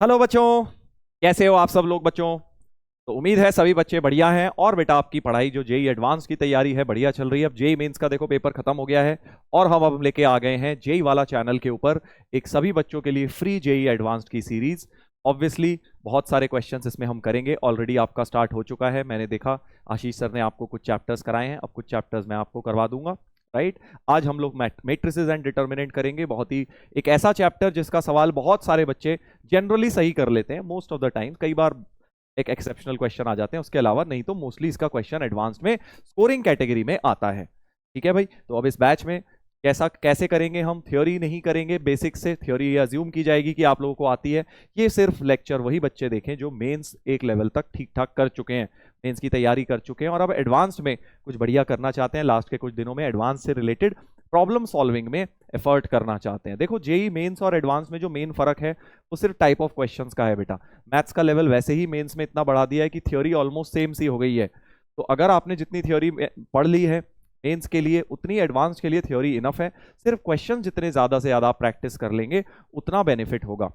Hello बच्चों, कैसे हो आप सब लोग बच्चों। तो उम्मीद है सभी बच्चे बढ़िया हैं। और बेटा आपकी पढ़ाई जो जेई एडवांस की तैयारी है बढ़िया चल रही है। अब जेई मेंस का देखो पेपर खत्म हो गया है और हम अब लेके आ गए हैं जेई वाला चैनल के ऊपर एक सभी बच्चों के लिए फ्री जेई एडवांस की सीरीज। ऑब्वियसली बहुत सारे क्वेश्चंस इसमें हम करेंगे। ऑलरेडी आपका स्टार्ट हो चुका है, मैंने देखा आशीष सर ने आपको कुछ चैप्टर्स कराए हैं, अब कुछ चैप्टर्स मैं आपको करवा दूंगा। राइट, आज हम लोग मैट्रिसेस एंड डिटर्मिनेंट करेंगे। बहुत ही एक ऐसा चैप्टर जिसका सवाल बहुत सारे बच्चे जनरली सही कर लेते हैं मोस्ट ऑफ द टाइम। कई बार एक एक्सेप्शनल क्वेश्चन आ जाते हैं, उसके अलावा नहीं तो मोस्टली इसका क्वेश्चन एडवांस्ड में स्कोरिंग कैटेगरी में आता है। ठीक है भाई, तो अब इस बैच में कैसे करेंगे हम। थ्योरी नहीं करेंगे, बेसिक से थ्योरी अज्यूम की जाएगी कि आप लोगों को आती है। ये सिर्फ लेक्चर वही बच्चे देखें जो मेंस एक लेवल तक ठीक ठाक कर चुके हैं, मेंस की तैयारी कर चुके हैं और अब एडवांस्ड में कुछ बढ़िया करना चाहते हैं। लास्ट के कुछ दिनों में एडवांस से रिलेटेड प्रॉब्लम सॉल्विंग में एफर्ट करना चाहते हैं। देखो जेई मेंस और एडवांस में जो मेन फर्क है वो सिर्फ टाइप ऑफ क्वेश्चंस का है बेटा। मैथ्स का लेवल वैसे ही मेंस में इतना बढ़ा दिया है कि थ्योरी ऑलमोस्ट सेम सी हो गई है। तो अगर आपने जितनी थ्योरी पढ़ ली है मेंस के लिए उतनी एडवांस के लिए थ्योरी इनफ है। सिर्फ क्वेश्चन जितने ज्यादा से ज्यादा आप प्रैक्टिस कर लेंगे उतना बेनिफिट होगा।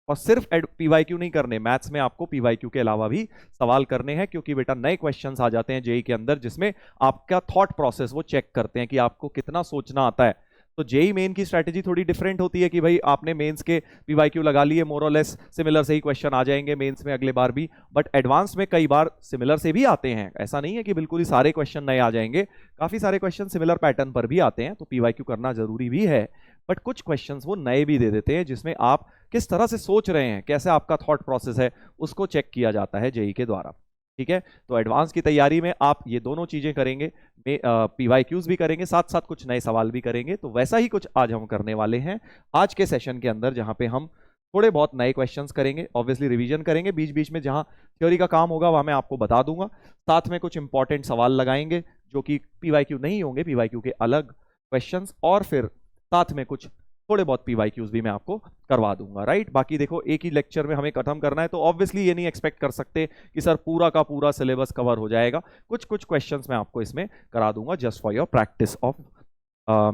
और सिर्फ पीवाईक्यू नहीं करने, मैथ्स में आपको पीवाईक्यू के अलावा भी सवाल करने हैं, क्योंकि बेटा नए क्वेश्चंस आ जाते हैं जेई के अंदर जिसमें आपका थॉट प्रोसेस वो चेक करते हैं कि आपको कितना सोचना आता है। तो जेई मेन की स्ट्रैटेजी थोड़ी डिफरेंट होती है कि भाई आपने मेंस के पीवाईक्यू लगा लिए, मोर और लेस सिमिलर से ही क्वेश्चन आ जाएंगे मेंस में अगले बार भी। बट एडवांस में कई बार सिमिलर से भी आते हैं, ऐसा नहीं है कि बिल्कुल ही सारे क्वेश्चन नए आ जाएंगे। काफी सारे क्वेश्चन सिमिलर पैटर्न पर भी आते हैं, तो पीवाईक्यू करना जरूरी भी है। बट कुछ क्वेश्चंस वो नए भी दे देते हैं जिसमें आप किस तरह से सोच रहे हैं, कैसे आपका थॉट प्रोसेस है, उसको चेक किया जाता है जेई के द्वारा। ठीक है, तो एडवांस की तैयारी में आप ये दोनों चीजें करेंगे, पीवाईक्यूज भी करेंगे, साथ साथ कुछ नए सवाल भी करेंगे। तो वैसा ही कुछ आज हम करने वाले हैं आज के सेशन के अंदर, जहां पे हम थोड़े बहुत नए क्वेश्चंस करेंगे, ऑब्वियसली रिवीजन करेंगे बीच बीच में, जहां थ्योरी का काम होगा वहां मैं आपको बता दूंगा। साथ में कुछ इंपॉर्टेंट सवाल लगाएंगे जो कि पीवाईक्यू नहीं होंगे, पीवाईक्यू के अलग क्वेश्चंस, और फिर साथ में कुछ थोड़े बहुत पीवाईक्यूज भी मैं आपको करवा दूंगा। राइट, बाकी देखो एक ही लेक्चर में हमें खत्म करना है, तो ऑब्वियसली ये नहीं एक्सपेक्ट कर सकते कि सर पूरा का पूरा सिलेबस कवर हो जाएगा। कुछ कुछ क्वेश्चंस मैं आपको इसमें करा दूंगा just for your practice of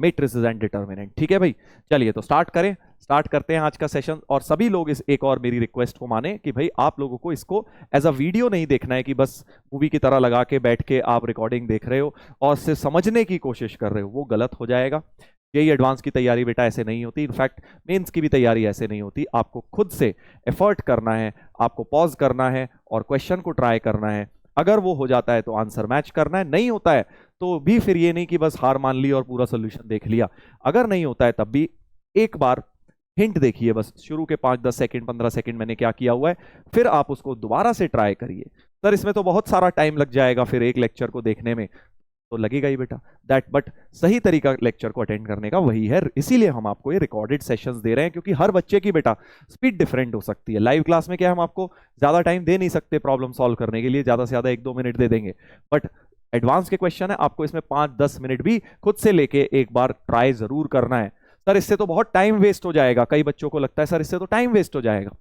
matrices and determinant. ठीक है भाई, चलिए तो स्टार्ट करते हैं आज का सेशन। और सभी लोग इस एक और मेरी रिक्वेस्ट को माने कि भाई आप लोगों को इसको एज अ वीडियो नहीं देखना है कि बस मूवी की तरह लगा के बैठ के आप रिकॉर्डिंग देख रहे हो और सिर्फ समझने की कोशिश कर रहे हो, वो गलत हो जाएगा। जेई एडवांस की तैयारी बेटा ऐसे नहीं होती, इनफैक्ट मेंस की भी तैयारी ऐसे नहीं होती। आपको खुद से एफर्ट करना है, आपको पॉज करना है और क्वेश्चन को ट्राई करना है। अगर वो हो जाता है तो आंसर मैच करना है, नहीं होता है तो भी फिर ये नहीं कि बस हार मान ली और पूरा सोल्यूशन देख लिया। अगर नहीं होता है तब भी एक बार हिंट देखिए, बस शुरू के 5-10 सेकंड 15 सेकंड मैंने क्या किया हुआ है, फिर आप उसको दोबारा से ट्राई करिए। सर इसमें तो बहुत सारा टाइम लग जाएगा फिर एक लेक्चर को देखने में, तो लगेगा ही बेटा दैट, बट सही तरीका लेक्चर को अटेंड करने का वही है। इसीलिए हम आपको ये रिकॉर्डेड सेशंस दे रहे हैं, क्योंकि हर बच्चे की बेटा स्पीड डिफरेंट हो सकती है। लाइव क्लास में क्या हम आपको ज्यादा टाइम दे नहीं सकते प्रॉब्लम सॉल्व करने के लिए, ज्यादा से ज्यादा 1-2 मिनट दे देंगे। बट एडवांस के क्वेश्चन है, आपको इसमें 5-10 मिनट भी खुद से लेके एक बार ट्राई जरूर करना है। सर इससे तो बहुत टाइम वेस्ट हो जाएगा, कई बच्चों को लगता है सर इससे तो टाइम वेस्ट हो जाएगा।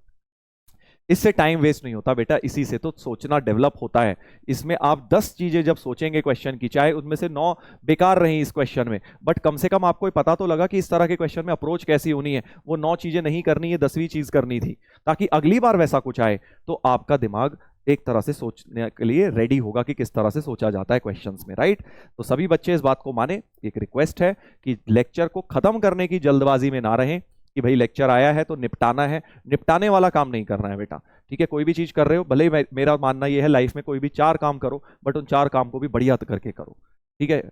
इससे टाइम वेस्ट नहीं होता बेटा, इसी से तो सोचना डेवलप होता है। इसमें आप 10 चीजें जब सोचेंगे क्वेश्चन की, चाहे उनमें से 9 बेकार रही इस क्वेश्चन में, बट कम से कम आपको पता तो लगा कि इस तरह के क्वेश्चन में अप्रोच कैसी होनी है। वो 9 चीजें नहीं करनी है, 10वीं चीज करनी थी, ताकि अगली बार वैसा कुछ आए तो आपका दिमाग एक तरह से सोचने के लिए रेडी होगा कि किस तरह से सोचा जाता है क्वेश्चंस में। राइट, तो सभी बच्चे इस बात को माने। एक रिक्वेस्ट है कि लेक्चर को खत्म करने की जल्दबाजी में ना रहें कि भाई लेक्चर आया है तो निपटाना है, निपटाने वाला काम नहीं करना है बेटा। ठीक है, कोई भी चीज कर रहे हो, भले ही मेरा मानना यह है लाइफ में कोई भी 4 काम करो, बट उन 4 काम को भी बढ़िया करके करो। ठीक है,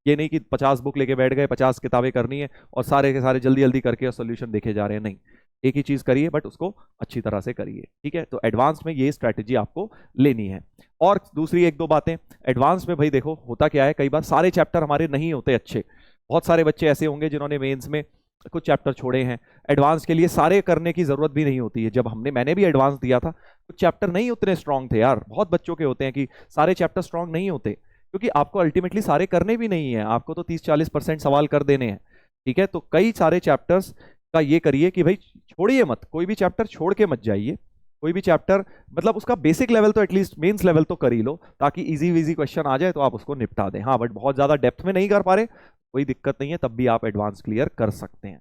ये नहीं कि 50 बुक लेके बैठ गए, 50 किताबें करनी है और सारे के सारे जल्दी जल्दी करके और सोल्यूशन देखे जा रहे हैं, नहीं। एक ही चीज करिए बट उसको अच्छी तरह से करिए। ठीक है, तो एडवांस में ये स्ट्रैटेजी आपको लेनी है। और दूसरी 1-2 बातें एडवांस में, भाई देखो होता क्या है, कई बार सारे चैप्टर हमारे नहीं होते अच्छे। बहुत सारे बच्चे ऐसे होंगे जिन्होंने मेंस में कुछ चैप्टर छोड़े हैं, एडवांस के लिए सारे करने की जरूरत भी नहीं होती है। जब मैंने भी एडवांस दिया था, कुछ चैप्टर नहीं उतने स्ट्रांग थे यार। बहुत बच्चों के होते हैं कि सारे चैप्टर स्ट्रांग नहीं होते, क्योंकि आपको अल्टीमेटली सारे करने भी नहीं है, आपको तो 30-40% सवाल कर देने हैं। ठीक है, तो कई सारे चैप्टर्स का ये करिए कि भाई छोड़िए मत, कोई भी चैप्टर छोड़ के मत जाइए। कोई भी चैप्टर मतलब उसका बेसिक लेवल तो एटलीस्ट मेंस लेवल तो कर ही लो, ताकि इजी विजी क्वेश्चन आ जाए तो आप उसको निपटा दें। हाँ, बट बहुत ज्यादा डेप्थ में नहीं कर पा रहे कोई दिक्कत नहीं है, तब भी आप एडवांस क्लियर कर सकते हैं।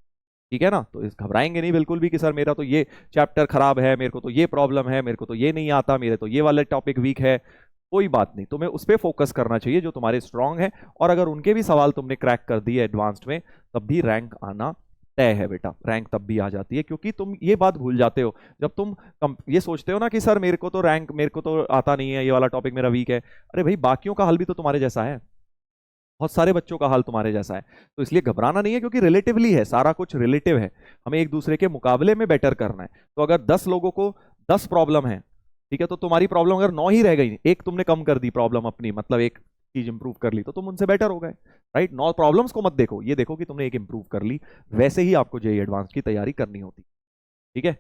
ठीक है ना। तो इस घबराएंगे नहीं बिल्कुल भी कि सर मेरा तो ये चैप्टर खराब है, मेरे को तो ये प्रॉब्लम है, मेरे को तो ये नहीं आता, मेरे तो ये वाला टॉपिक वीक है। कोई बात नहीं, तुम्हें उस पर फोकस करना चाहिए जो तुम्हारे स्ट्रांग है। और अगर उनके भी सवाल तुमने क्रैक कर दिए एडवांस्ड में, तब भी रैंक आना तय है बेटा। रैंक तब भी आ जाती है, क्योंकि तुम ये बात भूल जाते हो जब तुम ये सोचते हो ना कि सर मेरे को तो रैंक, मेरे को तो आता नहीं है, ये वाला टॉपिक मेरा वीक है। अरे भाई, बाकियों का हाल भी तो तुम्हारे जैसा है, बहुत सारे बच्चों का हाल तुम्हारे जैसा है। तो इसलिए घबराना नहीं है, क्योंकि रिलेटिवली है, सारा कुछ रिलेटिव है। हमें एक दूसरे के मुकाबले में बेटर करना है। तो अगर 10 लोगों को 10 प्रॉब्लम है, ठीक है, तो तुम्हारी प्रॉब्लम अगर 9 ही रह गई, एक तुमने कम कर दी प्रॉब्लम अपनी, मतलब एक चीज इंप्रूव कर ली, तो तुम उनसे बेटर हो गए। राइट। 9 प्रॉब्लम्स को मत देखो, ये देखो कि तुमने एक इंप्रूव कर ली। वैसे ही आपको जेईई एडवांस की तैयारी करनी होती। ठीक है,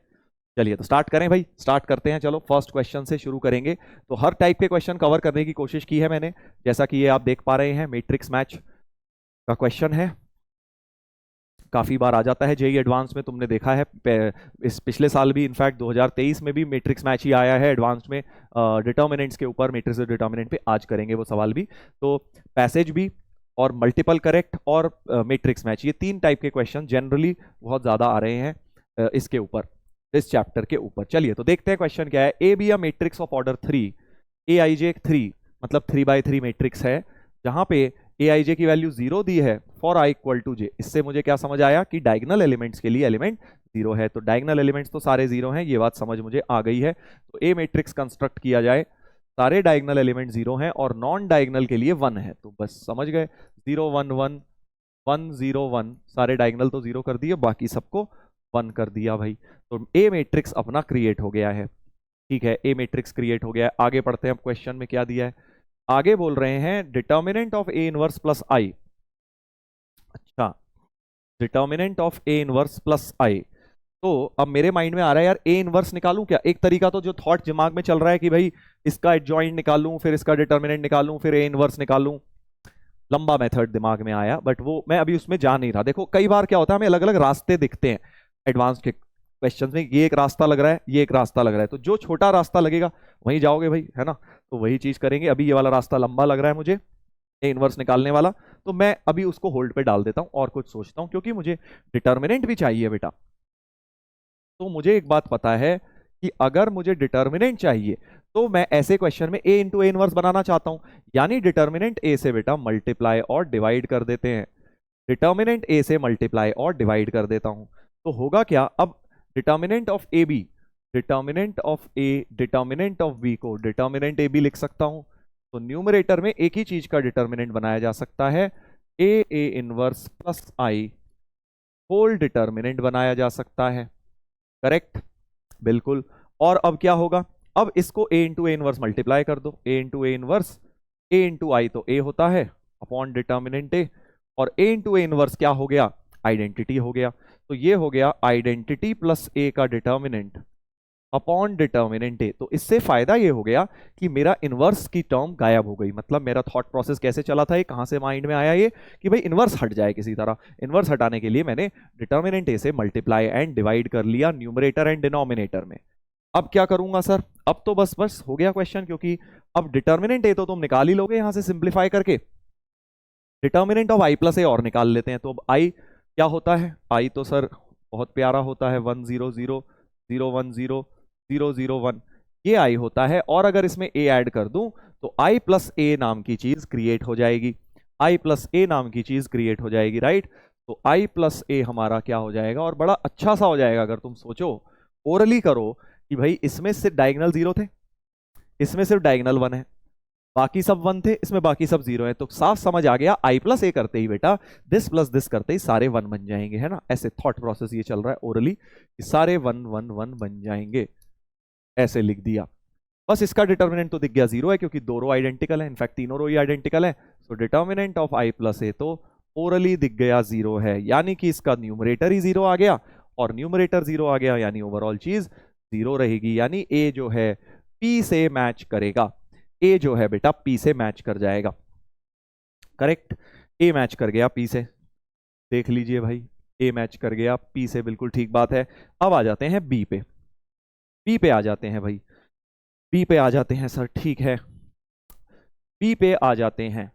चलिए तो स्टार्ट करें भाई, स्टार्ट करते हैं। चलो फर्स्ट क्वेश्चन से शुरू करेंगे। तो हर टाइप के क्वेश्चन कवर करने की कोशिश की है मैंने, जैसा कि ये आप देख पा रहे हैं, मैट्रिक्स मैच का क्वेश्चन है। काफी बार आ जाता है जेईई एडवांस में, तुमने देखा है इस पिछले साल भी, इनफैक्ट 2023 में भी मैट्रिक्स मैच ही आया है एडवांस में, डिटर्मिनेंट्स के ऊपर, मैट्रिक्स डिटर्मिनेंट पे आज करेंगे वो सवाल भी। तो पैसेज भी और मल्टीपल करेक्ट और मैट्रिक्स मैच, ये 3 टाइप के क्वेश्चन जनरली बहुत ज्यादा आ रहे हैं इसके ऊपर, इस चैप्टर के ऊपर। चलिए तो देखते हैं क्वेश्चन क्या है। A be a matrix of order 3, ए आई जे 3, मतलब 3x3 मैट्रिक्स है, जहां पे ए आई जे की वैल्यू 0 दी है फॉर आई इक्वल टू जे। इससे मुझे क्या समझ आया कि डायगोनल एलिमेंट्स के लिए एलिमेंट 0 है। तो डायगोनल एलिमेंट्स तो सारे 0 हैं, ये बात समझ मुझे आ गई है। तो ए मैट्रिक्स कंस्ट्रक्ट किया जाए, सारे डायगोनल एलिमेंट 0 हैं और नॉन डायगोनल के लिए 1 है। तो बस समझ गए, 0 1 1 1 0 1, सारे डायगोनल तो 0 कर दिए, बाकी सबको 1 कर दिया भाई। तो ए मैट्रिक्स अपना क्रिएट हो गया है। ठीक है, ए मैट्रिक्स क्रिएट हो गया है। आगे पढ़ते हैं, अब क्वेश्चन में क्या दिया है। आगे बोल रहे हैं determinant of A inverse plus I. अच्छा, determinant of A inverse plus I. तो अब मेरे माइंड में आ रहा है यार, ए इनवर्स निकालूं क्या। एक तरीका तो जो थॉट दिमाग में चल रहा है कि भाई इसका एडजॉइंट निकालूं, फिर इसका डिटर्मिनेंट निकालूं, फिर ए इनवर्स निकालूं, लंबा मेथड दिमाग में आया, बट वो मैं अभी उसमें जा नहीं रहा। देखो कई बार क्या होता है, हमें अलग अलग रास्ते दिखते हैं एडवांस के क्वेश्चन में, ये एक रास्ता लग रहा है, ये एक रास्ता लग रहा है, तो जो छोटा रास्ता लगेगा वहीं जाओगे भाई, है ना। तो वही चीज करेंगे। अभी ये वाला रास्ता लंबा लग रहा है मुझे, ए इनवर्स निकालने वाला, तो मैं अभी उसको होल्ड पे डाल देता हूं और कुछ सोचता हूं, क्योंकि मुझे डिटर्मिनेंट भी चाहिए बेटा। तो मुझे एक बात पता है कि अगर मुझे डिटर्मिनेंट चाहिए, तो मैं ऐसे क्वेश्चन में ए इंटू ए इनवर्स बनाना चाहता हूं, यानी डिटर्मिनेंट ए से बेटा मल्टीप्लाई और डिवाइड कर देते हैं। डिटर्मिनेंट ए से मल्टीप्लाई और डिवाइड कर देता हूं, तो होगा क्या। अब determinant of A B, determinant of A, determinant of B को डिटर्मिनेंट ए बी लिख सकता हूं। तो न्यूमरेटर में एक ही चीज का डिटर्मिनेंट बनाया जा सकता है, A inverse plus I whole determinant बनाया जा सकता है। करेक्ट, बिल्कुल। और अब क्या होगा, अब इसको A into A inverse multiply कर दो, A into A inverse, A into I तो ए होता है अपॉन डिटर्मिनेंट ए, और ए इंटू ए इनवर्स क्या हो गया, आइडेंटिटी हो गया। तो ये हो गया आइडेंटिटी प्लस ए का डिटर्मिनेंट अपॉन डिटर्मिनेंट ए। तो इससे फायदा ये हो गया कि मेरा इनवर्स की टर्म गायब हो गई। मतलब मेरा थॉट प्रोसेस कैसे चला था, ये कहां से माइंड में आया ये कि भाई इनवर्स हट जाए किसी तरह। इनवर्स हटाने के लिए मैंने डिटर्मिनेंट ए से मल्टीप्लाई एंड डिवाइड कर लिया न्यूमरेटर एंड डिनोमिनेटर में। अब क्या करूंगा सर, अब तो बस बस हो गया क्वेश्चन, क्योंकि अब डिटर्मिनेंट ए तो तुम निकाल ही लोगे यहां से सिंप्लीफाई करके। डिटर्मिनेंट ऑफ आई प्लस ए और निकाल लेते हैं। तो अब आई क्या होता है, आई तो सर बहुत प्यारा होता है 1 0 0 0 1 0 0 0 1, ये आई होता है। और अगर इसमें ए ऐड कर दूं तो आई प्लस ए नाम की चीज क्रिएट हो जाएगी, आई प्लस ए नाम की चीज क्रिएट हो जाएगी। राइट, तो आई प्लस ए हमारा क्या हो जाएगा, और बड़ा अच्छा सा हो जाएगा। अगर तुम सोचो, ओरली करो कि भाई इसमें सिर्फ डायगोनल 0 थे, इसमें सिर्फ डायगोनल 1 है, बाकी सब 1 थे, इसमें बाकी सब 0 है। तो साफ समझ आ गया, आई प्लस ए करते ही बेटा दिस प्लस दिस करते ही सारे 1 बन जाएंगे, है ना। ऐसे थॉट प्रोसेस ये चल रहा है ओरली, सारे 1 1 1 बन जाएंगे, ऐसे लिख दिया। बस इसका डिटर्मिनेंट तो दिख गया 0 है, क्योंकि दो रो आइडेंटिकल है, इनफैक्ट तीनों रो ही आइडेंटिकल है। So determinant of I plus ए तो ओरली दिख गया 0 है, यानी कि इसका न्यूमरेटर ही 0 आ गया, और न्यूमरेटर 0 आ गया यानी ओवरऑल चीज 0 रहेगी, यानी ए जो है पी से मैच करेगा। ए जो है बेटा पी से मैच कर जाएगा। करेक्ट, ए मैच कर गया पी से, देख लीजिए भाई, ए मैच कर गया पी से, बिल्कुल ठीक बात है। अब आ जाते हैं बी पे, बी पे आ जाते हैं भाई, बी पे आ जाते हैं सर, ठीक है, बी पे आ जाते हैं।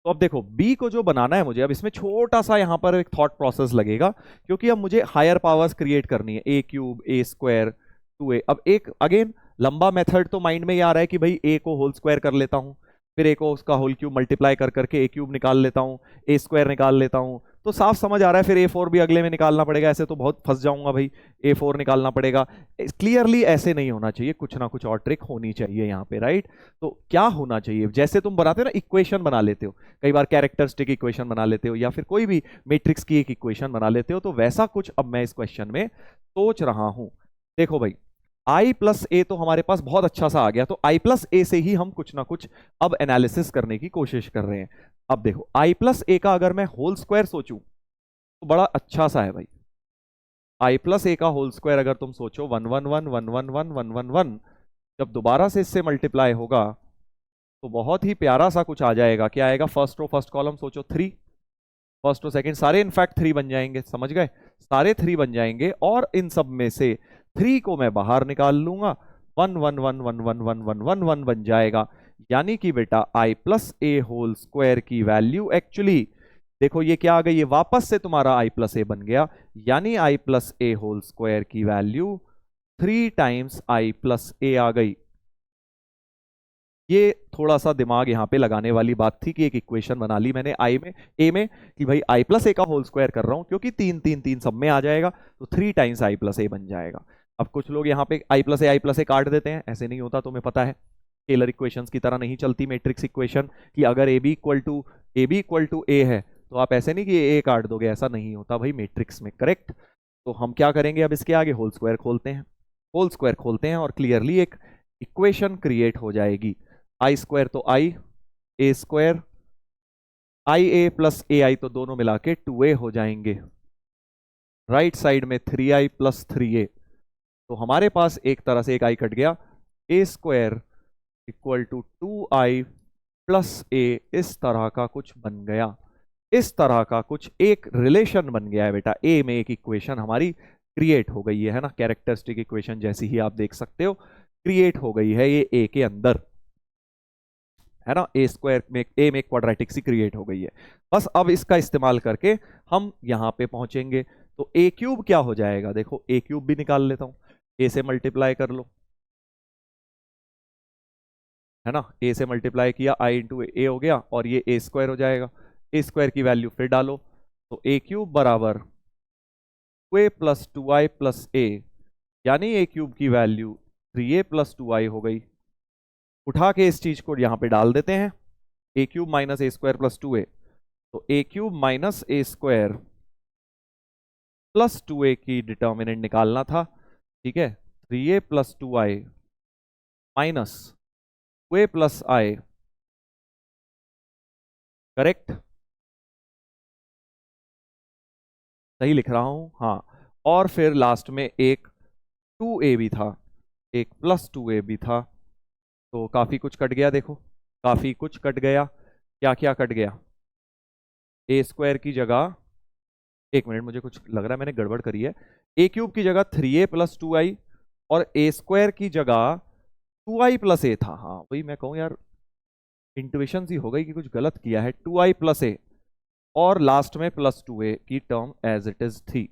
तो अब देखो b को जो बनाना है मुझे, अब इसमें छोटा सा यहां पर एक थॉट प्रोसेस लगेगा, क्योंकि अब मुझे हायर पावर्स क्रिएट करनी है, ए क्यूब ए स्क्वायर 2a। अब एक अगेन लंबा मेथड तो माइंड में ये आ रहा है कि भाई a को होल स्क्वायर कर लेता हूं, फिर a को उसका होल क्यूब मल्टीप्लाई कर करके ए क्यूब निकाल लेता हूं, ए स्क्वायर निकाल लेता हूं, तो साफ समझ आ रहा है फिर A4 भी अगले में निकालना पड़ेगा, ऐसे तो बहुत फंस जाऊंगा भाई, A4 निकालना पड़ेगा। क्लियरली ऐसे नहीं होना चाहिए, कुछ ना कुछ और ट्रिक होनी चाहिए यहाँ पे, राइट। तो क्या होना चाहिए, जैसे तुम बनाते हो ना इक्वेशन बना लेते हो, कई बार कैरेक्टरिस्टिक इक्वेशन बना लेते हो, या फिर कोई भी मैट्रिक्स की एक इक्वेशन बना लेते हो, तो वैसा कुछ अब मैं इस क्वेश्चन में सोच रहा हूं। देखो भाई i प्लस ए तो हमारे पास बहुत अच्छा सा आ गया, तो i प्लस ए से ही हम कुछ ना कुछ अब एनालिसिस करने की कोशिश कर रहे हैं। अब देखो i प्लस ए का अगर मैं होल स्क्वायर सोचूं तो बड़ा अच्छा सा है भाई, i प्लस ए का होल स्क्वायर अगर तुम सोचो 1 1 1 1 1 1 1 1 1, जब दोबारा से इससे मल्टीप्लाई होगा तो बहुत ही प्यारा सा कुछ आ जाएगा। क्या आएगा, फर्स्ट रो फर्स्ट कॉलम सोचो 3, फर्स्ट रो सेकंड सारे इनफैक्ट 3 बन जाएंगे, समझ गए, सारे 3 बन जाएंगे, और इन सब में से 3 को मैं बाहर निकाल लूंगा, 1 1 1 1 1 1 1 1 1 बन जाएगा। यानी कि बेटा i plus A whole square की वैल्यू एक्चुअली देखो ये क्या आ गई, ये वापस से तुम्हारा i प्लस ए बन गया, यानी i plus A whole square की value 3 times i plus A आ गई। ये थोड़ा सा दिमाग यहाँ पे लगाने वाली बात थी कि एक इक्वेशन बना ली मैंने आई में ए में कि भाई i प्लस ए का होल स्क्वायर कर रहा हूं, क्योंकि 3 3 3 सब में आ जाएगा, तो 3 टाइम्स i प्लस ए बन जाएगा। अब कुछ लोग यहाँ पे i प्लस ए काट देते हैं, ऐसे नहीं होता, तुम्हें पता है स्केलर इक्वेशंस की तरह नहीं चलती मैट्रिक्स इक्वेशन, कि अगर ए बी इक्वल टू ए है तो आप ऐसे नहीं कि ए काट दोगे, ऐसा नहीं होता भाई मैट्रिक्स में, करेक्ट। तो हम क्या करेंगे, अब इसके आगे होल स्क्वायर खोलते हैं, होल स्क्वायर खोलते हैं और क्लियरली एक इक्वेशन क्रिएट हो जाएगी, आई स्क्वायर तो आई, ए स्क्वायर आई ए प्लस ए आई, तो दोनों मिला के 2a हो जाएंगे, राइट साइड में 3i प्लस 3a, तो हमारे पास एक तरह से एक आई कट गया, A square equal to 2i plus A, इस तरह का कुछ बन गया, इस तरह का कुछ एक रिलेशन बन गया है बेटा, ए में एक इक्वेशन हमारी क्रिएट हो गई है ना, कैरेक्टरिस्टिक इक्वेशन जैसी ही आप देख सकते हो क्रिएट हो गई है ये ए के अंदर, है ना, ए स्क्वायर में ए में क्वाड्रेटिक सी क्रिएट हो गई है। बस अब इसका इस्तेमाल करके हम यहां पे पहुंचेंगे, तो ए क्यूब क्या हो जाएगा, देखो ए क्यूब भी निकाल लेता हूं, ए से मल्टीप्लाई कर लो, है ना, ए से मल्टीप्लाई किया आई इंटू ए हो गया, और ये ए स्क्वायर हो जाएगा, ए स्क्वायर की वैल्यू फिर डालो, तो ए क्यूब बराबर 2a प्लस 2i प्लस ए, यानी ए क्यूब की वैल्यू 3a प्लस 2i हो गई। उठा के इस चीज को यहां पे डाल देते हैं, ए क्यूब माइनस ए स्क्वायर प्लस 2a, तो ए क्यूब माइनस ए स्क्वायर प्लस 2a की डिटर्मिनेंट निकालना था, ठीक है, 3a plus 2i minus 2a plus i, correct, सही लिख रहा हूं, हाँ, और फिर लास्ट में एक 2a भी था, एक प्लस 2a भी था, तो काफी कुछ कट गया, देखो काफी कुछ कट गया, क्या क्या कट गया, ए स्क्वायर की जगह, एक मिनट मुझे कुछ लग रहा है मैंने गड़बड़ करी है, ए क्यूब की जगह 3a प्लस 2i, और ए स्क्वायर की जगह 2i प्लस ए था, हाँ वही मैं कहूँ यार, इंट्यूशन सी हो गई कि कुछ गलत किया है, 2i प्लस ए, और लास्ट में प्लस 2a की टर्म एज इट इज थी,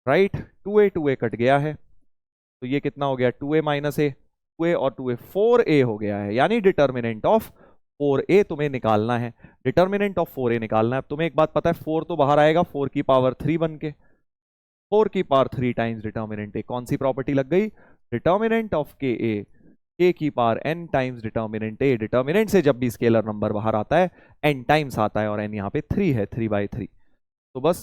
राइट, 2a कट गया है, तो ये कितना हो गया, 2a माइनस ए, 2a और 2a 4a हो गया है, यानी डिटर्मिनेंट ऑफ 4a तुम्हें निकालना है, डिटर्मिनेंट ऑफ 4a निकालना है। अब तुम्हें एक बात पता है, 4 तो बाहर आएगा 4 की पावर 3 बन के, 4 की पावर 3 टाइम्स डिटर्मिनेंट ए, कौन सी प्रॉपर्टी लग गई, डिटर्मिनेंट ऑफ के ए, के की पावर n टाइम्स डिटर्मिनेंट ए, डिटर्मिनेंट से जब भी स्केलर नंबर बाहर आता है n टाइम्स आता है, और n यहाँ पे 3 है, 3/3, तो बस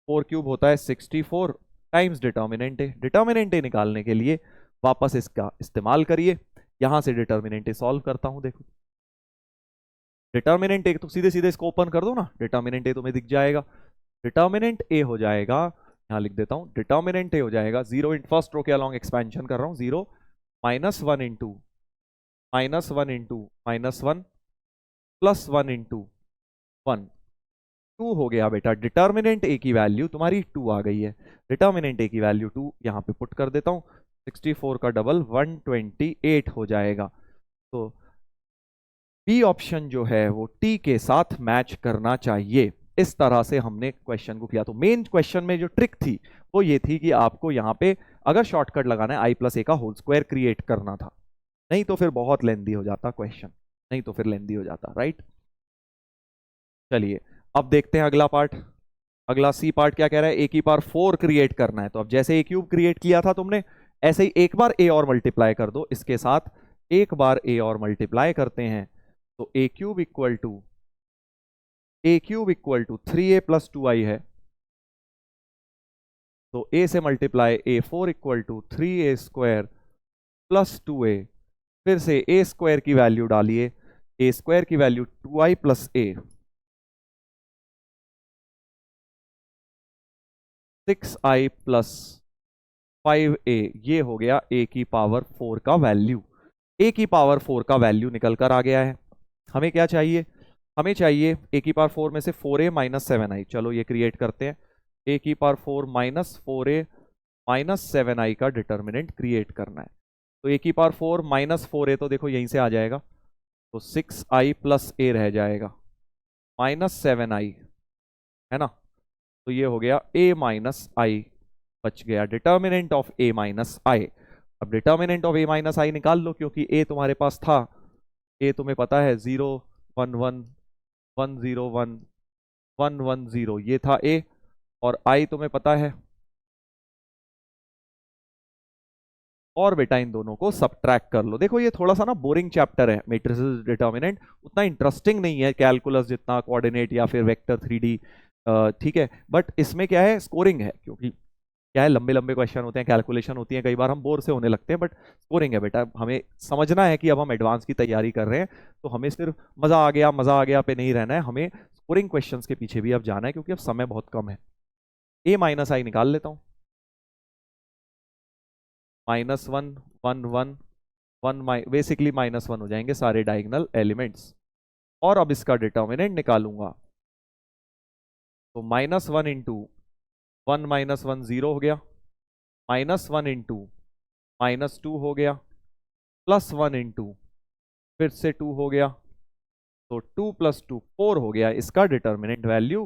4 क्यूब होता है 64 टाइम्स डिटर्मिनेंट ए, डिटर्मिनेंट ए निकालने के लिए वापस इसका इस्तेमाल करिए, यहां से डिटर्मिनेंट ए सॉल्व करता हूं, देखो डिटर्मिनेंट ए, तो सीधे सीधे इसको ओपन कर दो ना, डिटर्मिनेंट ए तुम्हें दिख जाएगा, डिटर्मिनेंट ए हो जाएगा, यहां लिख देता हूं, डिटर्मिनेंट ए हो जाएगा 0 इन फर्स्ट रो के अलॉन्ग एक्सपेंशन कर रहा हूं, 0 -1 इंटू -1 इंटू -1 प्लस 1 इंटू 1, 2 हो गया बेटा, डिटर्मिनेंट ए की वैल्यू तुम्हारी 2 आ गई है, डिटर्मिनेंट ए की वैल्यू 2 यहां पे पुट कर देता हूं, 64 का डबल 128 हो जाएगा, तो बी ऑप्शन जो है वो टी के साथ मैच करना चाहिए। इस तरह से हमने क्वेश्चन को किया। तो मेन क्वेश्चन में जो ट्रिक थी वो ये थी कि आपको यहां पे अगर शॉर्टकट लगाना है i+a का होल स्क्वायर क्रिएट करना था, नहीं तो फिर बहुत लेंदी हो जाता क्वेश्चन, नहीं तो फिर लेंदी हो जाता, राइट। चलिए अब देखते हैं अगला पार्ट। अगला सी पार्ट क्या कह रहा है, ए की पावर 4 क्रिएट करना है। तो अब जैसे ए क्यूब क्रिएट किया था तुमने, ऐसे ही एक बार ए और मल्टीप्लाई कर दो इसके साथ, एक बार ए और मल्टीप्लाई करते हैं तो ए क्यूब इक्वल टू 3a+2i है। तो ए से multiply a4 equal to 3a² + 2a। फिर से ए स्क्वायर की वैल्यू डालिए, ए स्क्वायर की वैल्यू 2i+a, 6i+5a। ये हो गया ए की पावर 4 का वैल्यू। ए की पावर 4 का वैल्यू निकल कर आ गया है। हमें क्या चाहिए, हमें चाहिए ए की पावर 4 में से 4a - 7i। चलो ये क्रिएट करते हैं। ए की पावर 4 - 4a - 7i का डिटर्मिनेंट क्रिएट करना है। तो ए की पावर 4 - 4a तो देखो यहीं से आ जाएगा, तो 6i+a रह जाएगा -7i, है ना। तो ये हो गया a - i बच गया, डिटर्मिनेंट ऑफ a - i। अब डिटर्मिनेंट ऑफ a - i निकाल लो, क्योंकि a तुम्हारे पास था, a तुम्हें पता है 0 1 1 1 0 1 1 1 0, ये था a, और i तुम्हें पता है। और बेटा इन दोनों को सब्ट्रैक्ट कर लो। देखो ये थोड़ा सा ना बोरिंग चैप्टर है, मैट्रिसेस डिटर्मिनेंट उतना इंटरेस्टिंग नहीं है कैलकुलस जितना कोऑर्डिनेट या फिर वेक्टर 3D, ठीक है। बट इसमें क्या है, स्कोरिंग है, क्योंकि क्या है, लंबे लंबे क्वेश्चन होते हैं, कैलकुलेशन होती है, कई बार हम बोर से होने लगते हैं, बट स्कोरिंग है बेटा। हमें समझना है कि अब हम एडवांस की तैयारी कर रहे हैं, तो हमें सिर्फ मजा आ गया पे नहीं रहना है, हमें स्कोरिंग क्वेश्चंस के पीछे भी अब जाना है, क्योंकि अब समय बहुत कम है। a - i निकाल लेता हूं, -1 1 1 1, बेसिकली -1 हो जाएंगे सारे डायगोनल एलिमेंट्स। और अब इसका डिटर्मिनेंट निकालूंगा, तो -1 इंटू 1 - 1 0 हो गया, -1 इंटू -2 हो गया, +1 इंटू फिर से 2 हो गया, तो 2 + 2 4 हो गया। इसका डिटर्मिनेंट वैल्यू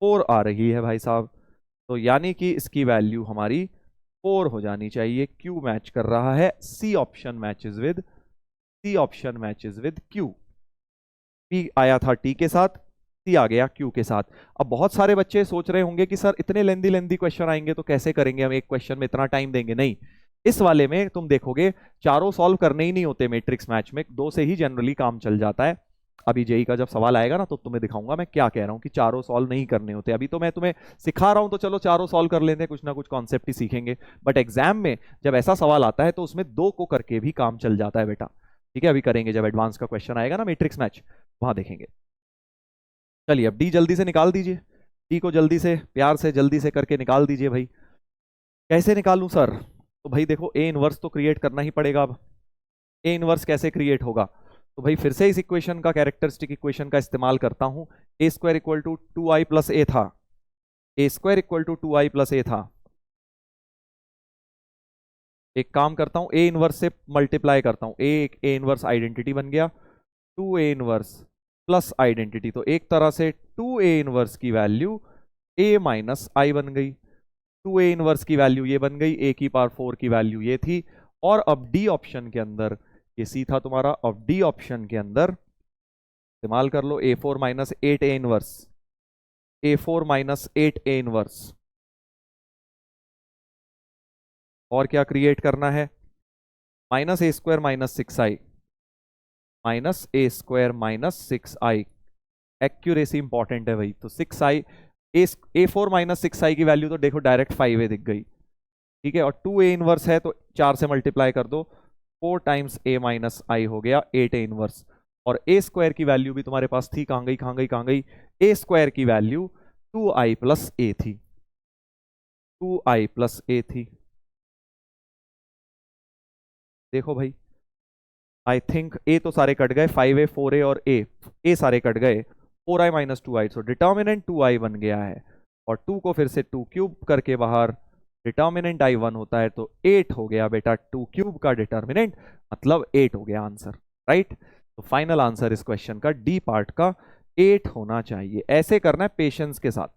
4 आ रही है भाई साहब। तो यानी कि इसकी वैल्यू हमारी 4 हो जानी चाहिए। क्यू मैच कर रहा है, C option matches with Q. P आया था टी के साथ, सी आ गया क्यू के साथ। अब बहुत सारे बच्चे सोच रहे होंगे कि सर इतने लेंदी क्वेश्चन आएंगे तो कैसे करेंगे, हम एक क्वेश्चन में इतना टाइम देंगे। नहीं, इस वाले में तुम देखोगे चारों सॉल्व करने ही नहीं होते मैट्रिक्स मैच में, दो से ही जनरली काम चल जाता है। अभी जेई का जब सवाल आएगा ना तो तुम्हें दिखाऊंगा मैं क्या कह रहा हूं, कि चारों सॉल्व नहीं करने होते। अभी तो मैं तुम्हें सिखा रहा हूं, तो चलो चारों सॉल्व कर लेते हैं, कुछ ना कुछ कॉन्सेप्ट ही सीखेंगे। बट एग्जाम में जब ऐसा सवाल आता है तो उसमें दो को करके भी काम चल जाता है बेटा, ठीक है। अभी करेंगे जब एडवांस का क्वेश्चन आएगा ना मैट्रिक्स मैच, वहां देखेंगे। चलिए अब डी जल्दी से निकाल दीजिए, डी को जल्दी से प्यार से जल्दी से करके निकाल दीजिए भाई। कैसे निकालूं सर, तो भाई देखो ए इनवर्स तो क्रिएट करना ही पड़ेगा। अब ए इनवर्स कैसे क्रिएट होगा, तो भाई फिर से इस इक्वेशन का, कैरेक्टरिस्टिक इक्वेशन का इस्तेमाल करता हूं। a² = 2i+a था, a² = 2i+a था। एक काम करता हूं, ए इनवर्स से मल्टीप्लाई करता हूं, ए इनवर्स आइडेंटिटी बन गया, 2a इनवर्स प्लस आइडेंटिटी। तो एक तरह से 2a इनवर्स की वैल्यू a - i बन गई, 2a इनवर्स की वैल्यू ये बन गई, a की पावर 4 की वैल्यू ये थी। और अब डी ऑप्शन के अंदर, ये सी था तुम्हारा, अब डी ऑप्शन के अंदर इस्तेमाल कर लो a4 - 8a inverse, a4 - 8a inverse. और क्या क्रिएट करना है, -a² - 6i, -a² - 6i। Accuracy important है भाई। तो 6i, a4 - 6i की वैल्यू तो देखो डायरेक्ट 5a दिख गई, ठीक है। और 2a इनवर्स है तो 4 से मल्टीप्लाई कर दो, 4 टाइम्स a - i हो गया 8a इनवर्स। और a² की वैल्यू भी तुम्हारे पास थी, कहां गई कहां गई कहां गई, a² की वैल्यू 2i+a थी, 2i+a थी। देखो भाई, आई थिंक ए तो सारे कट गए, 5a 4a और ए सारे कट गए, 4i - 2i। So determinant 2i बन गया है, और 2 को फिर से 2 क्यूब करके बाहर, डिटर्मिनेंट i 1 होता है, तो 8 हो गया बेटा 2 क्यूब का डिटर्मिनेंट, मतलब 8 हो गया आंसर, राइट। तो फाइनल आंसर इस क्वेश्चन का डी पार्ट का 8 होना चाहिए। ऐसे करना है पेशेंस के साथ।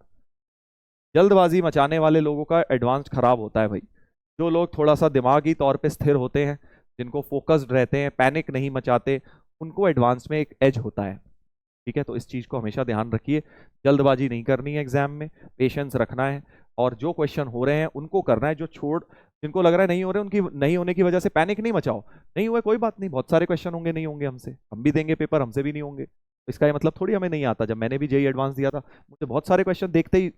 जल्दबाजी मचाने वाले लोगों का एडवांस खराब होता है भाई। जो लोग थोड़ा सा दिमागी तौर पे स्थिर होते हैं, जिनको फोकस्ड रहते हैं, पैनिक नहीं मचाते, उनको एडवांस में एक एज होता है। ठीक है, तो इस चीज को हमेशा ध्यान रखिए। जल्दबाजी नहीं करनी है एग्जाम में, पेशेंस रखना है, और जो क्वेश्चन हो रहे हैं उनको करना है। जो छोड़ जिनको लग रहा है नहीं हो रहे, उनकी नहीं होने की वजह से पैनिक नहीं मचाओ। नहीं हुए कोई बात नहीं, बहुत सारे क्वेश्चन होंगे, नहीं होंगे हमसे, हम भी देंगे पेपर, हमसे भी नहीं होंगे। इसका ये मतलब थोड़ी हमें नहीं आता। जब मैंने भी जेई एडवांस दिया था, मुझे बहुत सारे क्वेश्चन देखते ही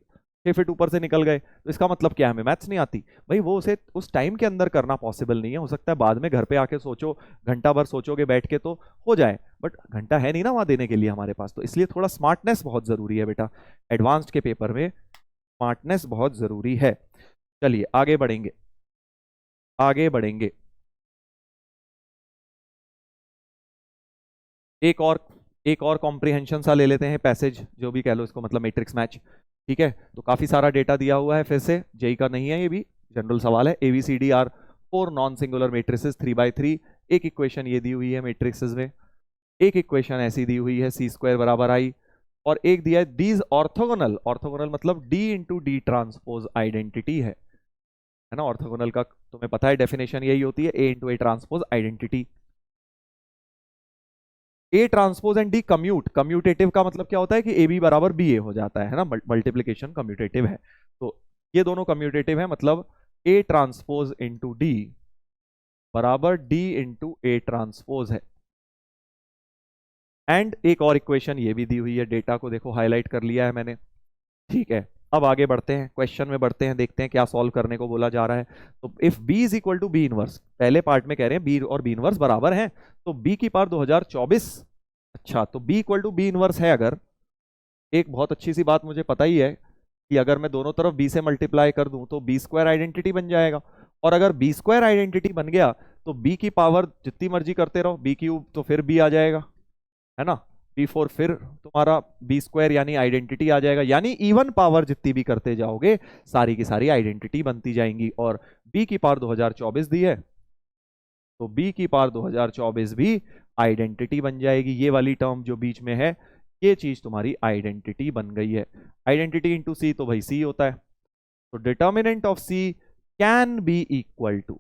6 फीट ऊपर से निकल गए। तो इसका मतलब क्या है, हमें मैथ्स नहीं आती भाई? वो उसे उस टाइम के अंदर करना पॉसिबल नहीं है। हो सकता है बाद में घर पे आके सोचो, घंटा भर सोचोगे बैठ के तो हो जाए, बट घंटा है नहीं ना वहां देने के लिए हमारे पास। तो इसलिए थोड़ा स्मार्टनेस बहुत जरूरी है बेटा, एडवांस्ड के पेपर में स्मार्टनेस बहुत जरूरी है। चलिए आगे बढ़ेंगे, आगे बढ़ेंगे। एक और एक और कॉम्प्रिहेंशन सा ले लेते हैं, पैसेज जो भी कह लो इसको, मतलब मैट्रिक्स मैच। ठीक है, तो काफी सारा डेटा दिया हुआ है, फिर से जेई का नहीं है, ये भी जनरल सवाल है। A B C D are 4 non singular matrices 3x3। एक इक्वेशन ये दी हुई है मैट्रिक्सेस में, एक इक्वेशन ऐसी दी हुई है सी स्क्वायर बराबर आई, और एक दिया है दीज ऑर्थोगोनल। ऑर्थोगोनल मतलब D into D transpose identity है ना। ऑर्थोगोनल का तुम्हें पता है डेफिनेशन यही होती है, A into A transpose identity. A transpose and D commute. Commutative का मतलब क्या होता है कि ए बी बराबर बी ए हो जाता है ना, मल्टीप्लीकेशन कम्यूटेटिव है। तो ये दोनों कम्यूटेटिव है, मतलब ए ट्रांसपोज इंटू डी बराबर डी इंटू ए ट्रांसपोज है। एंड एक और इक्वेशन ये भी दी हुई है, डेटा को देखो हाईलाइट कर लिया है मैंने। ठीक है, अब आगे बढ़ते हैं, क्वेश्चन में बढ़ते हैं, देखते हैं क्या सॉल्व करने को बोला जा रहा है। तो if B is equal to B inverse, पहले पार्ट में कह रहे हैं बी और बी इनवर्स बराबर हैं, तो बी की पावर 2024। अच्छा, तो B equal to B inverse है अगर, एक बहुत अच्छी सी बात मुझे पता ही है कि अगर मैं दोनों तरफ बी से मल्टीप्लाई कर दूं तो बी स्क्वायर आइडेंटिटी बन जाएगा। और अगर बी स्क्वायर आइडेंटिटी बन गया तो बी की पावर जितनी मर्जी करते रहो, बी क्यूब तो फिर बी आ जाएगा, है ना। बी4 फिर तुम्हारा बी स्क्वायर यानी आइडेंटिटी आ जाएगा, यानी इवन पावर जितनी भी करते जाओगे सारी की सारी आइडेंटिटी बनती जाएंगी। और बी की पावर 2024 दी है, तो बी की पावर 2024 भी आइडेंटिटी बन जाएगी। ये वाली टर्म जो बीच में है, ये चीज तुम्हारी आइडेंटिटी बन गई है। आइडेंटिटी इंटू सी तो भाई सी होता है। तो determinant of C can be equal to,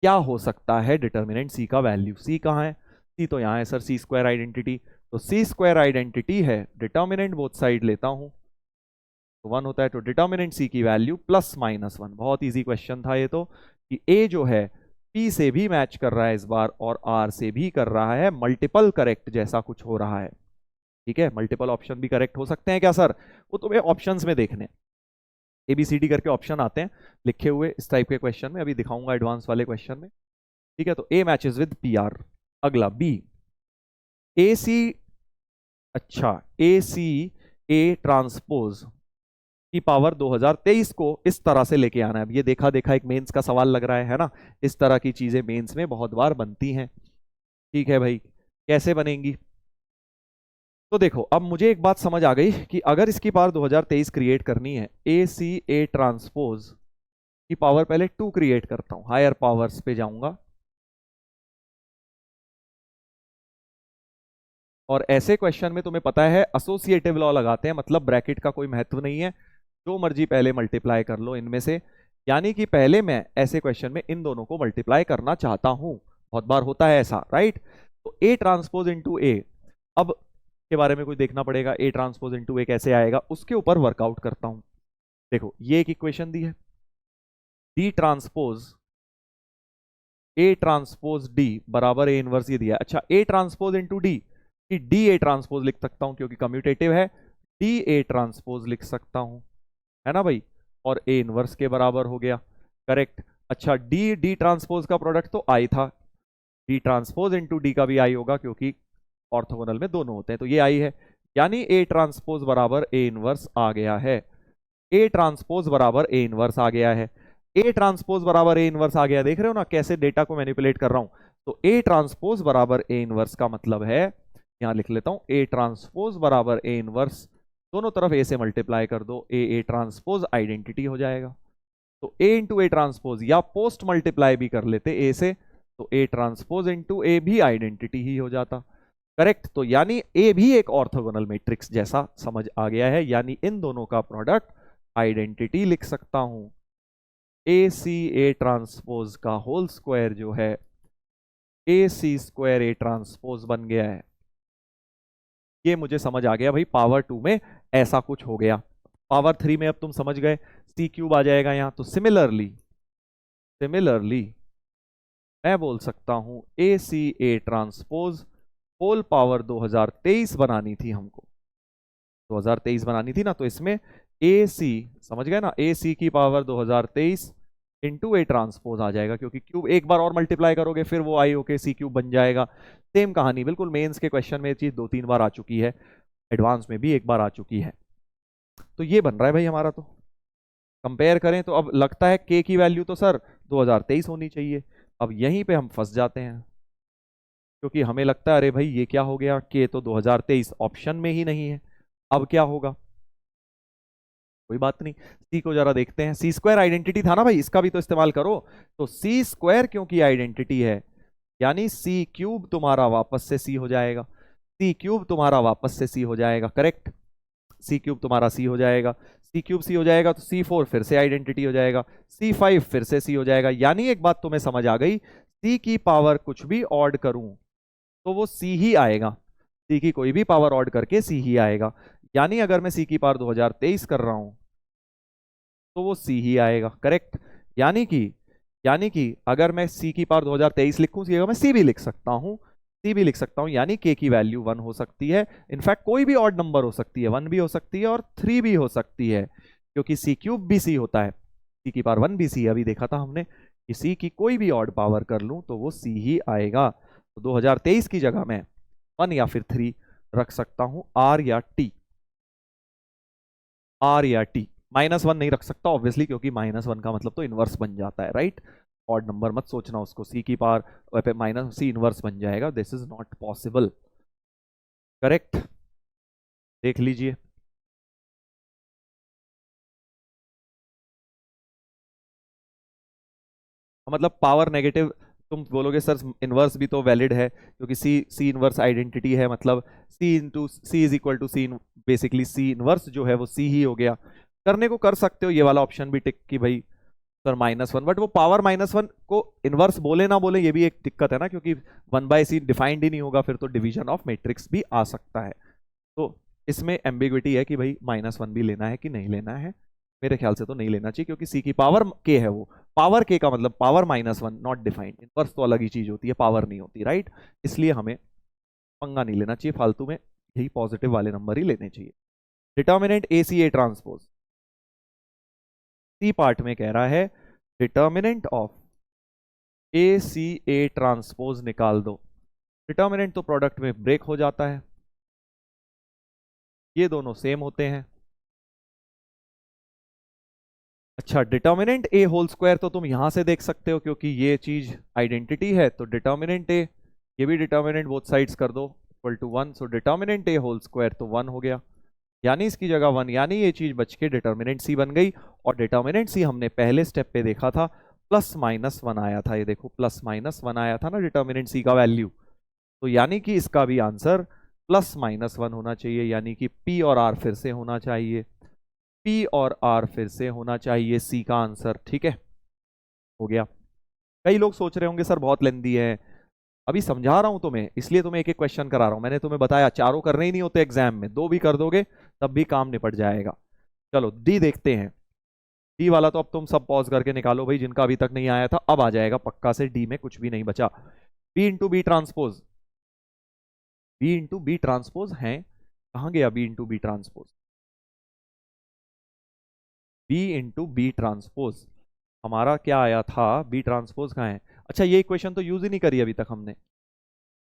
क्या हो सकता है डिटर्मिनेंट सी का वैल्यू? सी कहाँ है? सी तो यहाँ है सर, सी स्क्वायर आइडेंटिटी। तो सी स्क्वायर आइडेंटिटी है, डिटर्मिनेंट बोथ साइड लेता हूं तो 1 होता है। तो डिटर्मिनेंट सी की वैल्यू +-1। बहुत इजी क्वेश्चन था ये तो, कि ए जो है पी से भी मैच कर रहा है इस बार और आर से भी कर रहा है, मल्टीपल करेक्ट जैसा कुछ हो रहा है। ठीक है, मल्टीपल ऑप्शन भी करेक्ट हो सकते हैं क्या सर? वो तुम्हें ऑप्शंस में देखने, एबीसीडी करके ऑप्शन आते हैं लिखे हुए इस टाइप के क्वेश्चन में, अभी दिखाऊंगा एडवांस वाले क्वेश्चन में। ठीक है, तो ए मैचेस विद पी आर। अगला बी, ए सी, अच्छा ए सी ए ट्रांसपोज की पावर 2023 को इस तरह से लेके आना है। अब ये देखा देखा एक मेंस का सवाल लग रहा है ना, इस तरह की चीजें मेंस में बहुत बार बनती हैं। ठीक है भाई, कैसे बनेंगी? तो देखो, अब मुझे एक बात समझ आ गई कि अगर इसकी पावर 2023 क्रिएट करनी है, ए सी ए ट्रांसपोज की पावर पहले 2 क्रिएट करता हूं, हायर पावर्स पे जाऊंगा, और ऐसे क्वेश्चन में तुम्हें पता है एसोसिएटिव लॉ लगाते हैं, मतलब ब्रैकेट का कोई महत्व नहीं है, जो मर्जी पहले मल्टीप्लाई कर लो इनमें से। यानी कि पहले मैं ऐसे क्वेश्चन में इन दोनों को मल्टीप्लाई करना चाहता हूं, बहुत बार होता है ऐसा, राइट। तो ए ट्रांसपोज इंटू ए, अब के बारे में कुछ देखना पड़ेगा, ए ट्रांसपोज इंटू ए कैसे आएगा, उसके ऊपर वर्कआउट करता हूं। देखो ये एक इक्वेशन दी है, D transpose A transpose D बराबर ए इनवर्स, ये दिया है। अच्छा, ए ट्रांसपोज इंटू डी, कि डी ए ट्रांसपोज लिख सकता हूं क्योंकि कम्यूटेटिव है, डी ए ट्रांसपोज लिख सकता हूं, है ना भाई, और ए इनवर्स के बराबर हो गया, करेक्ट। अच्छा, डी डी ट्रांसपोज का प्रोडक्ट तो आई था, डी ट्रांसपोज इंटू डी का भी आई होगा क्योंकि ऑर्थोगोनल में दोनों होते हैं, तो ये आई है, यानी ए ट्रांसपोज बराबर ए इनवर्स आ गया है। ए ट्रांसपोज बराबर ए इनवर्स आ गया है, ए ट्रांसपोज बराबर ए इनवर्स आ गया। देख रहे हो ना कैसे डेटा को मैनिपुलेट कर रहा हूं। तो ए ट्रांसपोज बराबर ए इनवर्स का मतलब है, यहां लिख लेता हूं, ए ट्रांसपोज बराबर ए इनवर्स, दोनों तरफ ए से मल्टीप्लाई कर दो, ए ए ट्रांसपोज आइडेंटिटी हो जाएगा। तो ए इंटू ए ट्रांसपोज, या पोस्ट मल्टीप्लाई भी कर लेते ए से, तो ए ट्रांसपोज इंटू ए भी आइडेंटिटी ही हो जाता। करेक्ट। तो यानी ए भी एक ऑर्थोगोनल मैट्रिक्स जैसा समझ आ गया है, यानी इन दोनों का प्रोडक्ट आइडेंटिटी लिख सकता हूं। ए सी ए ट्रांसपोज का होल स्क्वायर जो है ए सी स्क्वायर ए ट्रांसपोज बन गया है। ये मुझे समझ आ गया भाई, पावर 2 में ऐसा कुछ हो गया। पावर 3 में अब तुम समझ गए, सी क्यूब आ जाएगा यहां। तो सिमिलरली मैं बोल सकता हूं ए C A transpose whole power 2023 बनानी थी हमको, 2023 बनानी थी ना। तो इसमें ए सी, समझ गए ना, ए सी की पावर 2023 इंटू ए ट्रांसपोज आ जाएगा, क्योंकि क्यूब एक बार और मल्टीप्लाई करोगे फिर वो आई ओके सी क्यूब बन जाएगा। सेम कहानी बिल्कुल, मेंस के क्वेश्चन में ये चीज 2-3 बार आ चुकी है, एडवांस में भी एक बार आ चुकी है। तो ये बन रहा है भाई हमारा। तो कंपेयर करें तो अब लगता है के की वैल्यू तो सर 2023 होनी चाहिए। अब यहीं पे हम फंस जाते हैं, क्योंकि हमें लगता है अरे भाई ये क्या हो गया, के तो 2023 ऑप्शन में ही नहीं है। अब क्या होगा, कोई बात नहीं, सी को जरा देखते हैं। सी स्क्वायर आइडेंटिटी था ना भाई, इसका भी तो इस्तेमाल करो। तो सी स्क्वायर क्योंकि आइडेंटिटी है, यानी सी क्यूब तुम्हारा वापस से सी हो जाएगा, सी क्यूब तुम्हारा वापस से सी हो जाएगा। करेक्ट, सी क्यूब तुम्हारा सी हो जाएगा, सी क्यूब सी हो जाएगा तो सी 4 फिर से आइडेंटिटी हो जाएगा, सी 5 फिर से सी हो जाएगा। यानी एक बात तुम्हें समझ आ गई, सी की पावर कुछ भी ऑड करूं तो वो सी ही आएगा, सी की कोई भी पावर ऑड करके सी ही आएगा। यानी अगर मैं सी की पावर 2023 कर रहा हूं तो वो सी ही आएगा। करेक्ट, यानी कि अगर मैं सी की पावर 2023 लिखूं, सी मैं सी भी लिख सकता हूं, सी भी लिख सकता हूं, यानी के की वैल्यू 1 हो सकती है। इनफैक्ट कोई भी ऑड नंबर हो सकती है, 1 भी हो सकती है और 3 भी हो सकती है, क्योंकि सी क्यूब भी सी होता है, सी की पावर 1 भी सी, अभी देखा था हमने कि सी की कोई भी ऑड पावर कर लूं तो वो सी ही आएगा। तो 2023 की जगह मैं 1 या फिर 3 रख सकता हूं, आर या टी, आर या टी। -1 नहीं रख सकता ऑब्वियसली, क्योंकि -1 का मतलब तो इनवर्स बन जाता है, राइट। ऑड नंबर मत सोचना उसको, सी की पावर पे माइनस सी इनवर्स बन जाएगा, this is not possible. Correct, देख लीजिए। मतलब पावर नेगेटिव, तुम बोलोगे सर इनवर्स भी तो वैलिड है, क्योंकि सी इनवर्स आइडेंटिटी है, मतलब C into C is equal to C, basically C inverse जो है वो सी ही हो गया। करने को कर सकते हो ये वाला ऑप्शन भी टिक कि भाई सर -1, बट वो पावर -1 को इनवर्स बोले ना बोले ये भी एक दिक्कत है ना, क्योंकि 1/c डिफाइंड ही नहीं होगा, फिर तो डिवीजन ऑफ मैट्रिक्स भी आ सकता है। तो इसमें एम्बिग्विटी है कि भाई -1 भी लेना है कि नहीं लेना है। मेरे ख्याल से तो नहीं लेना चाहिए, क्योंकि सी की पावर के है, वो पावर के का मतलब पावर -1 नॉट डिफाइंड, इनवर्स तो अलग ही चीज होती है, पावर नहीं होती, राइट। इसलिए हमें पंगा नहीं लेना चाहिए फालतू में, यही पॉजिटिव वाले नंबर ही लेने चाहिए। Determinant A C A transpose, C part में कह रहा है determinant of A C A transpose निकाल दो। डिटर्मिनेंट तो प्रोडक्ट में ब्रेक हो जाता है, ये दोनों सेम होते हैं। अच्छा, डिटर्मिनेंट ए होल स्क्वायर तो तुम यहां से देख सकते हो, क्योंकि ये चीज आइडेंटिटी है, तो डिटर्मिनेंट ए, ये भी डिटर्मिनेंट बोथ साइड्स कर दो equal to 1, so determinant A whole square तो 1 हो गया, यानी इसकी जगह 1, यानी ये चीज बच के डिटर्मिनेंट सी बन गई। और डिटर्मिनेंट सी हमने पहले स्टेप पे देखा था, +-1 आया था, ये देखो +-1 आया था ना डिटर्मिनेंट सी का वैल्यू। तो यानी कि इसका भी आंसर +-1 होना चाहिए, यानी कि पी और आर फिर से होना चाहिए, पी और आर फिर से होना चाहिए सी का आंसर। ठीक है, हो गया। कई लोग सोच रहे होंगे सर बहुत लेंदी है, अभी समझा रहा हूं तुम्हें, इसलिए तुम्हें एक एक क्वेश्चन करा रहा हूं। मैंने तुम्हें बताया चारों करने ही नहीं होते एग्जाम में, 2 भी कर दोगे तब भी काम निपट जाएगा। चलो डी देखते हैं, डी वाला तो अब तुम सब पॉज करके निकालो भाई, जिनका अभी तक नहीं आया था अब आ जाएगा पक्का से, डी में कुछ भी नहीं बचा। B into B transpose, B into B transpose है, कहां गया B into B transpose, B into B transpose हमारा क्या आया था, बी ट्रांसपोज कहाँ है। अच्छा, ये इक्वेशन तो यूज ही नहीं करी अभी तक हमने।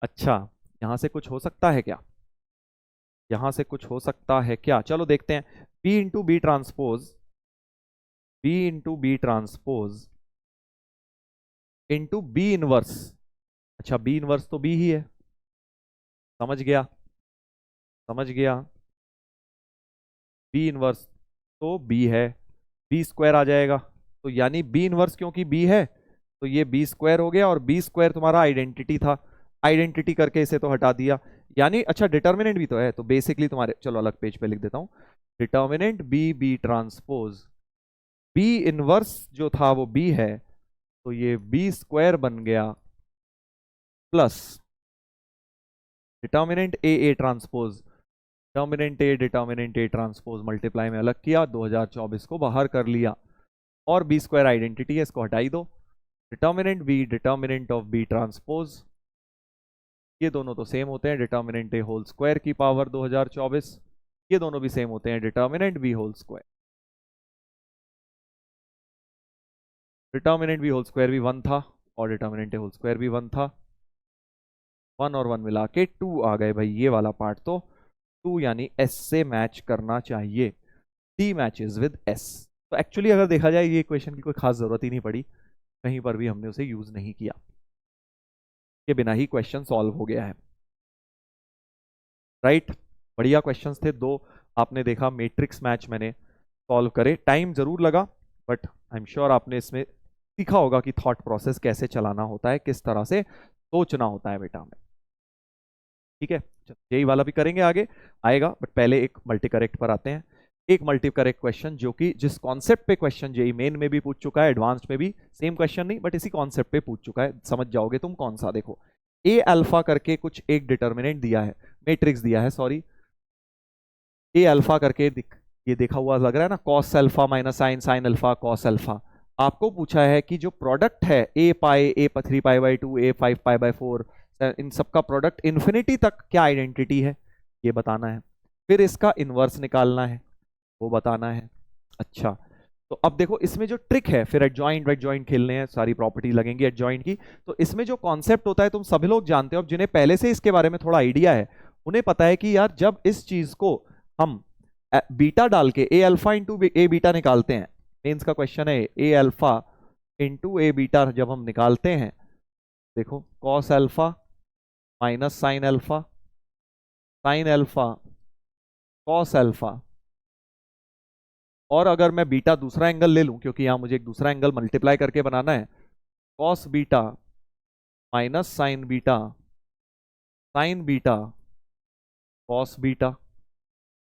अच्छा, यहां से कुछ हो सकता है क्या, यहां से कुछ हो सकता है क्या, चलो देखते हैं। B into B transpose, B into B transpose into B inverse. अच्छा, बी इनवर्स तो बी ही है, समझ गया, समझ गया, बी इनवर्स तो बी है, बी स्क्वायर आ जाएगा, तो यानी बी इनवर्स क्योंकि बी है तो ये बी स्क्वायर हो गया, और बी स्क्वायर तुम्हारा आइडेंटिटी था, आइडेंटिटी करके इसे तो हटा दिया, यानी अच्छा डिटर्मिनेंट भी तो है, तो बेसिकली तुम्हारे, चलो अलग पेज पे लिख देता हूं, determinant B B transpose, B inverse जो था वो बी है, तो ये बी स्क्वायर बन गया plus determinant A transpose, determinant A transpose multiply में अलग किया, 2024 को बाहर कर लिया, और बी स्क्वायर आइडेंटिटी है, इसको हटाई दो, determinant B determinant of B transpose, ये दोनों तो सेम होते हैं, डिटर्मिनेंट ए होल स्क्वायर की पावर 2024, ये दोनों भी सेम होते हैं, determinant B whole square, determinant B whole square भी 1 था और डिटर्मिनेंट ए होल स्क्वायर भी 1 था, 1 और 1 मिला के 2 आ गए भाई, ये वाला पार्ट तो 2 यानी एस से मैच करना चाहिए, डी मैचेस विद एस। तो एक्चुअली अगर देखा जाए ये इक्वेशन की कोई खास जरूरत ही नहीं पड़ी, कहीं पर भी हमने उसे यूज नहीं किया, के बिना ही क्वेश्चन सॉल्व हो गया है, राइट। बढ़िया क्वेश्चंस थे दो, आपने देखा मैट्रिक्स मैच मैंने सॉल्व करे, टाइम जरूर लगा, बट आई एम श्योर आपने इसमें सीखा होगा कि थॉट प्रोसेस कैसे चलाना होता है, किस तरह से सोचना होता है बेटा में, ठीक है। यही वाला भी करेंगे आगे आएगा, बट पहले एक मल्टी करेक्ट पर आते हैं। एक मल्टी करेक्ट क्वेश्चन जो कि जिस कॉन्सेप्ट पे क्वेश्चन जेई मेन में भी पूछ चुका है, एडवांस्ड में भी सेम क्वेश्चन नहीं बट इसी कॉन्सेप्ट पे पूछ चुका है, समझ जाओगे तुम कौन सा। देखो ए अल्फा करके कुछ एक डिटर्मिनेंट दिया है, मैट्रिक्स दिया है सॉरी, ए अल्फा करके ये देखा हुआ लग रहा है ना, cos alpha minus sine sine alpha cos alpha. आपको पूछा है कि जो प्रोडक्ट है ए पाई ए 3 पाई/2 ए 5 पाई/4, इन सब का प्रोडक्ट इन्फिनिटी तक क्या आइडेंटिटी है ये बताना है, फिर इसका इनवर्स निकालना है वो बताना है। अच्छा तो अब देखो इसमें जो ट्रिक है, फिर एडजॉइंट वेडजॉइंट खेलने हैं, सारी प्रॉपर्टी लगेंगी एडजॉइंट की। तो इसमें जो कॉन्सेप्ट होता है तुम सभी लोग जानते हो, अब जिन्हें पहले से इसके बारे में थोड़ा आइडिया है उन्हें पता है कि यार जब इस चीज को हम बीटा डाल के ए अल्फा इंटू ए बीटा निकालते हैं, मेंस का क्वेश्चन है ए अल्फा इंटू ए बीटा जब हम निकालते हैं, देखो cos alpha minus sine alpha, sign alpha cos alpha, और अगर मैं बीटा दूसरा एंगल ले लूं क्योंकि यहां मुझे एक दूसरा एंगल मल्टीप्लाई करके बनाना है, cos beta minus sine beta, sign beta cos beta.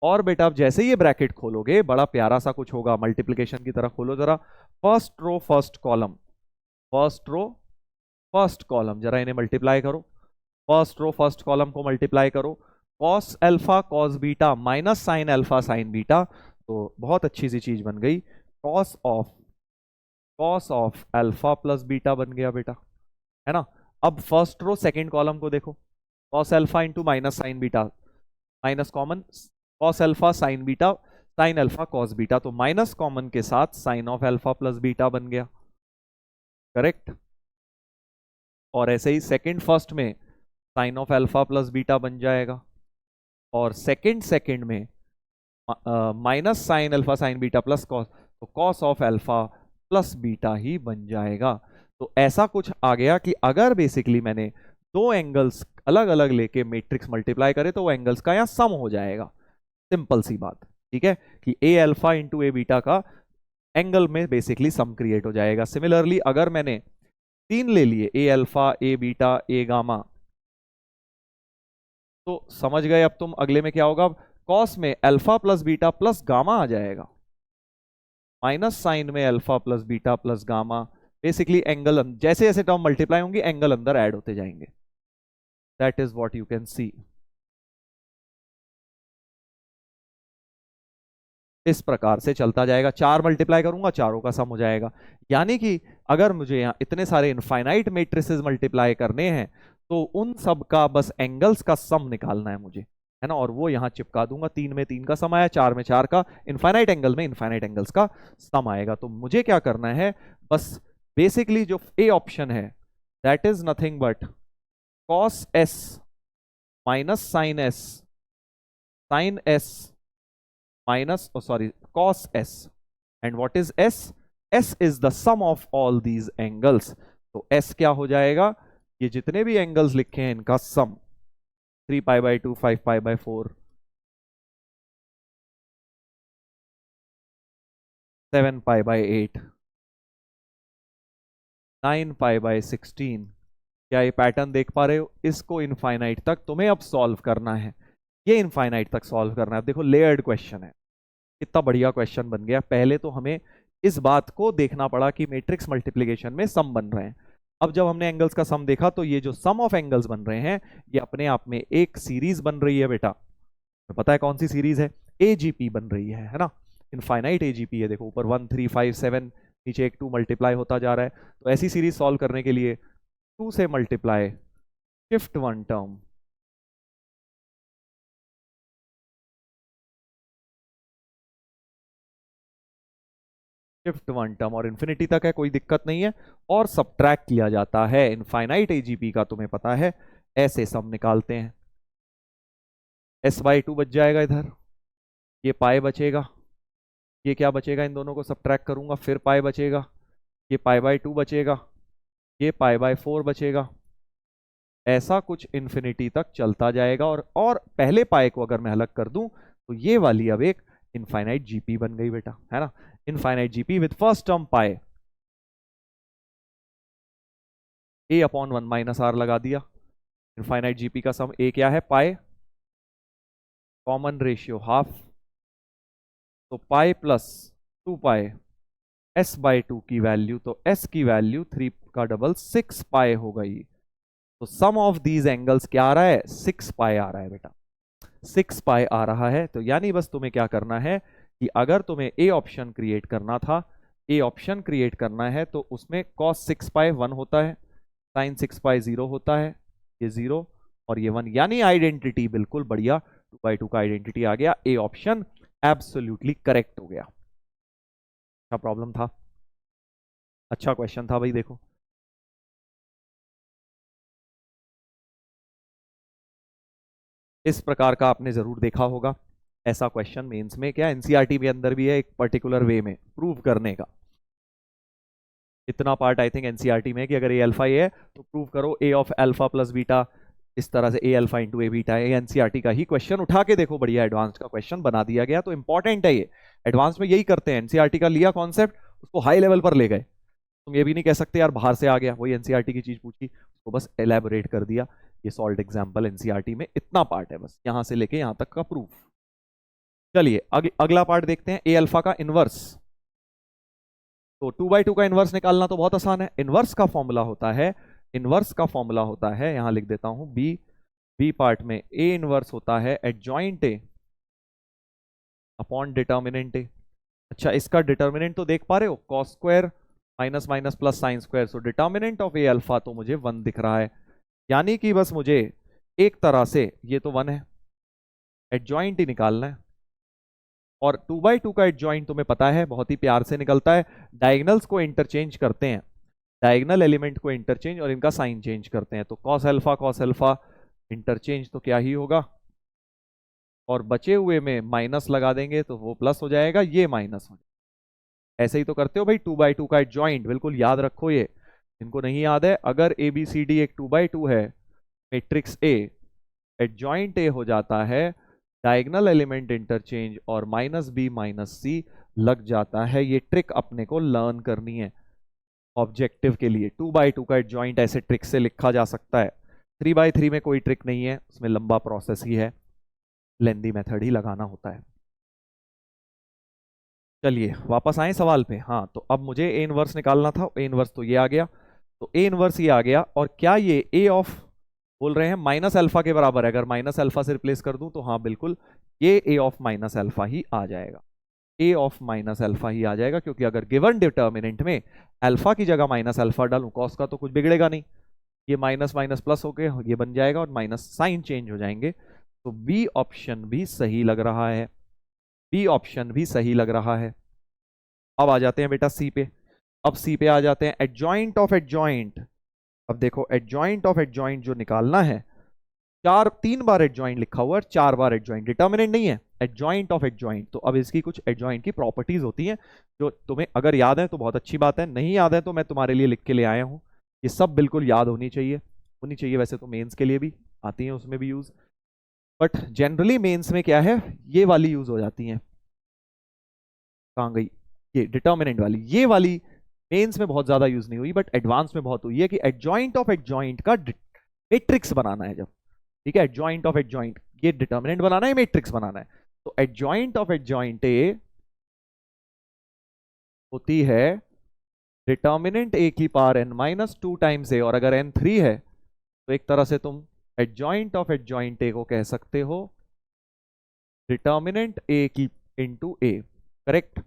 और बेटा आप जैसे ही ये ब्रैकेट खोलोगे बड़ा प्यारा सा कुछ होगा, मल्टीप्लिकेशन की तरह खोलो जरा, first row first column, first row first column, जरा इन्हें मल्टीप्लाई करो, फर्स्ट रो फर्स्ट कॉलम को मल्टीप्लाई करो, cos alpha cos beta minus sine alpha sine beta, तो बहुत अच्छी सी चीज बन गई, cos of alpha plus beta बन गया बेटा, है ना। अब फर्स्ट रो सेकंड कॉलम को देखो, cos alpha into minus sine beta, minus common, cos alpha sine beta sine alpha cos beta, तो माइनस कॉमन के साथ sine of alpha plus beta बन गया, करेक्ट। और ऐसे ही सेकंड फर्स्ट में sine of alpha plus beta बन जाएगा, और सेकंड में minus sine alpha sine beta plus cos, तो cos of alpha plus beta ही बन जाएगा। तो ऐसा कुछ आ गया कि अगर बेसिकली मैंने दो एंगल्स अलग अलग लेके मैट्रिक्स मल्टीप्लाई करे तो वो एंगल्स का यहां सम हो जाएगा, सिंपल सी बात, ठीक है, कि A alpha into A beta का एंगल में बेसिकली सम क्रिएट हो जाएगा। सिमिलरली अगर मैंने 3 ले लिए, A alpha A beta A gamma, तो समझ गए अब तुम अगले में क्या होगा, कॉस में alpha plus beta plus gamma आ जाएगा, माइनस साइन में alpha plus beta plus gamma, basically angle जैसे जैसे टर्म मल्टीप्लाई होंगी एंगल अंदर ऐड होते जाएंगे, that is what you can see. इस प्रकार से चलता जाएगा, 4 मल्टीप्लाई करूंगा चारों का सम हो जाएगा, यानी कि अगर मुझे यहाँ इतने सारे इनफाइनाइट मैट्रिसेस मल्टीप्लाई करने हैं तो उन सब का बस एंगल्स का सम निकालना है मुझे, है ना, और वो यहाँ चिपका दूंगा, 3 में 3 का सम आया, 4 में 4 का, इनफाइनाइट एंगल में इनफाइनाइट एंगल्स का सम आएगा। तो मुझे क्या करना है, बस बेसिकली जो ए ऑप्शन है that is nothing but cos S minus sine S minus, oh sorry, cos s, and what is s? s is the sum of all these angles, तो s क्या हो जाएगा, ये जितने भी एंगल्स लिखे हैं इनका सम, 3 पाई/2 5 पाई/4 7 पाई/8 9 पाई/16, क्या ये पैटर्न देख पा रहे हो? इसको इनफाइनाइट तक तुम्हें अब सॉल्व करना है, ये इनफाइनाइट तक सॉल्व करना है। अब देखो लेयर्ड क्वेश्चन है, कितना बढ़िया क्वेश्चन बन गया। पहले तो हमें इस बात को देखना पड़ा कि मैट्रिक्स मल्टीप्लिकेशन में सम बन रहे हैं। अब जब हमने एंगल्स का सम देखा तो ये जो सम ऑफ एंगल्स बन रहे हैं ये अपने आप में एक सीरीज बन रही है बेटा। तो पता है कौन सी सीरीज है? एजीपी बन रही है ना, इनफाइनाइट एजीपी है। देखो ऊपर 1 3 5 7, नीचे एक 2 मल्टीप्लाई होता जा रहा है। तो ऐसी सीरीज सॉल्व करने के लिए 2 से multiply, shift 1 term, shift 1 term और इन्फिनिटी तक है, कोई दिक्कत नहीं है। और सब्ट्रैक्ट किया जाता है। इनफाइनाइट एजीपी का तुम्हें पता है ऐसे सम निकालते हैं। s/2 बच जाएगा इधर, ये पाई बचेगा, ये क्या बचेगा, इन दोनों को सब्ट्रैक्ट करूंगा फिर पाई बचेगा, ये पाई/2 बचेगा, ये पाई/4 बचेगा। ऐसा कुछ इन्फिनिटी तक चलता जाएगा। और पहले पाई को अगर मैं अलग कर दूं तो ये वाली अब एक इनफाइनाइट जीपी बन गई बेटा, है ना। Infinite GP with first term pi, a/1 minus R लगा दिया। इनफाइनाइट जीपी का सम a क्या है? पाई, कॉमन रेशियो हाफ, तो पाई प्लस 2 पाई, s/2 की वैल्यू, तो s की वैल्यू 3 का डबल 6 पाई हो गई। तो सम ऑफ दीज एंगल्स क्या आ रहा है? 6 पाई आ रहा है बेटा, 6 पाई आ रहा है। तो यानी बस तुम्हें क्या करना है कि अगर तुम्हें ए ऑप्शन क्रिएट करना था, ए ऑप्शन क्रिएट करना है तो उसमें cos 6 पाई 1 होता है, sin 6 पाई 0 होता है, ये 0 और ये 1, यानी आइडेंटिटी बिल्कुल बढ़िया, 2/2 का आइडेंटिटी आ गया। ए ऑप्शन एब्सोल्युटली करेक्ट हो गया। अच्छा प्रॉब्लम था, अच्छा क्वेश्चन था भाई। देखो इस प्रकार का आपने जरूर देखा होगा ऐसा क्वेश्चन मेंस में, क्या एनसीईआरटी के अंदर भी है एक पर्टिकुलर वे में प्रूव करने का। इतना पार्ट आई थिंक एनसीईआरटी में कि अगर ए अल्फा ए है तो प्रूव करो ए ऑफ अल्फा प्लस बीटा, इस तरह से ए अल्फा इंटू ए बीटा है। एनसीईआरटी का ही क्वेश्चन उठा के देखो, बढ़िया एडवांस का क्वेश्चन बना दिया गया। तो इंपॉर्टेंट है ये, एडवांस में यही करते हैं, एनसीईआरटी का लिया कॉन्सेप्ट उसको हाई लेवल पर ले गए। तुम ये भी नहीं कह सकते यार बाहर से आ गया, वही एनसीईआरटी की चीज पूछी उसको बस एलैबोरेट कर दिया। ये सॉल्व एग्जाम्पल एनसीईआरटी में इतना पार्ट है, बस यहां से लेके यहां तक का प्रूफ। चलिए अगला पार्ट देखते हैं, ए अल्फा का इनवर्स। तो 2/2 का इनवर्स निकालना तो बहुत आसान है। इनवर्स का फॉर्मूला होता है, इनवर्स का फॉर्मूला होता है, यहां लिख देता हूं बी पार्ट में ए इनवर्स होता है एडजॉइंट ए अपॉन डिटर्मिनेंट ए। अच्छा इसका डिटर्मिनेंट तो देख पा रहे हो, cos square minus minus plus sine square, so determinant of A alpha तो मुझे 1 दिख रहा है। यानी कि बस मुझे एक तरह से ये तो 1 है, एडजॉइंट ही निकालना है। और 2/2 का एडजॉइंट तुम्हें पता है बहुत ही प्यार से निकलता है, डायगनल्स को इंटरचेंज करते हैं, डायगनल एलिमेंट को इंटरचेंज और इनका साइन चेंज करते हैं। तो कॉस अल्फा इंटरचेंज तो क्या ही होगा, और बचे हुए में माइनस लगा देंगे तो वो प्लस हो जाएगा, ये माइनस हो जाएगा। ऐसे ही तो करते हो भाई 2/2 का एडजॉइंट, बिल्कुल याद रखो ये, इनको नहीं याद है। अगर ABCD एक 2/2 है, मैट्रिक्स ए, एडजॉइंट ए हो जाता है, डायगनल एलिमेंट इंटरचेंज और -b-c लग जाता है। ये ट्रिक अपने को लर्न करनी है ऑब्जेक्टिव के लिए। 2/2 का एडजॉइंट ऐसे ट्रिक से लिखा जा सकता है। 3/3 में कोई ट्रिक नहीं है, उसमें लंबा प्रोसेस ही है, लेंदी मेथड ही लगाना होता है। चलिए वापस आए सवाल पे। हाँ तो अब मुझे ए इनवर्स निकालना था, ए इनवर्स तो ये आ गया, तो ए इनवर्स ये आ गया। और क्या ये ए ऑफ बोल रहे हैं माइनस अल्फा के बराबर है? अगर माइनस अल्फा से रिप्लेस कर दूं तो हाँ बिल्कुल ये ए ऑफ माइनस अल्फा ही आ जाएगा, ए ऑफ माइनस अल्फा ही आ जाएगा। क्योंकि अगर गिवन डिटर्मिनेंट में अल्फा की जगह माइनस अल्फा डालूं, कॉस का तो कुछ बिगड़ेगा नहीं, ये माइनस माइनस प्लस होके ये बन जाएगा और माइनस साइन चेंज हो जाएंगे। तो बी ऑप्शन भी सही लग रहा है, बी ऑप्शन भी सही लग रहा है। अब आ जाते हैं बेटा सी पे। अब सी पे आ जाते हैं, एडजॉइंट ऑफ एडजॉइंट। अब देखो एडजॉइंट ऑफ एडजॉइंट जो निकालना है, 3 बार एडजॉइंट लिखा हुआ है, 4 बार एडजॉइंट, डिटर्मिनेंट नहीं है, एडजॉइंट ऑफ एडजॉइंट। तो अब इसकी कुछ एडजॉइंट की प्रॉपर्टीज होती हैं जो तुम्हें अगर याद है तो बहुत अच्छी बात है, नहीं याद है तो मैं तुम्हारे लिए लिख के ले आया हूं। ये सब बिल्कुल याद होनी चाहिए। वैसे तो मेंस के लिए भी आती हैं, उसमें भी यूज, बट जनरली मेंस में क्या है, ये वाली यूज हो जाती है। कहां गई ये डिटर्मिनेंट वाली, ये वाली मेंस में बहुत ज्यादा यूज नहीं हुई बट एडवांस में बहुत हुई है कि एडजॉइंट ऑफ एडजॉइंट का मैट्रिक्स बनाना है जब, ठीक है, एडजॉइंट ऑफ एडजॉइंट, ये डिटर्मिनेंट बनाना है, मैट्रिक्स बनाना है। तो एडजॉइंट ऑफ एडजॉइंट ए होती है डिटर्मिनेंट ए की पावर n माइनस 2 टाइम्स ए, और अगर n 3 है तो एक तरह से तुम एडजॉइंट ऑफ एडजॉइंट ए को कह सकते हो डिटर्मिनेंट ए की इंटू ए, करेक्ट।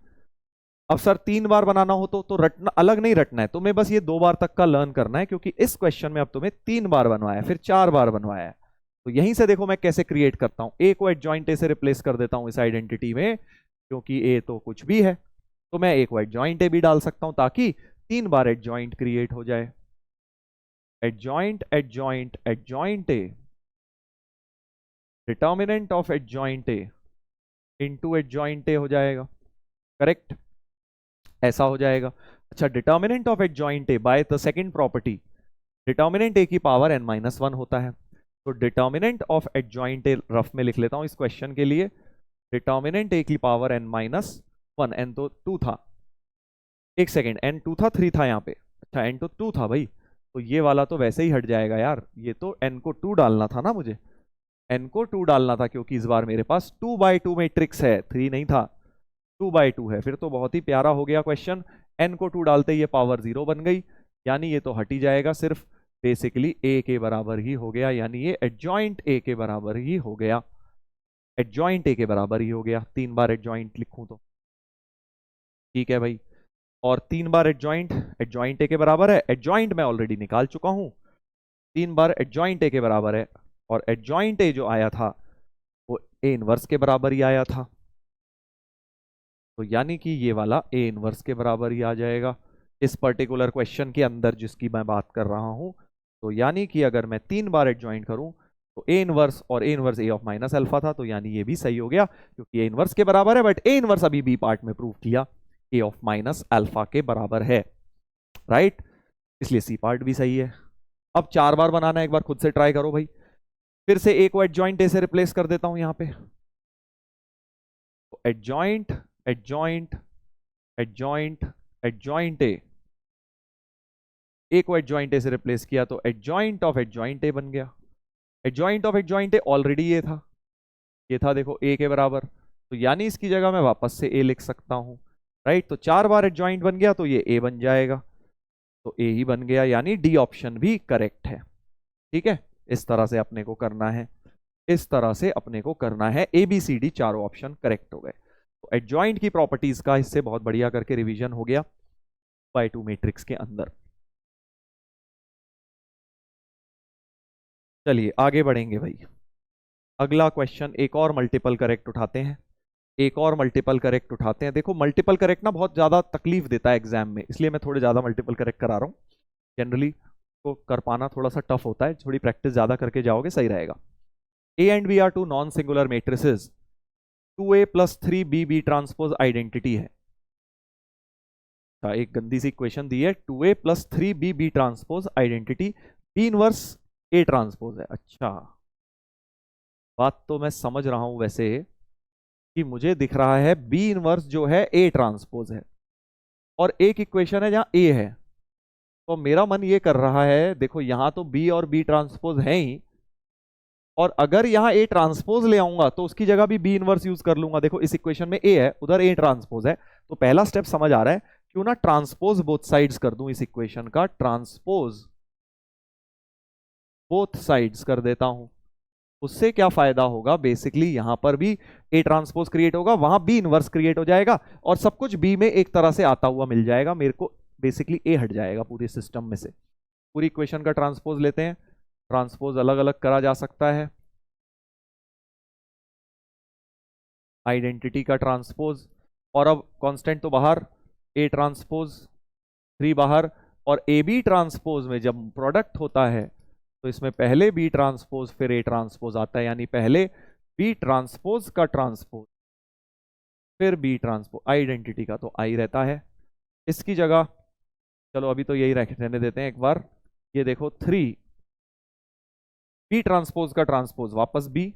अब सर 3 बार बनाना हो तो रटना अलग नहीं रटना है तुम्हें, बस ये 2 बार तक का लर्न करना है, क्योंकि इस क्वेश्चन में अब तुम्हें 3 बार बनवाया फिर 4 बार बनवाया है। तो यहीं से देखो मैं कैसे क्रिएट करता हूं, ए को एडजॉइंट ए से रिप्लेस कर देता हूं इस आइडेंटिटी में, क्योंकि ए तो कुछ भी है, तो मैं ए को एडजॉइंट ए भी डाल सकता हूं ताकि 3 बार एडजॉइंट क्रिएट हो जाए। Adjoint adjoint adjoint A, determinant of adjoint A into adjoint A हो जाएगा, करेक्ट, ऐसा हो जाएगा। अच्छा, determinant of adjoint A by the second property, determinant A की पावर n माइनस 1 होता है। तो determinant of adjoint A rough में लिख लेता हूं इस क्वेश्चन के लिए, डिटर्मिनेंट ए की पावर n माइनस 1, n तो 2 था, एक सेकेंड, n 2 था 3 था यहाँ पे, अच्छा n तो 2 था भाई, तो ये वाला तो वैसे ही हट जाएगा यार, ये तो n को 2 डालना था ना मुझे, n को 2 डालना था, क्योंकि इस बार मेरे पास 2/2 मैट्रिक्स है, 3 नहीं था, 2/2 है, फिर तो बहुत ही प्यारा हो गया क्वेश्चन। n को 2 डालते ही ये पावर 0 बन गई, यानी ये तो हट ही जाएगा, सिर्फ बेसिकली a के बराबर ही हो गया, यानी ये एडजॉइंट a के बराबर ही हो गया, एडजॉइंट a के बराबर ही हो गया। 3 बार एडजॉइंट लिखूं तो ठीक है भाई, और 3 बार एडजॉइंट, एडजॉइंट a के बराबर है, एडजॉइंट मैं ऑलरेडी निकाल चुका हूं, 3 बार एडजॉइंट a के बराबर है, और एडजॉइंट a जो आया था वो a इनवर्स के बराबर ही आया था, तो यानी कि ये वाला a इनवर्स के बराबर ही आ जाएगा इस पर्टिकुलर क्वेश्चन के अंदर जिसकी मैं बात कर रहा हूं। तो यानी कि अगर मैं 3 बार एडजॉइंट करूं तो a इनवर्स, और a inverse a of minus alpha था, तो यानी ये भी सही हो गया क्योंकि a इनवर्स के बराबर है, बट a इनवर्स अभी b पार्ट में प्रूव किया a ऑफ माइनस अल्फा के बराबर है, राइट, इसलिए c पार्ट भी सही है। अब 4 बार बनाना है, एक बार खुद से ट्राई करो भाई, फिर से a को एडजॉइंट a से रिप्लेस कर देता हूं यहां पे, तो एडजॉइंट एडजॉइंट एडजॉइंट एडजॉइंट ए को एडजॉइंट ए से रिप्लेस किया तो एडजॉइंट ऑफ एडजॉइंट ए बन गया। Adjoint of adjoint A already ये था देखो ए के बराबर, तो यानी इसकी जगह मैं वापस से ए लिख सकता हूं, राइट। तो 4 बार एडजॉइंट बन गया तो ये ए बन जाएगा, तो ए ही बन गया, यानी डी ऑप्शन भी करेक्ट है, ठीक है। इस तरह से अपने को करना है, इस तरह से अपने को करना है, ए बी सी डी चारों ऑप्शन करेक्ट हो गए। तो एडजॉइंट की प्रॉपर्टीज का इससे बहुत बढ़िया करके रिवीजन हो गया बाय 2 मैट्रिक्स के अंदर। चलिए आगे बढ़ेंगे भाई, अगला क्वेश्चन एक और मल्टीपल करेक्ट उठाते हैं, एक और मल्टीपल करेक्ट उठाते हैं। देखो मल्टीपल करेक्ट ना बहुत ज्यादा तकलीफ देता है एग्जाम में, इसलिए मैं थोड़े ज्यादा मल्टीपल करेक्ट करा रहा हूँ, जनरली को कर पाना थोड़ा सा टफ होता है, थोड़ी प्रैक्टिस ज्यादा करके जाओगे सही रहेगा। A and B are 2 non singular matrices, 2a plus 3b transpose identity है। एक गंदी सी इक्वेशन दी है, 2a plus 3b transpose identity, B inverse A transpose है। अच्छा, बात तो मैं समझ रहा हूं वैसे कि मुझे दिख रहा है बी इनवर्स जो है ए ट्रांसपोज है, और एक इक्वेशन है जहां ए है, तो मेरा मन ये कर रहा है, देखो यहां तो बी और बी ट्रांसपोज है ही, और अगर यहां ए ट्रांसपोज ले आऊंगा तो उसकी जगह भी बी इनवर्स यूज कर लूंगा। देखो इस इक्वेशन में ए है, उधर ए ट्रांसपोज है, तो पहला स्टेप समझ आ रहा है, क्यों ना ट्रांसपोज बोथ साइड्स कर दूं इस इक्वेशन का, ट्रांसपोज बोथ साइड्स कर देता हूं। उससे क्या फायदा होगा, बेसिकली यहां पर भी ए ट्रांसपोज क्रिएट होगा, वहां बी इनवर्स क्रिएट हो जाएगा, और सब कुछ बी में एक तरह से आता हुआ मिल जाएगा मेरे को, बेसिकली ए हट जाएगा पूरे सिस्टम में से। पूरी इक्वेशन का ट्रांसपोज लेते हैं, ट्रांसपोज अलग अलग करा जा सकता है, आइडेंटिटी का ट्रांसपोज, और अब कांस्टेंट तो बाहर, ए ट्रांसपोज 3 बाहर, और ए बी ट्रांसपोज में जब प्रोडक्ट होता है तो इसमें पहले बी ट्रांसपोज फिर ए ट्रांसपोज आता है, यानी पहले बी ट्रांसपोज का ट्रांसपोज फिर बी ट्रांसपोज, आइडेंटिटी का तो आई रहता है, इसकी जगह चलो अभी तो यही रहने देते हैं एक बार। ये देखो 3 बी ट्रांसपोज का ट्रांसपोज वापस B,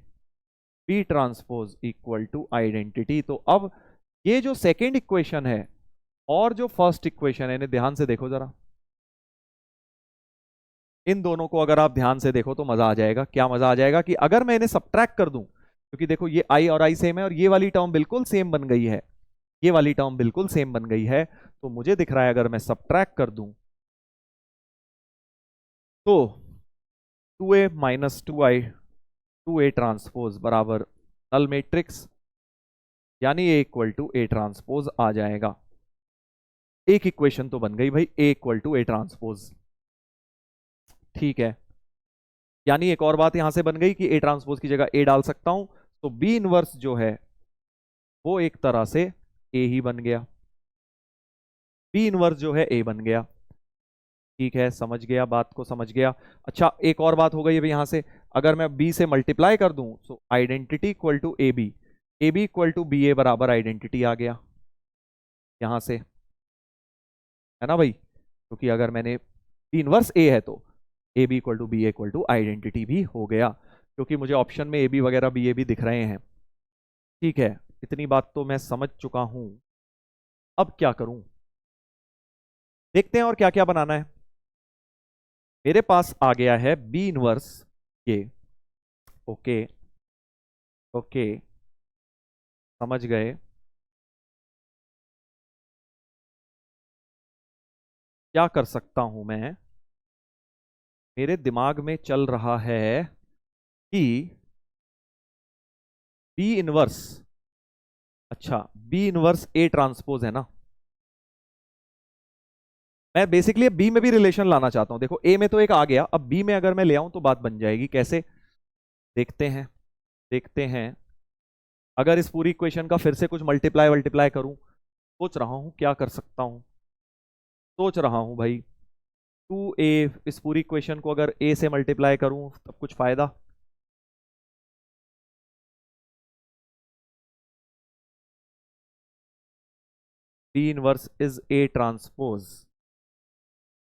B transpose equal to identity. तो अब ये जो सेकेंड इक्वेशन है और जो फर्स्ट इक्वेशन है, इन्हें ध्यान से देखो जरा, इन दोनों को अगर आप ध्यान से देखो तो मजा आ जाएगा। क्या मजा आ जाएगा कि अगर मैं इन्हें सब्ट्रैक्ट कर दूं, क्योंकि देखो ये आई और आई सेम है और ये वाली टर्म बिल्कुल सेम बन गई है, ये वाली टर्म बिल्कुल सेम बन गई है, तो मुझे दिख रहा है अगर मैं सब्ट्रैक्ट कर दूं तो 2a minus 2i 2a transpose बराबर नल मैट्रिक्स, यानी a equal to a transpose आ जाएगा। एक इक्वेशन तो बन गई भाई, a equal to a transpose, ठीक है। यानी एक और बात यहां से बन गई कि a ट्रांसपोज की जगह a डाल सकता हूं, तो b इनवर्स जो है वो एक तरह से a ही बन गया, b इनवर्स जो है a बन गया, ठीक है। समझ गया, बात को समझ गया। अच्छा, एक और बात हो गई अभी यहां से, अगर मैं b से मल्टीप्लाई कर दूं तो identity equal to A B, A B equal to B A बराबर आइडेंटिटी आ गया यहां से, है ना भाई, क्योंकि अगर मैंने b इनवर्स a है तो A B equal to B equal to identity भी हो गया, क्योंकि मुझे ऑप्शन में ए बी वगैरह बी ए भी दिख रहे हैं, ठीक है। इतनी बात तो मैं समझ चुका हूं, अब क्या करूं, देखते हैं और क्या क्या बनाना है। मेरे पास आ गया है बी इनवर्स ये, ओके ओके, समझ गए। क्या कर सकता हूं मैं, मेरे दिमाग में चल रहा है कि बी इनवर्स, अच्छा बी इनवर्स ए ट्रांसपोज है ना, मैं बेसिकली बी में भी रिलेशन लाना चाहता हूं। देखो ए में तो एक आ गया, अब बी में अगर मैं ले आऊं तो बात बन जाएगी कैसे, देखते हैं देखते हैं। अगर इस पूरी इक्वेशन का फिर से कुछ मल्टीप्लाई मल्टीप्लाई करूं, सोच रहा हूं क्या कर सकता हूं, सोच रहा हूं भाई, 2a, इस पूरी इक्वेशन को अगर a से मल्टीप्लाई करूं तब कुछ फायदा, b inverse is a transpose,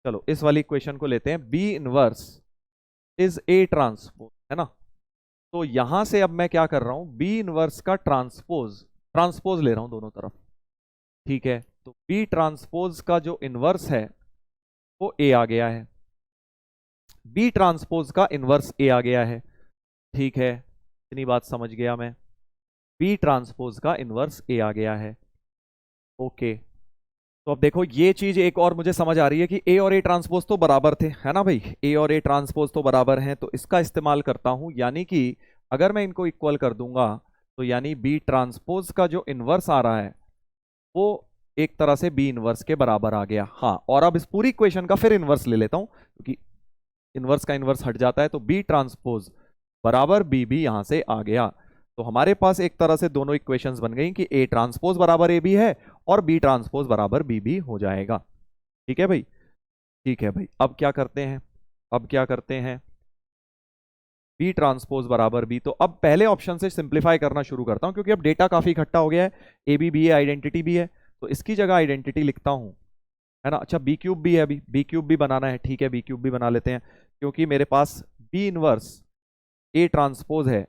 चलो इस वाली इक्वेशन को लेते हैं, b inverse is a transpose, है ना। तो यहां से अब मैं क्या कर रहा हूं, b इनवर्स का ट्रांसपोज, ट्रांसपोज ले रहा हूं दोनों तरफ, ठीक है। तो b ट्रांसपोज का जो इनवर्स है वो a आ गया है, b ट्रांसपोज का इनवर्स a आ गया है, ठीक है। इतनी बात समझ गया मैं, b ट्रांसपोज का इनवर्स a आ गया है, ओके। तो अब देखो ये चीज एक और मुझे समझ आ रही है कि ए और ए ट्रांसपोज तो बराबर थे, है ना भाई, ए और ए ट्रांसपोज तो बराबर हैं, तो इसका इस्तेमाल करता हूं, यानी कि अगर मैं इनको इक्वल कर दूंगा तो यानी बी ट्रांसपोज का जो इनवर्स आ रहा है वो एक तरह से बी इनवर्स के बराबर आ गया। हाँ, और अब इस पूरी इक्वेशन का फिर इनवर्स ले लेता हूं, क्योंकि इनवर्स का इनवर्स हट जाता है, तो बी ट्रांसपोज बराबर बी भी यहां से आ गया। तो हमारे पास एक तरह से दोनों इक्वेशंस बन गई कि ए ट्रांसपोज बराबर ए बी है और बी ट्रांसपोज बराबर बी भी हो जाएगा, ठीक है भाई, ठीक है भाई। अब क्या करते हैं, अब क्या करते हैं, बी ट्रांसपोज बराबर बी, तो अब पहले ऑप्शन से सिंप्लीफाई करना शुरू करता हूं, क्योंकि अब डेटा काफी इकट्ठा हो गया है, ए बी बी है, आइडेंटिटी भी है, तो इसकी जगह आइडेंटिटी लिखता हूं, है ना। अच्छा बी क्यूब भी है, अभी बी क्यूब भी बनाना है, ठीक है, बी क्यूब भी बना लेते हैं, क्योंकि मेरे पास बी इनवर्स ए ट्रांसपोज है।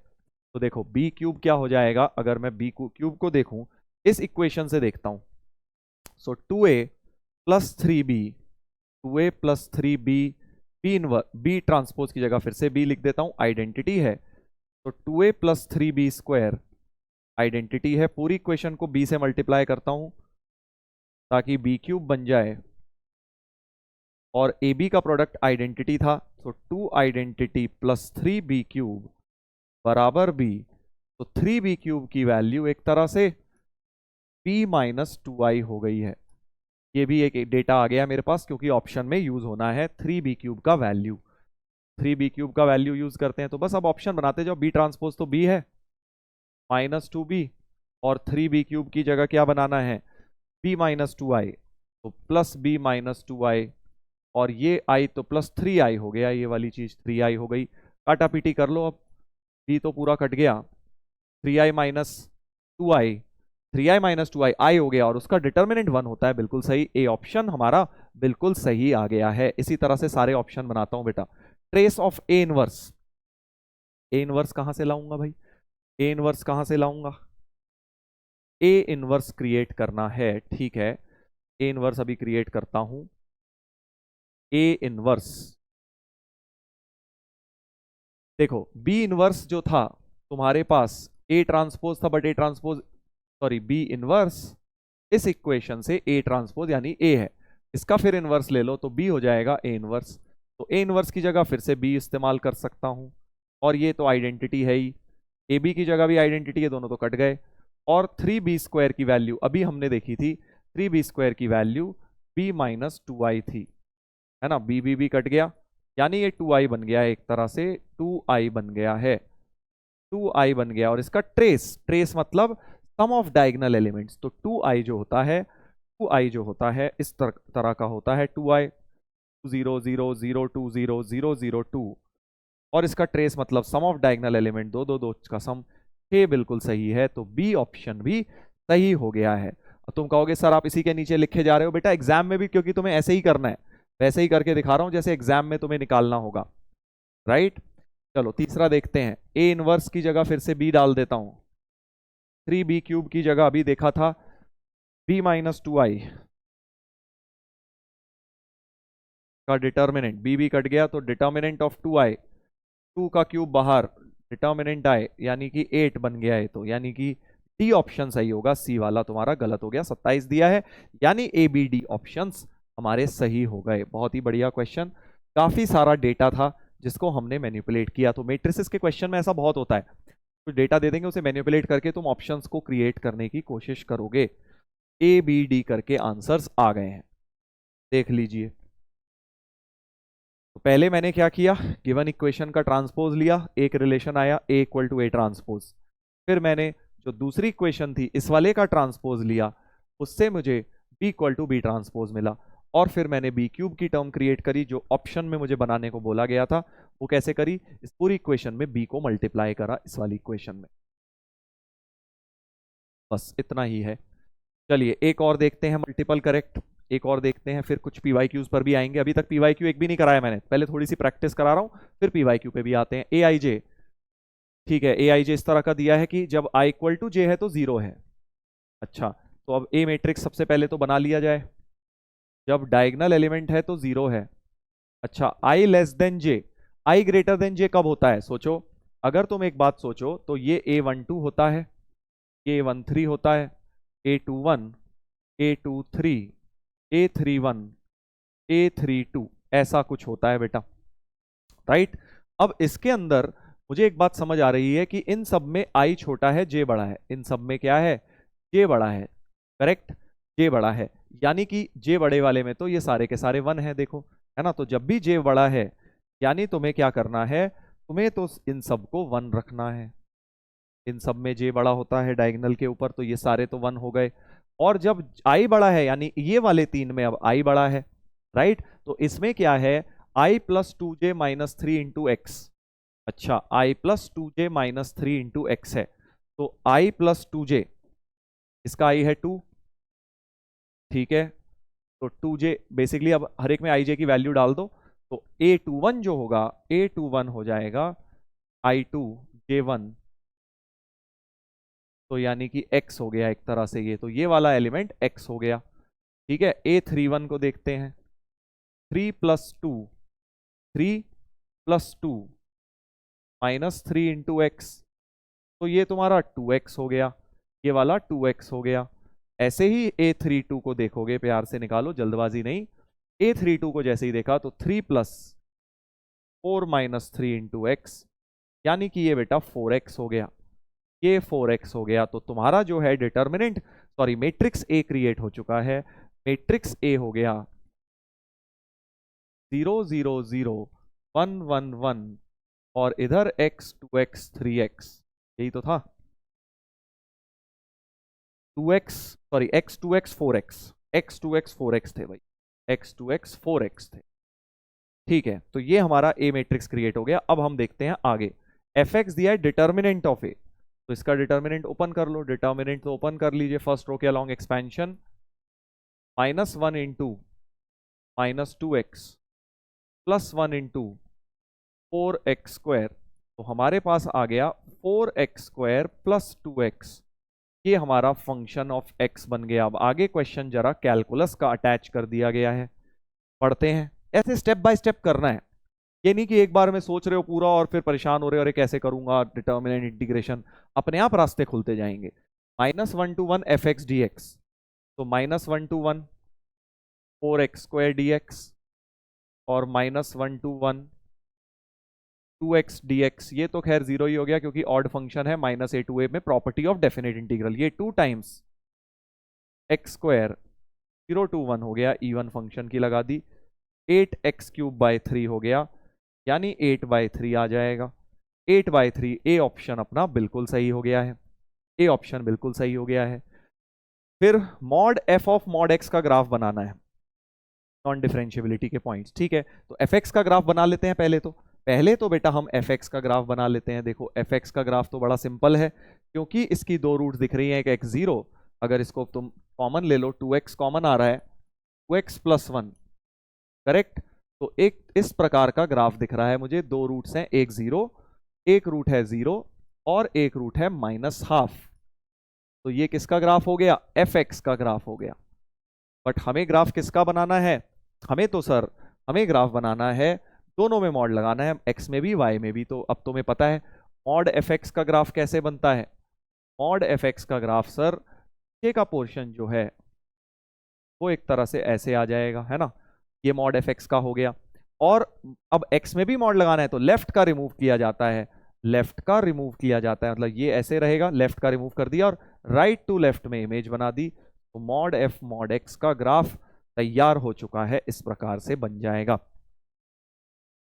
तो देखो बी क्यूब क्या हो जाएगा, अगर मैं बी क्यूब को देखूं इस इक्वेशन से देखता हूं, so 2a plus 3b, 2a plus 3b, B inverse B transpose की जगह फिर से b लिख देता हूं, आइडेंटिटी है, तो 2a plus 3b square identity है। पूरी इक्वेशन को b से मल्टीप्लाई करता हूं ताकि बी क्यूब बन जाए, और ए बी का प्रोडक्ट आइडेंटिटी था, तो 2 आइडेंटिटी प्लस 3b क्यूब बराबर b, तो 3b क्यूब की वैल्यू एक तरह से p माइनस 2i हो गई है। ये भी एक डेटा आ गया मेरे पास, क्योंकि ऑप्शन में यूज होना है 3b क्यूब का वैल्यू, 3b क्यूब का वैल्यू यूज करते हैं। तो बस अब ऑप्शन बनाते जाओ, बी ट्रांसपोज तो b है माइनस 2b, और 3b क्यूब की जगह क्या बनाना है, b माइनस 2i, तो प्लस b माइनस 2i, और ये i तो प्लस 3i हो गया, ये वाली चीज 3i हो गई, काटा पीटी कर लो, अब b तो पूरा कट गया, 3i minus 2i, 3i minus 2i आई हो गया, और उसका डिटर्मिनेंट 1 होता है, बिल्कुल सही, ए ऑप्शन हमारा बिल्कुल सही आ गया है। इसी तरह से सारे ऑप्शन बनाता हूं बेटा। Trace of A inverse, A inverse कहां से लाऊंगा भाई, ए इनवर्स कहां से लाऊंगा, ए इनवर्स क्रिएट करना है, ठीक है। ए इनवर्स अभी क्रिएट करता हूं। ए इनवर्स, देखो बी इनवर्स जो था तुम्हारे पास ए ट्रांसपोज था, but A transpose sorry B inverse इस इक्वेशन से ए ट्रांसपोज यानी ए है, इसका फिर इनवर्स ले लो तो बी हो जाएगा ए इनवर्स। तो ए इनवर्स की जगह फिर से बी इस्तेमाल कर सकता हूं, और ये तो आइडेंटिटी है ही, ए बी की जगह भी आइडेंटिटी है, दोनों तो कट गए। और 3b² की वैल्यू अभी हमने देखी थी, 3b² की वैल्यू b माइनस 2i थी, है ना, बी कट गया, यानी ये 2i बन गया है, एक तरह से 2i बन गया है, 2i बन गया। और इसका ट्रेस, ट्रेस मतलब सम ऑफ डायगोनल एलिमेंट्स, तो 2i जो होता है, 2i जो होता है इस तरह का होता है, 2i 0 0 0 2 0 0 0 2, और इसका ट्रेस मतलब सम ऑफ डायगोनल एलिमेंट 2 2 2 का सम 6 बिल्कुल सही है, तो बी ऑप्शन भी सही हो गया है। और तुम कहोगे सर आप इसी के नीचे लिखे जा रहे हो, बेटा एग्जाम में भी क्योंकि तुम्हें ऐसे ही करना है, वैसे ही करके दिखा रहा हूं जैसे एग्जाम में तुम्हें निकालना होगा, राइट। चलो तीसरा देखते हैं, ए इनवर्स की जगह फिर से बी डाल देता हूं, 3b³ की जगह अभी देखा था b माइनस 2i का डिटर्मिनेंट, बी कट गया तो डिटर्मिनेंट ऑफ 2i, 2 का क्यूब बाहर, डिटर्मिनेंट i यानी कि 8 बन गया है, तो यानी कि डी ऑप्शन सही होगा, सी वाला तुम्हारा गलत हो गया, 27 दिया है, यानी ए बी डी ऑप्शंस हमारे सही हो गए। बहुत ही बढ़िया क्वेश्चन, काफी सारा डेटा था जिसको हमने मैनिपुलेट किया। तो मैट्रिसेस के क्वेश्चन में ऐसा बहुत होता है, तो डेटा दे देंगे, उसे मैनिपुलेट करके तुम ऑप्शंस को क्रिएट करने की कोशिश करोगे। ए बी डी करके आंसर्स आ गए हैं, देख लीजिए। तो पहले मैंने क्या किया, गिवन इक्वेशन का ट्रांसपोज लिया, एक रिलेशन आया ए इक्वल टू ए ट्रांसपोज, फिर मैंने जो दूसरी इक्वेशन थी इस वाले का ट्रांसपोज लिया, उससे मुझे B equal to B transpose मिला, और फिर मैंने b³ की टर्म क्रिएट करी जो ऑप्शन में मुझे बनाने को बोला गया था। वो कैसे करी, इस पूरी इक्वेशन में b को मल्टीप्लाई करा इस वाली इक्वेशन में, बस इतना ही है। चलिए एक और देखते हैं मल्टीपल करेक्ट, एक और देखते हैं, फिर कुछ पीवाईक्यूज पर भी आएंगे। अभी तक पीवाईक्यू एक भी नहीं कराया मैंने, पहले थोड़ी सी प्रैक्टिस करा रहा हूं, फिर पीवाईक्यू पे भी आते हैं। ए आई जे, ठीक है, ए आई जे इस तरह का दिया है कि जब i इक्वल टू जे है तो 0 है। अच्छा, तो अब ए मैट्रिक्स सबसे पहले तो बना लिया जाए, जब डायगोनल एलिमेंट है तो 0 है। अच्छा, i less than J, i greater than J कब होता है, सोचो, अगर तुम एक बात सोचो तो ये A12 होता है, ये A13 होता है, A21, A23, A31, A32, ऐसा कुछ होता है बेटा, राइट। अब इसके अंदर मुझे एक बात समझ आ रही है कि इन सब में i छोटा है जे बड़ा है, इन सब में क्या है, जे बड़ा है, करेक्ट, जे बड़ा है, यानी कि जे बड़े वाले में तो ये सारे के सारे 1 है, देखो, है ना। तो जब भी जे बड़ा है यानी तुम्हें क्या करना है, तुम्हें तो इन सबको 1 रखना है, इन सब में जे बड़ा होता है डायगोनल के ऊपर, तो ये सारे तो 1 हो गए। और जब i बड़ा है यानी ये वाले 3 में अब i बड़ा है, राइट, तो इसमें क्या है, i plus 2j minus 3 into x, अच्छा i plus 2j minus 3 into x है, तो i प्लस 2j, इसका i है 2, ठीक है, तो 2j बेसिकली अब हर एक में ij की वैल्यू डाल दो, तो a21 जो होगा, a21 हो जाएगा i2j1, तो यानी कि x हो गया एक तरह से, ये तो ये वाला एलिमेंट x हो गया, ठीक है। a31 को देखते हैं, 3 plus 2, 3 plus 2 minus 3 into x, तो ये तुम्हारा 2x हो गया, ये वाला 2x हो गया। ऐसे ही a32 को देखोगे, प्यार से निकालो, जल्दबाजी नहीं, a32 को जैसे ही देखा तो 3 प्लस 4 माइनस 3 इंटू एक्स, यानी कि ये बेटा 4x हो गया, ये 4x हो गया। तो तुम्हारा जो है determinant, sorry matrix A create हो चुका है, मैट्रिक्स ए हो गया 0 0 0 1 1 1, और इधर x 2x 3x, यही तो था, 2x sorry x 2x 4x, x 2x 4x थे भाई, x 2x 4x थे, ठीक है। तो ये हमारा ए मैट्रिक्स क्रिएट हो गया। अब हम देखते हैं आगे, fx दिया है डिटर्मिनेंट ऑफ ए, तो इसका डिटर्मिनेंट ओपन कर लो, डिटर्मिनेंट तो ओपन कर लीजिए, फर्स्ट रो के along expansion, -1 into -2x plus 1 into 4x square, तो हमारे पास आ गया 4x स्क्वायर प्लस 2x ये हमारा फंक्शन ऑफ एक्स बन गया। अब आगे क्वेश्चन जरा कैलकुलस का अटैच कर दिया गया है, पढ़ते हैं। ऐसे स्टेप बाय स्टेप करना है, ये नहीं कि एक बार में सोच रहे हो पूरा और फिर परेशान हो रहे हो अरे कैसे करूंगा डिटर्मिनेंट इंटीग्रेशन। अपने आप रास्ते खुलते जाएंगे। -1 to 1 fx dx, तो -1 to 1 4x² dx और -1 to 1 2x dx। ये तो खैर जीरो ही हो गया क्योंकि ऑड फंक्शन है। -a to a में प्रॉपर्टी ऑफ डेफिनेट इंटीग्रल, ये 2 टाइम्स x² 0 to 1 हो गया, इवन फंक्शन की लगा दी। 8x³ by 3 हो गया, यानी 8/3 आ जाएगा। 8/3 ए ऑप्शन अपना बिल्कुल सही हो गया है, ए ऑप्शन बिल्कुल सही हो गया है। फिर mod F of mod x का ग्राफ बनाना है, नॉन डिफरेंशिएबिलिटी के पॉइंट्स। ठीक है, तो एफ एक्स का ग्राफ बना लेते हैं पहले तो बेटा हम एफ एक्स का ग्राफ बना लेते हैं। देखो एफ एक्स का ग्राफ तो बड़ा सिंपल है, क्योंकि इसकी दो रूट दिख रही हैं, एक x0, अगर इसको तुम कॉमन ले लो 2x कॉमन आ रहा है, 2x+1 करेक्ट। तो एक इस प्रकार का ग्राफ दिख रहा है मुझे, दो रूट्स हैं, एक 0, एक रूट है 0 और एक रूट है -12। तो ये किसका ग्राफ हो गया? एफ एक्स का ग्राफ हो गया। बट हमें ग्राफ किसका बनाना है? हमें ग्राफ बनाना है, दोनों में मॉड लगाना है, एक्स में भी वाई में भी। तो अब तुम्हें पता है मॉड एफ एक्स का ग्राफ कैसे बनता है। मॉड एफ एक्स का ग्राफ सर ये का पोर्शन जो है वो एक तरह से ऐसे आ जाएगा, है ना। ये मॉड एफ एक्स का हो गया। और अब एक्स में भी मॉड लगाना है तो लेफ्ट का रिमूव किया जाता है, मतलब ये ऐसे रहेगा, लेफ्ट का रिमूव कर दिया और राइट टू लेफ्ट में इमेज बना दी। तो मॉड एफ मॉड एक्स का ग्राफ तैयार हो चुका है, इस प्रकार से बन जाएगा।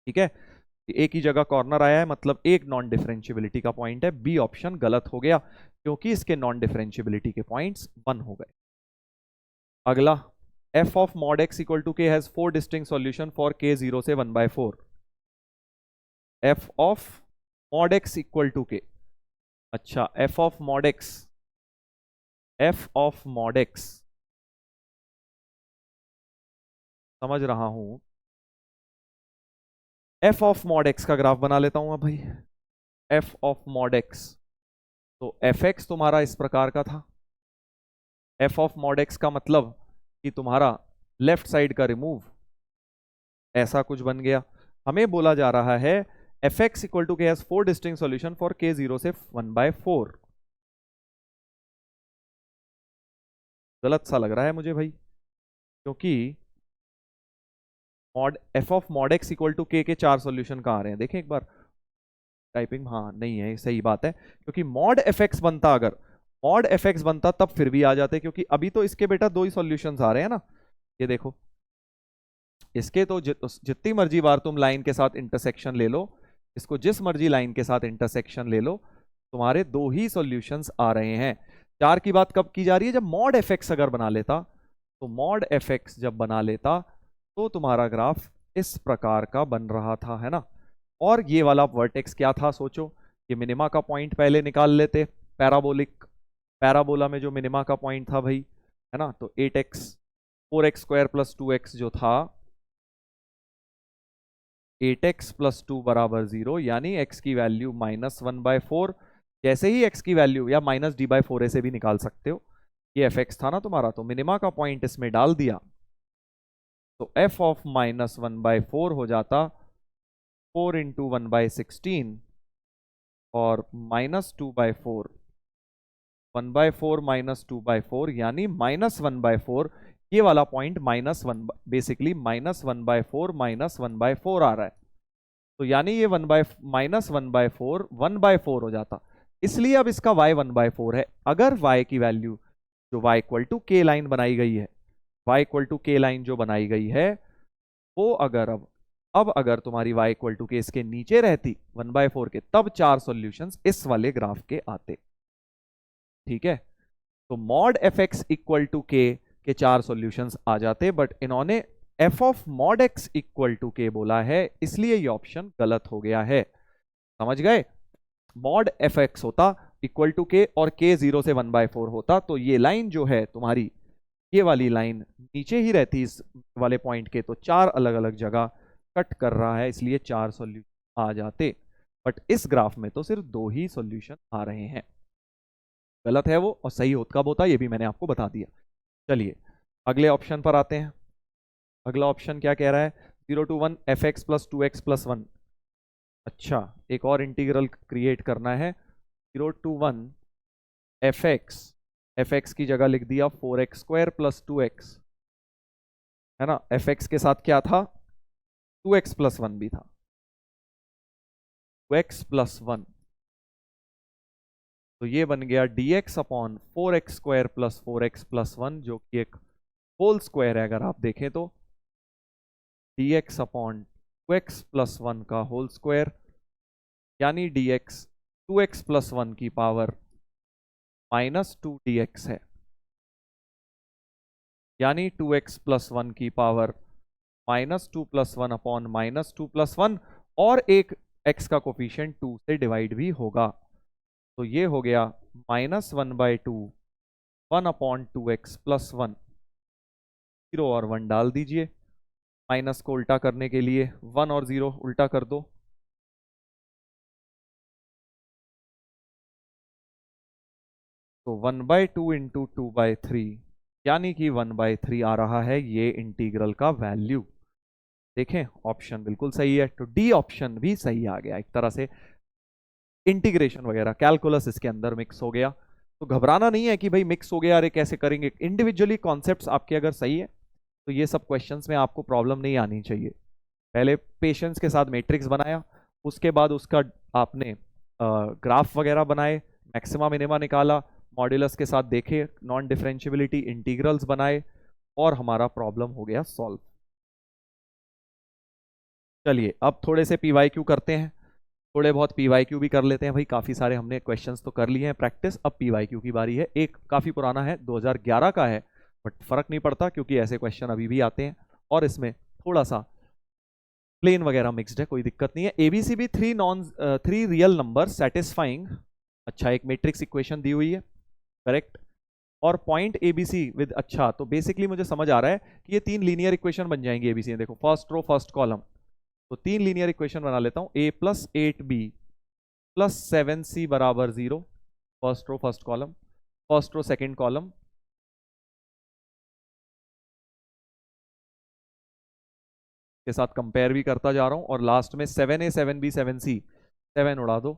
ठीक है, एक ही जगह कॉर्नर आया है, मतलब एक नॉन डिफरेंशिएबिलिटी का पॉइंट है। बी ऑप्शन गलत हो गया क्योंकि इसके नॉन डिफरेंशिएबिलिटी के पॉइंट्स 1 हो गए। अगला, f of mod x equal to k has 4 distinct solution for k 0 से 1/4। f of mod x equal to k, अच्छा f of mod x समझ रहा हूं। f of mod x का ग्राफ बना लेता हूं अब भाई। f of mod x, तो fx तुम्हारा इस प्रकार का था। f of mod x का मतलब कि तुम्हारा लेफ्ट साइड का रिमूव ऐसा कुछ बन गया। हमें बोला जा रहा है fx इक्वल टू के has 4 distinct solution for k 0 से 1/4। गलत सा लग रहा है मुझे भाई, क्योंकि mod f of mod x equal to k के 4 सॉल्यूशन कहाँ आ रहे हैं, देखें एक बार टाइपिंग। हाँ नहीं है, सही बात है, क्योंकि मॉड fx बनता, अगर मॉड fx बनता तब फिर भी आ जाते, क्योंकि अभी तो इसके बेटा 2 ही सॉल्यूशंस आ रहे हैं ना। ये देखो इसके तो जितनी मर्जी बार तुम लाइन के साथ इंटरसेक्शन ले लो, इसको जिस मर्जी लाइन के साथ इंटरसेक्शन ले लो, तुम्हारे 2 ही सॉल्यूशंस आ रहे हैं। 4 की बात कब की जा रही है? जब मॉड एफ एक्स अगर बना लेता, तो मॉड एफ एक्स जब बना लेता तो तुम्हारा ग्राफ इस प्रकार का बन रहा था, है ना। और ये वाला वर्टेक्स क्या था सोचो, ये मिनिमा का पॉइंट पहले निकाल लेते। पैराबोला में जो मिनिमा का पॉइंट था भाई, है ना, तो 8x 4x² + 2x जो था, 8x + 2 = 0, यानी x की वैल्यू -1/4। जैसे ही x की वैल्यू या -d/4 से भी निकाल सकते हो, ये fx था ना तुम्हारा, तो मिनिमा का पॉइंट इसमें डाल दिया, तो f ऑफ -1/4 हो जाता 4 × 1/16 और -2/4, 1/4 - 2/4 यानी -1/4। ये वाला पॉइंट -1, बेसिकली -1/4 -1/4 आ रहा है, तो यानी ये -1/4 1/4 हो जाता। इसलिए अब इसका y 1/4 है। अगर y की वैल्यू जो y = k लाइन बनाई गई है, y = k लाइन जो बनाई गई है, वो अगर अब अगर तुम्हारी y = k इसके नीचे रहती 1/4 के, तब 4 सॉल्यूशंस इस वाले ग्राफ के आते। ठीक है, तो mod fx equal to k के 4 सॉल्यूशंस आ जाते, बट इन्होंने f of mod x equal to k बोला है, इसलिए ये ऑप्शन गलत हो गया है। समझ गए? मॉड fx होता इक्वल टू k और k 0 से 1/4 होता, तो ये लाइन जो है तुम्हारी, ये वाली लाइन नीचे ही रहती इस वाले पॉइंट के, तो 4 अलग अलग जगह कट कर रहा है, इसलिए 4 सॉल्यूशन आ जाते। बट इस ग्राफ में तो सिर्फ 2 ही सॉल्यूशन आ रहे हैं। गलत है वो, और सही कब होता है ये भी मैंने आपको बता दिया। चलिए अगले ऑप्शन पर आते हैं। अगला ऑप्शन क्या कह रहा है, 0 to 1 fx plus 2x plus 1। अच्छा, एक और इंटीग्रल क्रिएट करना है। 0 to 1 fx की जगह लिख दिया 4x स्क्वायर प्लस 2x, है ना। fx के साथ क्या था, 2x प्लस 1 भी था, 2x प्लस 1, तो ये बन गया dx upon 4x square plus 4x plus 1, जो कि एक होल स्क्वायर है अगर आप देखें तो, dx अपॉन 2x प्लस 1 का होल स्क्वायर, यानी dx 2x प्लस 1 की पावर माइनस 2 dx है, यानी 2x प्लस 1 की power minus 2 plus 1 upon minus 2 plus 1, और एक x का कोफिशिएंट 2 से डिवाइड भी होगा, तो ये हो गया -1/2 1 अपॉन 2x प्लस 1। 0 और 1 डाल दीजिए, माइनस को उल्टा करने के लिए 1 और 0 उल्टा कर दो, तो 1/2 इंटू 2/3, यानी कि 1/3 आ रहा है ये इंटीग्रल का वैल्यू। देखें ऑप्शन बिल्कुल सही है, तो डी ऑप्शन भी सही आ गया। एक तरह से इंटीग्रेशन वगैरह कैलकुलस इसके अंदर मिक्स हो गया, तो घबराना नहीं है कि भाई मिक्स हो गया, अरे कैसे करेंगे। इंडिविजुअली कॉन्सेप्ट्स आपके अगर सही है तो ये सब क्वेश्चंस में आपको प्रॉब्लम नहीं आनी चाहिए। पहले पेशेंस के साथ मैट्रिक्स बनाया, उसके बाद उसका आपने ग्राफ वगैरह बनाए, मैक्सिमा मिनिमा निकाला, मॉड्यूलस के साथ देखे, नॉन डिफरेंशियबिलिटी इंटीग्रल्स बनाए, और हमारा प्रॉब्लम हो गया सॉल्व। चलिए अब थोड़े से पीवाईक्यू करते हैं, थोड़े बहुत पीवाईक्यू भी कर लेते हैं भाई। काफ़ी सारे हमने क्वेश्चंस तो कर लिए हैं प्रैक्टिस, अब पीवाईक्यू की बारी है। एक काफ़ी पुराना है, 2011 का है, बट फर्क नहीं पड़ता क्योंकि ऐसे क्वेश्चन अभी भी आते हैं, और इसमें थोड़ा सा प्लेन वगैरह मिक्स्ड है, कोई दिक्कत नहीं है। एबीसीबी 3 रियल नंबर सेटिस्फाइंग, अच्छा एक मैट्रिक्स इक्वेशन दी हुई है, करेक्ट, और पॉइंट एबीसी विद, अच्छा तो बेसिकली मुझे समझ आ रहा है कि ये 3 लीनियर इक्वेशन बन जाएंगी एबीसी में। देखो फर्स्ट रो फर्स्ट कॉलम, तो 3 लीनियर इक्वेशन बना लेता हूं। a plus 8b plus 7c बराबर 0, first row first column, first row second column, के साथ कंपेयर भी करता जा रहा हूं, और लास्ट में 7a 7b 7c, 7 उड़ा दो,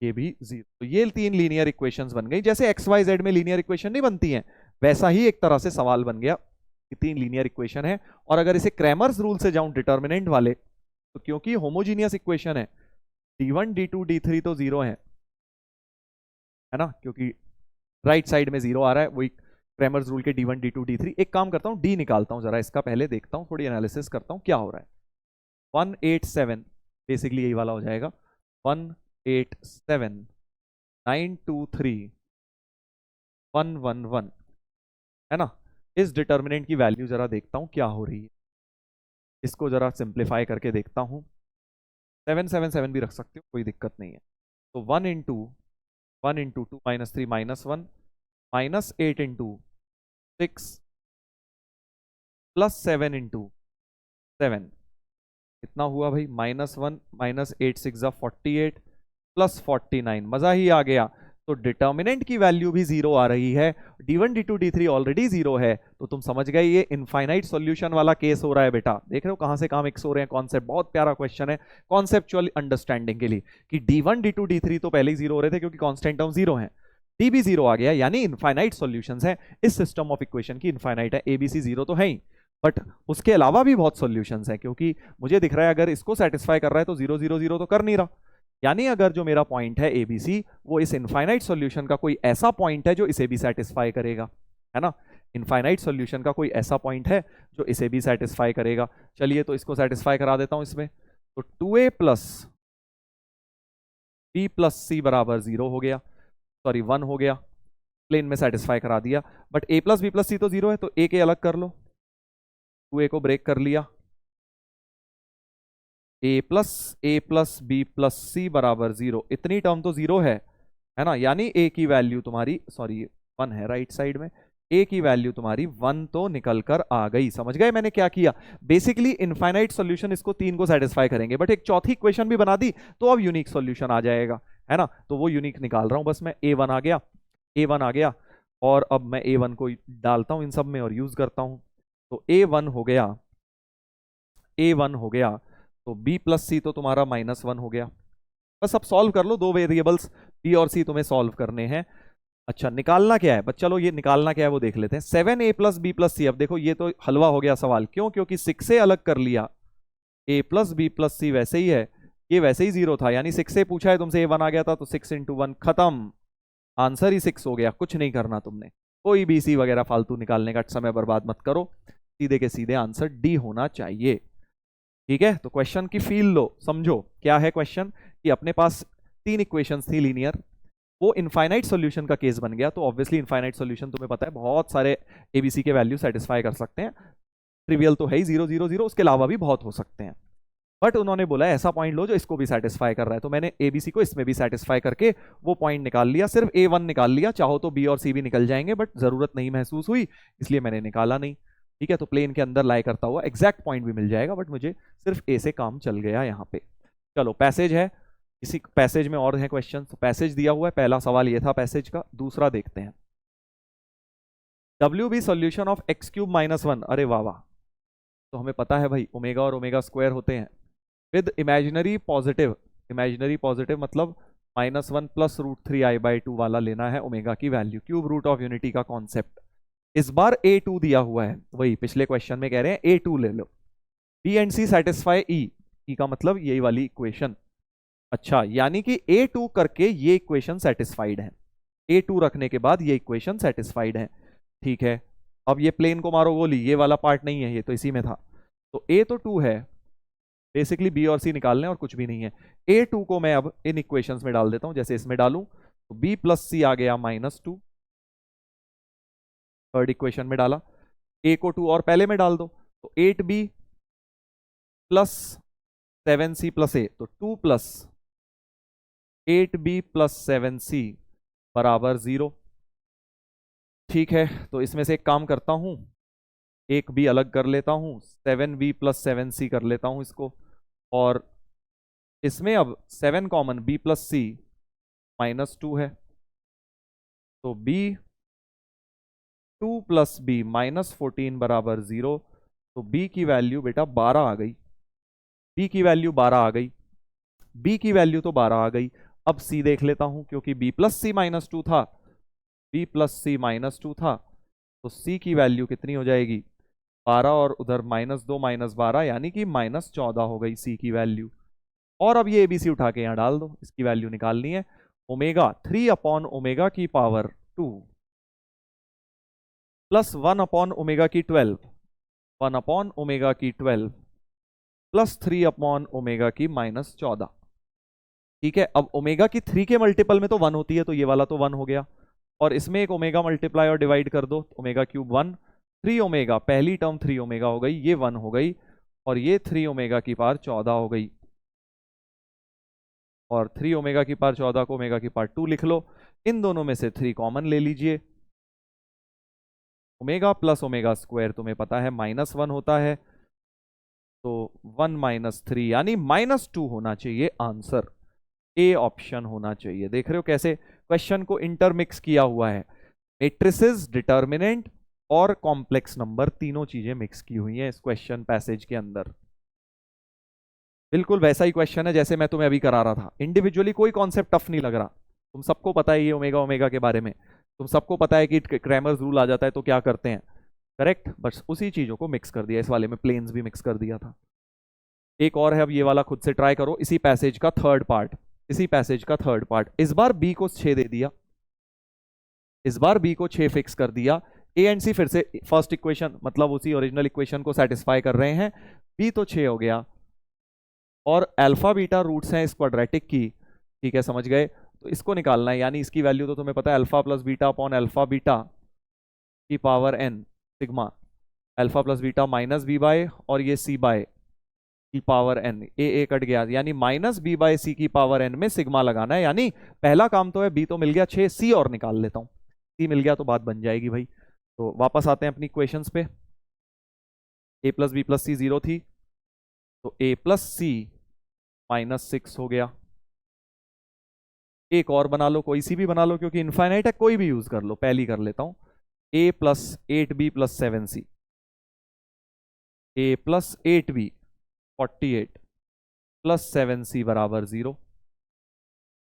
ये भी 0। तो ये 3 लीनियर इक्वेशंस बन गई। जैसे एक्स वाई जेड में लीनियर इक्वेशन नहीं बनती हैं, वैसा ही एक तरह से सवाल बन गया कि 3 लीनियर इक्वेशन है। और अगर इसे क्रैमर्स रूल से जाऊं डिटर्मिनेंट वाले, तो क्योंकि होमोजीनियस इक्वेशन है, d1 d2 d3 तो 0 है ना, क्योंकि राइट साइड में 0 आ रहा है, वही क्रैमर्स रूल के d1 d2 d3। एक काम करता हूं, d निकालता हूं जरा इसका, पहले देखता हूं, थोड़ी एनालिसिस करता हूं क्या हो रहा है। 187 बेसिकली यही वाला हो जाएगा, 187 923 111, है ना। इस डिटर्मिनेंट की वैल्यू जरा देखता हूं क्या हो रही है, इसको जरा सिंप्लीफाई करके देखता हूं। 777 भी रख सकते हो, कोई दिक्कत नहीं है। तो 1 into 2 minus 3 minus 1 minus 8 into 6 plus 7 into 7, कितना हुआ भाई, -1 माइनस 8 6 48 प्लस 49, मजा ही आ गया। तो डिटर्मिनेंट की वैल्यू भी 0 आ रही है, d1 d2 d3 ऑलरेडी 0 है, तो तुम समझ गए ये इनफाइनाइट सॉल्यूशन वाला केस हो रहा है बेटा। देख रहे हो कहां से कहां मिक्स हो रहे हैं कॉन्सेप्ट, बहुत प्यारा क्वेश्चन है कॉन्सेप्चुअल अंडरस्टैंडिंग के लिए, कि d1 d2 d3 तो पहले ही 0 हो रहे थे क्योंकि कांस्टेंट टर्म 0 है, d भी 0 आ गया, यानी इनफाइनाइट सॉल्यूशंस है इस सिस्टम ऑफ इक्वेशन की, इनफाइनाइट है, abc 0 तो है ही, बट उसके अलावा भी बहुत सॉल्यूशंस हैं, क्योंकि मुझे दिख रहा है अगर इसको सेटिस्फाई कर रहा है तो 0 0 0 तो कर नहीं रहा, यानी अगर जो मेरा पॉइंट है एबीसी, वो इस इनफाइनाइट सॉल्यूशन का कोई ऐसा पॉइंट है जो इसे भी सेटिस्फाई करेगा, है ना। इनफाइनाइट सॉल्यूशन का कोई ऐसा पॉइंट है जो इसे भी सेटिस्फाई करेगा। चलिए तो इसको सेटिस्फाई करा देता हूं इसमें, तो 2a plus b plus c बराबर 0 हो गया, सॉरी 1 हो गया, प्लेन में सेटिस्फाई करा दिया, but a plus b plus c तो 0 है, तो a के अलग कर लो, 2a को ब्रेक कर लिया, a plus b plus c बराबर 0, इतनी टर्म तो 0 है ना, यानी a की वैल्यू तुम्हारी, सॉरी 1 है राइट साइड में, a की वैल्यू तुम्हारी 1 तो निकल कर आ गई। समझ गए मैंने क्या किया, बेसिकली इनफाइनाइट सॉल्यूशन इसको 3 को सेटिस्फाई करेंगे, बट एक चौथी इक्वेशन भी बना दी तो अब यूनिक सॉल्यूशन आ जाएगा, है ना। तो वो यूनिक निकाल रहा हूं बस मैं, a1 आ गया, A1 आ गया, और अब मैं A1 को डालता हूं इन सब में और यूज करता हूं। तो A1 हो गया, A1 हो गया, तो B प्लस सी तो तुम्हारा -1 हो गया। बस अब सॉल्व कर लो, दो वेरिएबल्स B और C तुम्हें सॉल्व करने हैं। अच्छा, निकालना क्या है? बस चलो ये निकालना क्या है वो देख लेते हैं। 7A प्लस बी प्लस सी, अब देखो ये तो हलवा हो गया सवाल, क्यों? क्योंकि 6 से अलग कर लिया, A प्लस बी प्लस सी वैसे ही है, ये वैसे ही 0 था, यानी 6 से पूछा है तुमसे, A1 आ गया था, तो 6 × 1 खत्म, आंसर ही 6 हो गया। कुछ नहीं करना तुमने, कोई बी सी वगैरह फालतू निकालने का समय बर्बाद मत करो, सीधे के सीधे आंसर डी होना चाहिए। ठीक है, तो क्वेश्चन की फील लो, समझो क्या है क्वेश्चन, कि अपने पास 3 इक्वेशंस थी लीनियर, वो इनफाइनाइट सॉल्यूशन का केस बन गया। तो ऑब्वियसली इनफाइनाइट सॉल्यूशन तुम्हें पता है बहुत सारे एबीसी के वैल्यू सेटिस्फाई कर सकते हैं, ट्रिवियल तो है ही 0 0 0, उसके अलावा भी बहुत हो सकते हैं, बट उन्होंने बोला ऐसा पॉइंट लो जो इसको भी सेटिस्फाई कर रहा है, तो मैंने एबीसी को इसमें भी सेटिस्फाई करके वो पॉइंट निकाल लिया, सिर्फ A1 निकाल लिया, चाहो तो बी और सी भी निकल जाएंगे, बट जरूरत नहीं महसूस हुई, इसलिए मैंने निकाला नहीं। ठीक है, तो प्लेन के अंदर लाई करता हुआ एग्जैक्ट पॉइंट भी मिल जाएगा, बट मुझे सिर्फ ए से काम चल गया यहाँ पे। चलो पैसेज है, इसी पैसेज में और है क्वेश्चन, तो पैसेज दिया हुआ है, पहला सवाल ये था पैसेज का, दूसरा देखते हैं। WB सॉल्यूशन ऑफ x³ - 1, अरे वाह वाह, तो हमें पता है भाई ओमेगा और ओमेगा स्क्वायर होते हैं with imaginary positive, imaginary positive मतलब -1 + √3i/2 वाला लेना है ओमेगा की value, cube root of unity का कॉन्सेप्ट। इस बार A2 दिया हुआ है, वही पिछले क्वेश्चन में कह रहे हैं A2 ले लो, B and C satisfy E का मतलब यही वाली इक्वेशन। अच्छा, यानी कि A2 करके ये इक्वेशन सेटिस्फाइड है, A2 रखने के बाद ये इक्वेशन सेटिस्फाइड है। ठीक है, अब ये प्लेन को मारो गोली, ये वाला पार्ट नहीं है, ये तो इसी में था, तो A तो 2 है, बेसिकली B और C निकालने और कुछ भी नहीं है। A2 को मैं अब इन इक्वेशंस में डाल देता हूं, जैसे इसमें डालूं तो B + C आ गया -2, थर्ड इक्वेशन में डाला, A को 2 और पहले में डाल दो, तो 8B + 7C + A, तो 2 + 8B + 7C बराबर 0। ठीक है, तो इसमें से एक काम करता हूं, एक B अलग कर लेता हूं, 7B + 7C कर लेता हूं इसको, और इसमें अब 7 कॉमन, B + C -2 है, तो B 2 + B -14 बराबर 0, तो B की वैल्यू बेटा 12 आ गई, B की वैल्यू 12 आ गई, B की वैल्यू तो 12 आ गई। अब C देख लेता हूं, क्योंकि B + C -2 था, B + C -2 था, तो C की वैल्यू कितनी हो जाएगी, 12 और उधर -2 -12, यानी कि -14 हो गई C की वैल्यू। और अब ये ABC उठा के यहां डाल दो, इसकी वैल्यू निकालनी है, ओमेगा 3/ω² प्लस 1/ω² 1/ω² प्लस 3/ω² ठीक है, अब ओमेगा की 3 के मल्टीपल में तो 1 होती है, तो ये वाला तो 1 हो गया, और इसमें एक ओमेगा मल्टीप्लाई और डिवाइड कर दो, ω³ 1, 3ω, पहली टर्म 3ω हो गई, ये 1 हो गई, और ये 3ω² हो गई, और 3ω² को ω² लिख लो, इन दोनों में से 3 कॉमन ले लीजिए, ओमेगा प्लस ओमेगा स्क्वायर तुम्हें पता है -1 होता है, तो 1 - 3 यानी -2 होना चाहिए आंसर, ए ऑप्शन होना चाहिए। देख रहे हो कैसे क्वेश्चन को इंटरमिक्स किया हुआ है, मेट्रिसेस, डिटर्मिनेंट और कॉम्प्लेक्स नंबर, तीनों चीजें मिक्स की हुई हैं इस क्वेश्चन पैसेज के अंदर। बिल्कुल वैसा ही क्वेश्चन है जैसे मैं तुम्हें अभी करा रहा था, इंडिविजुअली कोई कॉन्सेप्ट टफ नहीं लग रहा, तुम सबको पता है ये ओमेगा ओमेगा के बारे में, तुम सबको पता है कि क्रैमर्स रूल आ जाता है तो क्या करते हैं, करेक्ट, बस उसी चीजों को मिक्स कर दिया, इस वाले में प्लेन्स भी मिक्स कर दिया था। एक और है, अब ये वाला खुद से ट्राई करो, इसी पैसेज का थर्ड पार्ट, इसी पैसेज का थर्ड पार्ट, इस बार बी को 6 दे दिया, इस बार बी को 6 फिक्स कर दिया, ए एंड सी फिर से फर्स्ट इक्वेशन मतलब उसी ओरिजिनल इक्वेशन को सेटिस्फाई कर रहे हैं, बी तो 6 हो गया, और अल्फा बीटा रूट्स हैं इस क्वाड्रेटिक की, ठीक है समझ गए, तो इसको निकालना है, यानी इसकी वैल्यू तो तुम्हें पता है alpha plus beta upon alpha beta की power n sigma, alpha plus beta -b/, और ये c/, की पावर n, ए कट गया, यानी -b/c की पावर n में सिग्मा लगाना है, यानी पहला काम तो है, b तो मिल गया 6, c और निकाल लेता हूं, c मिल गया तो बात बन जाएगी भाई। तो वापस आते हैं अपनी इक्वेशंस पे, a + b + c 0 थी, तो a + c -6 हो गया, एक और बना लो, कोई सी भी बना लो क्योंकि इनफाइनाइट है, कोई भी यूज कर लो। पहली कर लेता हूं, a plus 8b plus 7c, a plus 8b 48 plus 7c बराबर 0।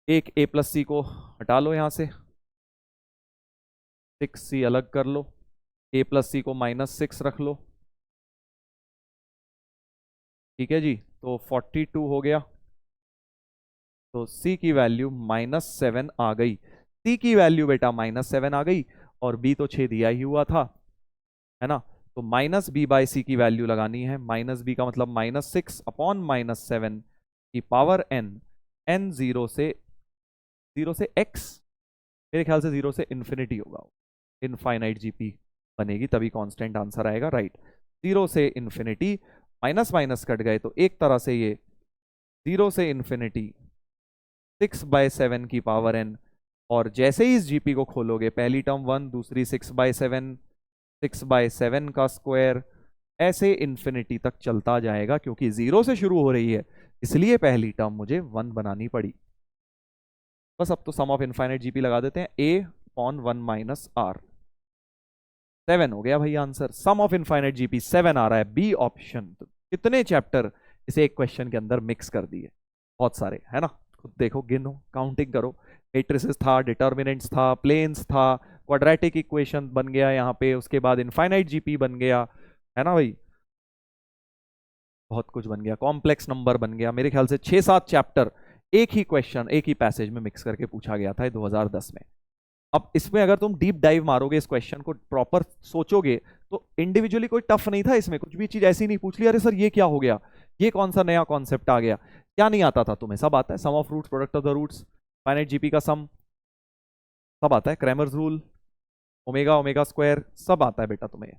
एक a प्लस सी को हटा लो यहां से, 6c अलग कर लो, a प्लस सी को -6 रख लो। ठीक है जी, तो 42 हो गया। तो c की वैल्यू -7 आ गई। c की वैल्यू बेटा -7 आ गई, और b तो 6 दिया ही हुआ था, है ना। तो -b/c की वैल्यू लगानी है। -b का मतलब -6 अपॉन -7 की पावर n 0 से x, मेरे ख्याल से 0 से इन्फिनिटी होगा, इनफाइनाइट जीपी बनेगी तभी कांस्टेंट आंसर आएगा, राइट। 0 से इन्फिनिटी, माइनस माइनस कट गए तो एक तरह से ये 0 से इन्फिनिटी 6/7 की पावर n, और जैसे ही इस जीपी को खोलोगे, पहली टर्म 1, दूसरी 6/7, 6/7 का स्क्वायर, ऐसे इन्फिनिटी तक चलता जाएगा, क्योंकि 0 से शुरू हो रही है इसलिए पहली टर्म मुझे 1 बनानी पड़ी। बस अब तो सम ऑफ इनफाइनाइट जीपी लगा देते हैं, a अपॉन 1 माइनस आर। 7 हो गया भाई answer. Sum of infinite GP 7 आ रहा है, बी ऑप्शन। तो कितने चैप्टर इसे एक क्वेश्चन के अंदर मिक्स कर दिए, बहुत सारे, है ना। खुद देखो, गिनो, काउंटिंग करो। मेट्रिसेस था, डिटर्मिनेंट्स था, प्लेन्स था, क्वाड्रेटिक इक्वेशन बन गया यहाँ पे, उसके बाद इनफाइनाइट जीपी बन गया, है ना भाई, बहुत कुछ बन गया, कॉम्प्लेक्स नंबर बन गया। मेरे ख्याल से 6-7 चैप्टर एक ही क्वेश्चन, एक ही पैसेज में मिक्स करके पूछा गया था 2010 में। अब इसमें अगर तुम डीप डाइव मारोगे, इस क्वेश्चन को प्रॉपर सोचोगे, तो इंडिविजुअली कोई टफ नहीं था इसमें, कुछ भी चीज ऐसी नहीं पूछ ली अरे सर ये क्या हो गया, ये कौन सा नया कॉन्सेप्ट आ गया, क्या नहीं आता था तुम्हें, सब आता है। Sum of roots, product of the roots, finite GP का सम, सब आता है। Cramer's rule, omega omega square, सब आता है बेटा तुम्हें।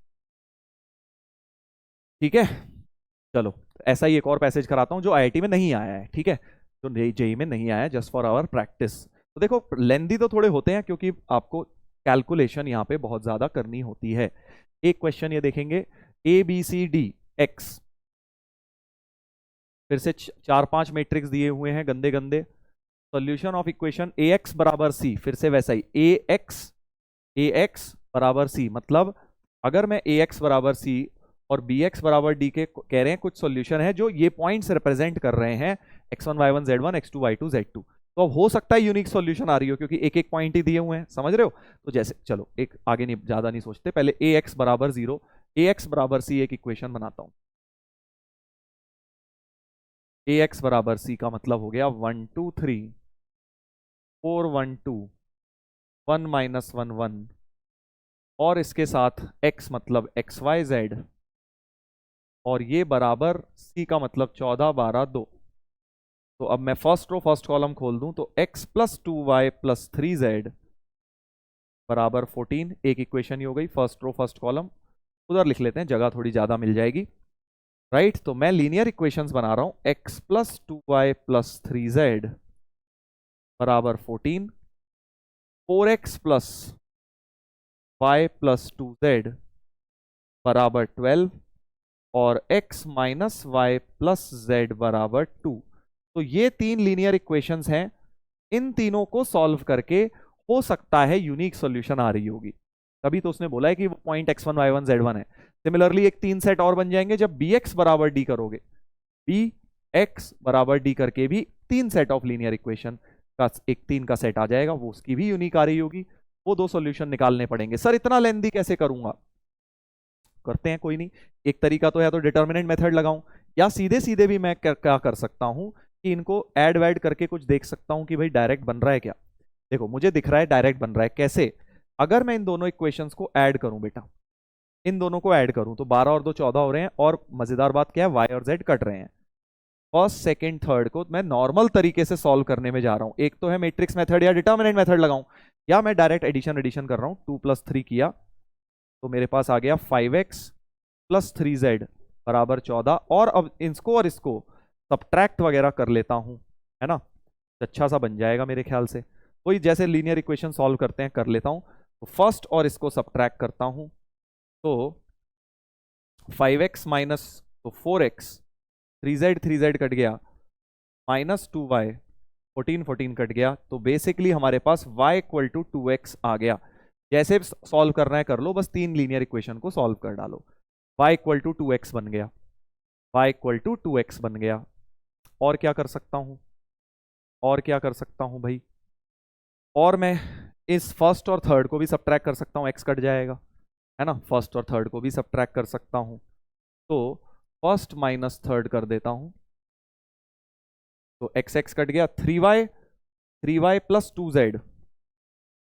ठीक है, चलो ऐसा ही एक और पैसेज कराता हूं जो आईआईटी में नहीं आया है, ठीक है, जो जेई में नहीं आया है, जस्ट फॉर आवर प्रैक्टिस। तो देखो, लेंदी तो थोड़े होते हैं क्योंकि आपको कैलकुलेशन यहाँ पे बहुत ज्यादा करनी होती है। एक क्वेश्चन ये देखेंगे, A B C D X, फिर से 4-5 मैट्रिक्स दिए हुए हैं गंदे गंदे। Solution of equation A X बराबर सी, फिर से वैसा ही ए एक्स बराबर सी, मतलब अगर मैं ए एक्स बराबर सी और बी एक्स बराबर डी के कह रहे हैं कुछ सॉल्यूशन है जो ये पॉइंट्स रिप्रेजेंट कर रहे हैं, x1 y1 z1 x2 y2 z2, तो अब हो सकता है यूनिक सॉल्यूशन आ रही हो क्योंकि एक एक पॉइंट ही दिए हुए हैं, समझ रहे हो। तो जैसे चलो एक आगे नहीं, ज्यादा नहीं सोचते, पहले ए एक्स बराबर 0, ए एक्स बराबर सी एक इक्वेशन बनाता हूं। ए एक्स बराबर सी का मतलब हो गया 1 2 3 4 1 2 1 - 1 1, और इसके साथ x मतलब एक्स वाई जेड, और ये बराबर c का मतलब 14 12 2। तो अब मैं फर्स्ट रो फर्स्ट कॉलम खोल दूं तो x plus 2y plus 3z बराबर 14, एक इक्वेशन ही हो गई, फर्स्ट रो फर्स्ट कॉलम। उधर लिख लेते हैं, जगह थोड़ी ज्यादा मिल जाएगी, राइट। तो मैं लीनियर इक्वेशंस बना रहा हूं, x plus 2y plus 3z बराबर 14, 4x plus y plus 2z बराबर 12, और x minus Y plus Z बराबर 2। तो ये 3 लीनियर इक्वेशंस हैं, इन तीनों को सॉल्व करके हो सकता है यूनिक सॉल्यूशन आ रही होगी, तभी तो उसने बोला है कि वो पॉइंट x1 y1 z1 है। सिमिलरली एक 3 सेट और बन जाएंगे जब bx बराबर d करोगे, bx बराबर d करके भी 3 सेट ऑफ लीनियर इक्वेशन का एक 3 का सेट आ जाएगा, वो उसकी भी यूनिक आ रही होगी, वो 2 सॉल्यूशन निकालने पड़ेंगे। सर इतना लेंथी कैसे करूंगा, करते हैं, कोई नहीं। एक तरीका तो या तो डिटर्मिनेंट मेथड लगाऊं, या सीधे सीधे भी मैं क्या कर सकता हूं कि इनको ऐड वैड करके कुछ देख सकता हूं कि भाई डायरेक्ट बन रहा है क्या। देखो मुझे दिख रहा है डायरेक्ट बन रहा है, कैसे, अगर मैं इन दोनों इक्वेशंस को ऐड करूं बेटा, इन दोनों को ऐड करूं तो 12 और 2 14 हो रहे हैं, और मजेदार बात क्या है, y और z कट रहे हैं। फर्स्ट सेकंड थर्ड को मैं नॉर्मल तरीके से सॉल्व करने में जा रहा हूं, एक तो है मैट्रिक्स मेथड या डिटर्मिनेंट मेथड लगाऊं, या मैं डायरेक्ट एडिशन एडिशन कर रहा हूं। 2 + 3 किया तो मेरे पास आ गया 5x प्लस 3z बराबर 14, और अब इसको और इसको सब्ट्रैक्ट वगैरह कर लेता हूं, है ना, अच्छा सा बन जाएगा मेरे ख्याल से। वही जैसे लीनियर इक्वेशन सॉल्व करते हैं कर लेता हूं, तो फर्स्ट और इसको सब्ट्रैक्ट करता हूं, तो 5x माइनस, तो 4x, 3z कट गया, -2y 14 14 कट गया, तो बेसिकली हमारे पास y इक्वल टू 2x आ गया। जैसे सॉल्व करना है कर लो, बस 3 लीनियर इक्वेशन को सॉल्व कर डालो। y इक्वल टू 2x बन गया, y इक्वल टू 2x बन गया। और क्या कर सकता हूं, और क्या कर सकता हूं भाई, और मैं इस फर्स्ट और थर्ड को भी सबट्रैक्ट कर सकता हूं, x कट जाएगा, है ना। फर्स्ट और थर्ड को भी सबट्रैक्ट कर सकता हूं, तो फर्स्ट माइनस थर्ड कर देता हूं, तो x x कट गया, 3y plus 2z,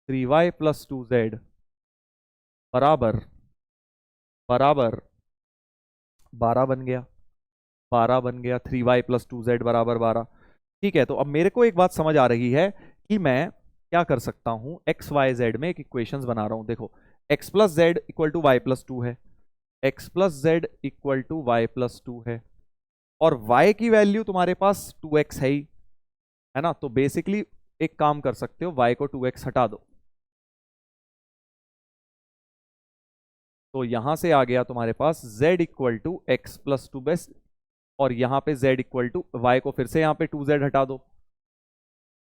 3y plus 2z बराबर बराबर 12 बन गया, 12 बन गया। 3y प्लस 2z बराबर 12। ठीक है, तो अब मेरे को एक बात समझ आ रही है कि मैं क्या कर सकता हूं, एक्स वाई जेड में एक इक्वेशंस बना रहा हूं। देखो, x plus Z equal to Y plus 2 है, x plus Z equal to Y plus 2 है, और y की वैल्यू तुम्हारे पास 2x है ही, है ना। तो बेसिकली एक काम कर सकते हो, y को 2x हटा दो, तो यहां से आ गया तुम्हारे पास z equal to X plus 2 बेस्ट, और यहां पे z इक्वल टू वाई को फिर से यहां पे 2z हटा दो,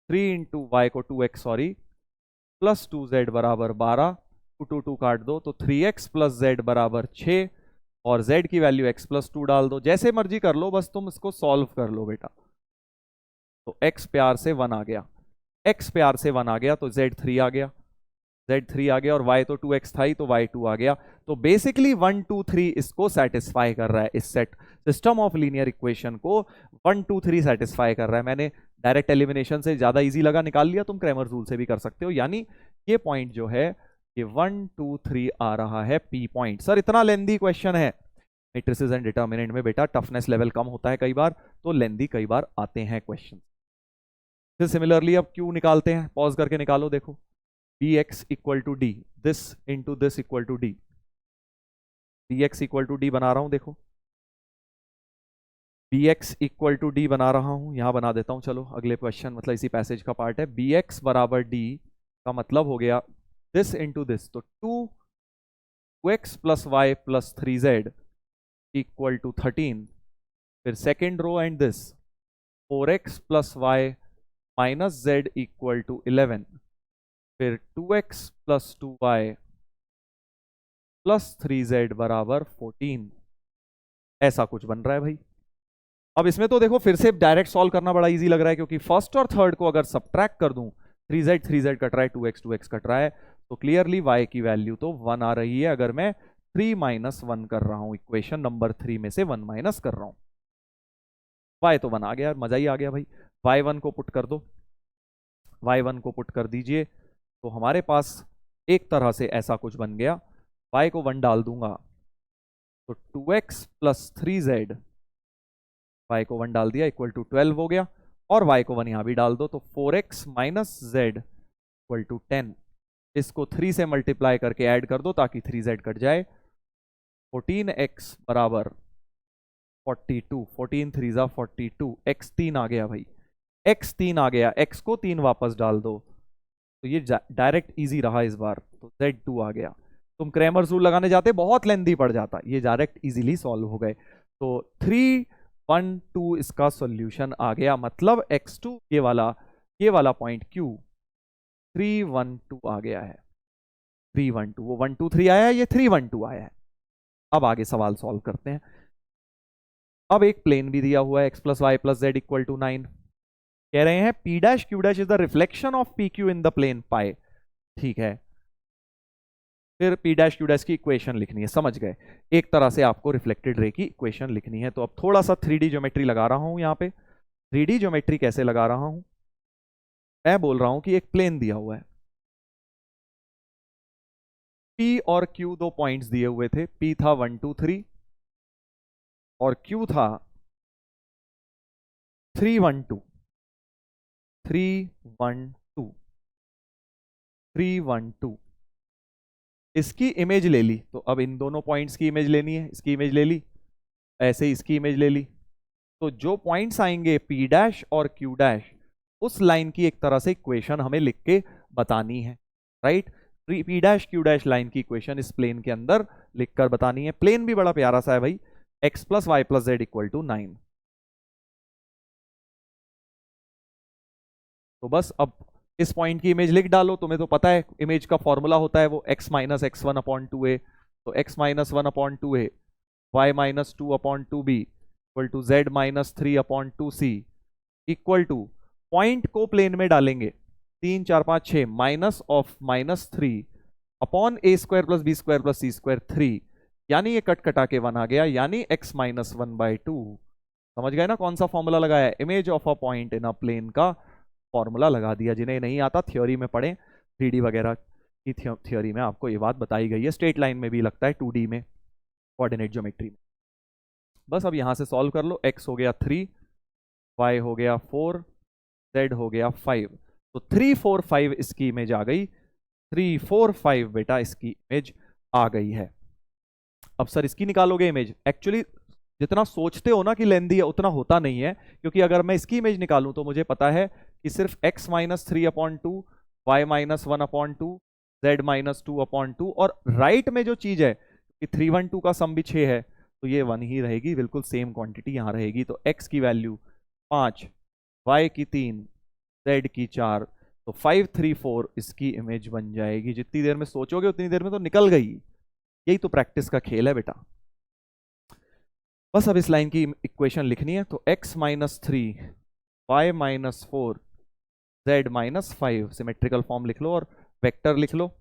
3 इंटू वाई को 2x सॉरी प्लस 2z बराबर 12, 2 2 काट दो, तो 3x प्लस z बराबर 6, और z की वैल्यू x प्लस 2 डाल दो। जैसे मर्जी कर लो, बस तुम इसको सॉल्व कर लो बेटा। तो x प्यार से 1 आ गया, x प्यार से 1 आ गया, तो z 3 आ गया, z3 आ गया, और y तो 2x था ही, तो y2 आ गया। तो बेसिकली 1 2 3 इसको सेटिस्फाई कर रहा है, इस set system of linear equation को 1 2 3 सेटिस्फाई कर रहा है। मैंने डायरेक्ट एलिमिनेशन से ज्यादा इजी लगा, निकाल लिया, तुम क्रैमर रूल से भी कर सकते हो। यानी ये पॉइंट जो है ये 1 2 3 आ रहा है पी पॉइंट। सर इतना लेंदी क्वेश्चन है, मैट्रिसेस एंड डिटर्मिनेंट में बेटा टफनेस लेवल कम होता है कई बार, तो लेंदी कई बार आते हैं क्वेश्चन। फिर सिमिलरली अब क्यू निकालते हैं, पॉज करके निकालो। देखो, bx equal to D, this into this equal to D, bx equal to D बना रहा हूं। देखो, bx इक्वल टू डी बना रहा हूं, यहां बना देता हूं। चलो अगले क्वेश्चन, मतलब इसी पैसेज का पार्ट है। bx बराबर d का मतलब हो गया दिस इंटू दिस, तो 2x plus Y plus 3z equal to 13। फिर second row and this 4x plus Y minus z equal to 11। फिर 2x plus 2y plus 3z बराबर 14। ऐसा कुछ बन रहा है भाई। अब इसमें तो देखो फिर से डायरेक्ट सॉल्व करना बड़ा इजी लग रहा है, क्योंकि फर्स्ट और थर्ड को अगर सब्ट्रैक्ट कर दूं, 3z कट रहा है, 2x कट रहा है, तो क्लियरली y की वैल्यू तो 1 आ रही है। अगर मैं 3 माइनस 1 कर रहा हूं, इक्वेशन नंबर 3 में से 1 माइनस कर रहा हूं, y तो 1 आ गया, मजा ही आ गया भाई। y1 को पुट कर दो, y1 को पुट कर दीजिए, तो हमारे पास एक तरह से ऐसा कुछ बन गया। y को 1 डाल दूंगा तो 2x प्लस 3z, y को 1 डाल दिया इक्वल टू 12 हो गया, और y को 1 यहां भी डाल दो, तो 4x minus z equal to 10। इसको 3 से मल्टीप्लाई करके ऐड कर दो ताकि 3z कट जाए। 14x बराबर 42, 14 3 जा 42, x 3 आ गया भाई, x 3 आ गया, x को 3 वापस डाल दो, तो ये डायरेक्ट इजी रहा इस बार, तो z2 आ गया। तुम क्रैमर्स रूल लगाने जाते बहुत लेंदी पड़ जाता, ये डायरेक्ट इजीली सॉल्व हो गए। तो 3 1 2 इसका सॉल्यूशन आ गया, मतलब x2 ये वाला पॉइंट q 3 1 2 आ गया है। 3 1 2, वो 1 2 3 आया है, ये 3 1 2 आया है। अब आगे सवाल सॉल्व करते हैं। अब एक प्लेन भी दिया हुआ है, x plus Y plus Z equal to 9। कह रहे हैं p dash q dash is the reflection of P Q in the plane pi. ठीक है, फिर p डैश q डैश की इक्वेशन लिखनी है, समझ गए। एक तरह से आपको रिफ्लेक्टेड रे की इक्वेशन लिखनी है। तो अब थोड़ा सा 3D ज्योमेट्री लगा रहा हूं यहाँ पे। 3D ज्योमेट्री कैसे लगा रहा हूं, मैं बोल रहा हूं कि एक प्लेन दिया हुआ है, p और q दो पॉइंट्स दिए हुए थे। p था 1 2 3 और q था 3 1 2, 3 1 2, 3 1 2। इसकी इमेज ले ली, तो अब इन दोनों पॉइंट्स की इमेज लेनी है, इसकी इमेज ले ली, ऐसे ही इसकी इमेज ले ली। तो जो पॉइंट्स आएंगे p डैश और q डैश, उस लाइन की एक तरह से इक्वेशन हमें लिख के बतानी है, right. p dash q dash line की इक्वेशन इस प्लेन के अंदर लिखकर बतानी है। प्लेन भी बड़ा प्यारा सा है भाई, x plus Y plus Z equal to 9। तो बस अब इस पॉइंट की इमेज लिख डालो, तुम्हें तो पता है इमेज का फॉर्मूला होता है वो x minus X one upon two A, तो x minus one upon two A, Y minus two upon two B equal to Z minus three upon two C equal to, point को plane में डालेंगे, 3 4 5 6 minus of minus three upon A square plus B square plus C square 3, यानी ये cut कटा के 1 आ गया, यानी x minus one by two. समझ गए ना कौन सा फॉर्मूला लगाया, image of a point in a plane का फॉर्मूला लगा दिया। जिन्हें नहीं आता थ्योरी में पढ़ें, 3D वगैरह की थ्योरी में आपको ये बात बताई गई है, स्ट्रेट लाइन में भी लगता है, 2D में, कोऑर्डिनेट ज्योमेट्री में। बस अब यहां से सॉल्व कर लो, x हो गया 3, y हो गया 4, z हो गया 5, तो 3 4 5 इसकी इमेज आ गई, 3 4 5 बेटा इसकी इमेज आ गई है। अब सर इसकी निकालोगे इमेज, एक्चुअली जितना सोचते हो ना कि लेंदी है उतना होता नहीं है, क्योंकि अगर मैं इसकी इमेज निकालूं तो मुझे पता है कि सिर्फ x minus three upon two, Y minus one upon two, Z minus two upon two, और राइट में जो चीज है कि 3 1 2 का सम भी 6 है, तो ये 1 ही रहेगी, बिल्कुल सेम क्वांटिटी यहां रहेगी। तो x की वैल्यू 5, y की 3, z की 4, तो 5 3 4 इसकी इमेज बन जाएगी। जितनी देर में सोचोगे उतनी देर में तो निकल गई। यही तो प्रैक्टिस का खेल है बेटा। बस अब इस लाइन की इक्वेशन लिखनी है, तो x minus three, Y minus four, Z minus five, symmetrical form लिख लो और वेक्टर लिख लो।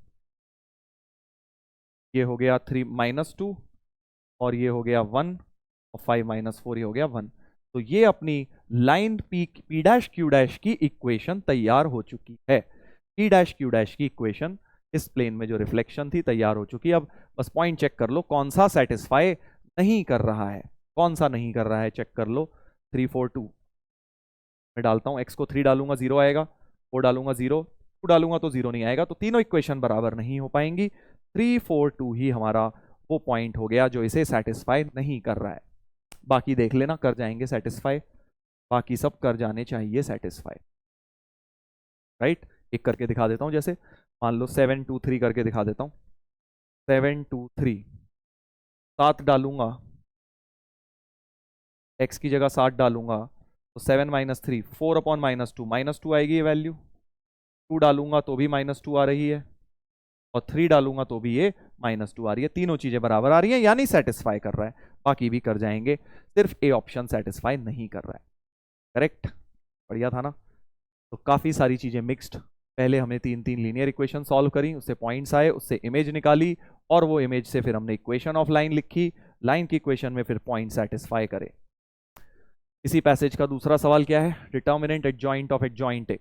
ये हो गया 3 माइनस टू, और ये हो गया 1, और 5 माइनस फोर, ये हो गया 1। तो ये अपनी line P dash Q dash की इक्वेशन तैयार हो चुकी है। पी डैश क्यू डैश की इक्वेशन इस प्लेन में जो रिफ्लेक्शन थी तैयार हो चुकी है। अब बस पॉइंट चेक कर लो कौन सा सेटिस्फाई नहीं कर रहा है, कौन सा नहीं कर रहा है, चेक कर लो। 3 4 2 मैं डालता हूं, x को 3 डालूंगा 0 आएगा, 4 डालूंगा 0, 2 डालूंगा तो 0 नहीं आएगा, तो तीनों इक्वेशन बराबर नहीं हो पाएंगी। 3 4 2 ही हमारा वो पॉइंट हो गया जो इसे सेटिस्फाई नहीं कर रहा है। बाकी देख लेना कर जाएंगे सेटिस्फाई, बाकी सब कर जाने चाहिए सेटिस्फाई, राइट। एक करके दिखा देता हूं, जैसे मान लो 7 2 3 करके दिखा देता हूं। 7 2 3, 7 डालूंगा, x की जगह 7 डालूंगा, तो 7 minus three, 4 upon minus two आएगी ये वैल्यू। 2 डालूंगा तो भी -2 आ रही है, और 3 डालूंगा तो भी ये -2 आ रही है। तीनों चीजें बराबर आ रही हैं, यानी सेटिस्फाई कर रहा है। बाकी भी कर जाएंगे, सिर्फ ए ऑप्शन सेटिस्फाई नहीं कर रहा है। करेक्ट, बढ़िया था ना। तो काफी सारी चीजें मिक्स्ड। पहले हमने 3 लीनियर इक्वेशन सॉल्व करी, उससे पॉइंट्स आए, उससे इमेज निकाली, और वो इमेज से फिर हमने इक्वेशन ऑफ लाइन लिखी, लाइन की इक्वेशन में फिर पॉइंट सेटिस्फाई करे। इसी पैसेज का दूसरा सवाल क्या है, डिटर्मिनेंट एडजॉइंट ऑफ एडजॉइंट ए।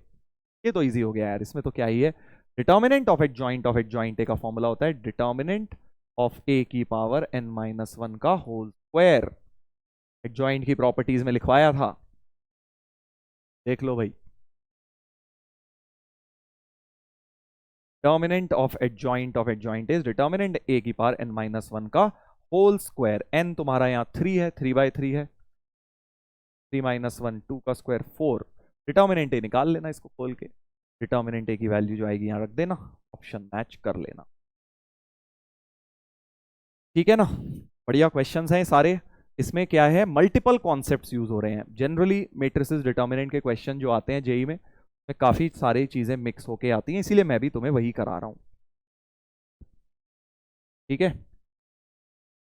ये तो इजी हो गया यार, इसमें तो क्या ही है। डिटर्मिनेंट ऑफ एडजॉइंट ए का फॉर्मूला होता है डिटर्मिनेंट ऑफ ए की पावर n माइनस वन का होल स्क्वायर। एडजॉइंट की प्रॉपर्टीज में लिखवाया था, देख लो भाई। Determinant of adjoint is determinant A की पावर n माइनस वन का होल स्क्वायर। n तुम्हारा यहाँ 3 है, 3/3 है, 3 माइनस वन, 2 का स्क्वायर 4। डिटर्मिनेंट ए निकाल लेना इसको खोल के, डिटर्मिनेंट ए की वैल्यू जो आएगी यहां रख देना, ऑप्शन मैच कर लेना। ठीक है ना, बढ़िया क्वेश्चंस हैं सारे। इसमें क्या है, मल्टीपल कॉन्सेप्ट्स यूज हो रहे हैं। जनरली मैट्रिसेस डिटर्मिनेंट के क्वेश्चन जो आते हैं जेई में काफी सारी चीजें मिक्स होके आती हैं, इसीलिए मैं भी तुम्हें वही करा रहा हूं। ठीक है,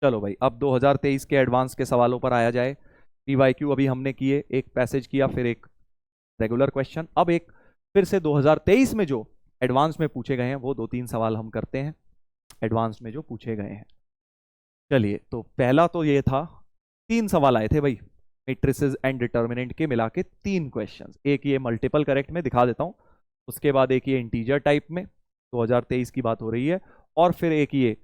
चलो भाई अब 2023 के एडवांस के सवालों पर आया जाए। पीवाईक्यू अभी हमने किए, एक पैसेज किया, फिर एक रेगुलर क्वेश्चन। अब एक फिर से 2023 में जो एडवांस में पूछे गए हैं वो 2-3 सवाल हम करते हैं, एडवांस में जो पूछे गए हैं। चलिए, तो पहला तो ये था, 3 सवाल आए थे भाई, मैट्रिसेस एंड डिटर्मिनेंट के मिला के 3 क्वेश्चंस। एक ये मल्टीपल करेक्ट में दिखा देता हूं, उसके बाद एक ये इंटीजर टाइप में, 2023 की बात हो रही है, और फिर एक ये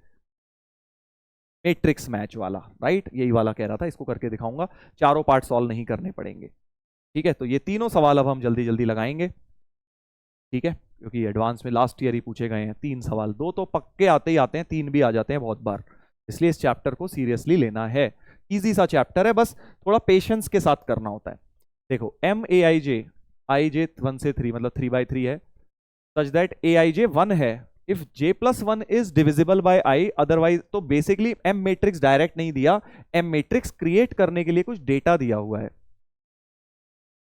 मैट्रिक्स मैच वाला, राइट, यही वाला कह रहा था, इसको करके दिखाऊंगा। चारों पार्ट सॉल्व नहीं करने पड़ेंगे। ठीक है, तो ये तीनों सवाल अब हम जल्दी जल्दी लगाएंगे। ठीक है, क्योंकि एडवांस में लास्ट ईयर ही पूछे गए हैं 3 सवाल, 2 तो पक्के आते ही आते हैं, 3 भी आ जाते हैं बहुत बार, इसलिए इस चैप्टर को सीरियसली लेना है। इजी सा चैप्टर है, बस थोड़ा पेशेंस के साथ करना होता है। देखो, MAIJ 1 से 3 मतलब 3/3 है, सच दैट AIJ 1 है if J plus 1 is divisible by I, otherwise. तो बेसिकली M मैट्रिक्स डायरेक्ट नहीं दिया, M मैट्रिक्स क्रिएट करने के लिए कुछ डेटा दिया हुआ है।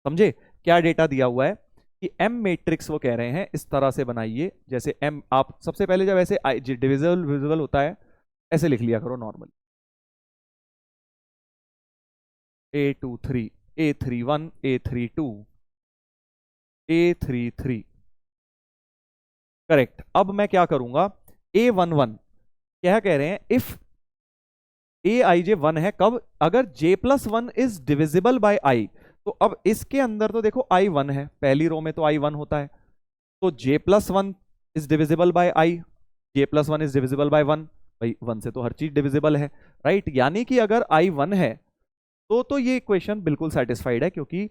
समझे क्या डेटा दिया हुआ है, कि एम मैट्रिक्स वो कह रहे हैं इस तरह से बनाइए, जैसे एम आप सबसे पहले जब ऐसे डिविजिबल विजिबल होता है ऐसे लिख लिया करो normal, A23 A31 A32 A33, correct. अब मैं क्या करूंगा, A11 क्या कह रहे हैं, इफ ए आई जे 1 है कब, अगर J+1 is divisible by I। तो अब इसके अंदर तो देखो I 1 है, पहली रो में तो I 1 होता है, तो J+1 is divisible by I, J+1 is divisible by 1, भाई 1 से तो हर चीज डिविजिबल है, राइट। यानी कि अगर I 1 है तो ये इक्वेशन बिल्कुल सेटिस्फाइड है, क्योंकि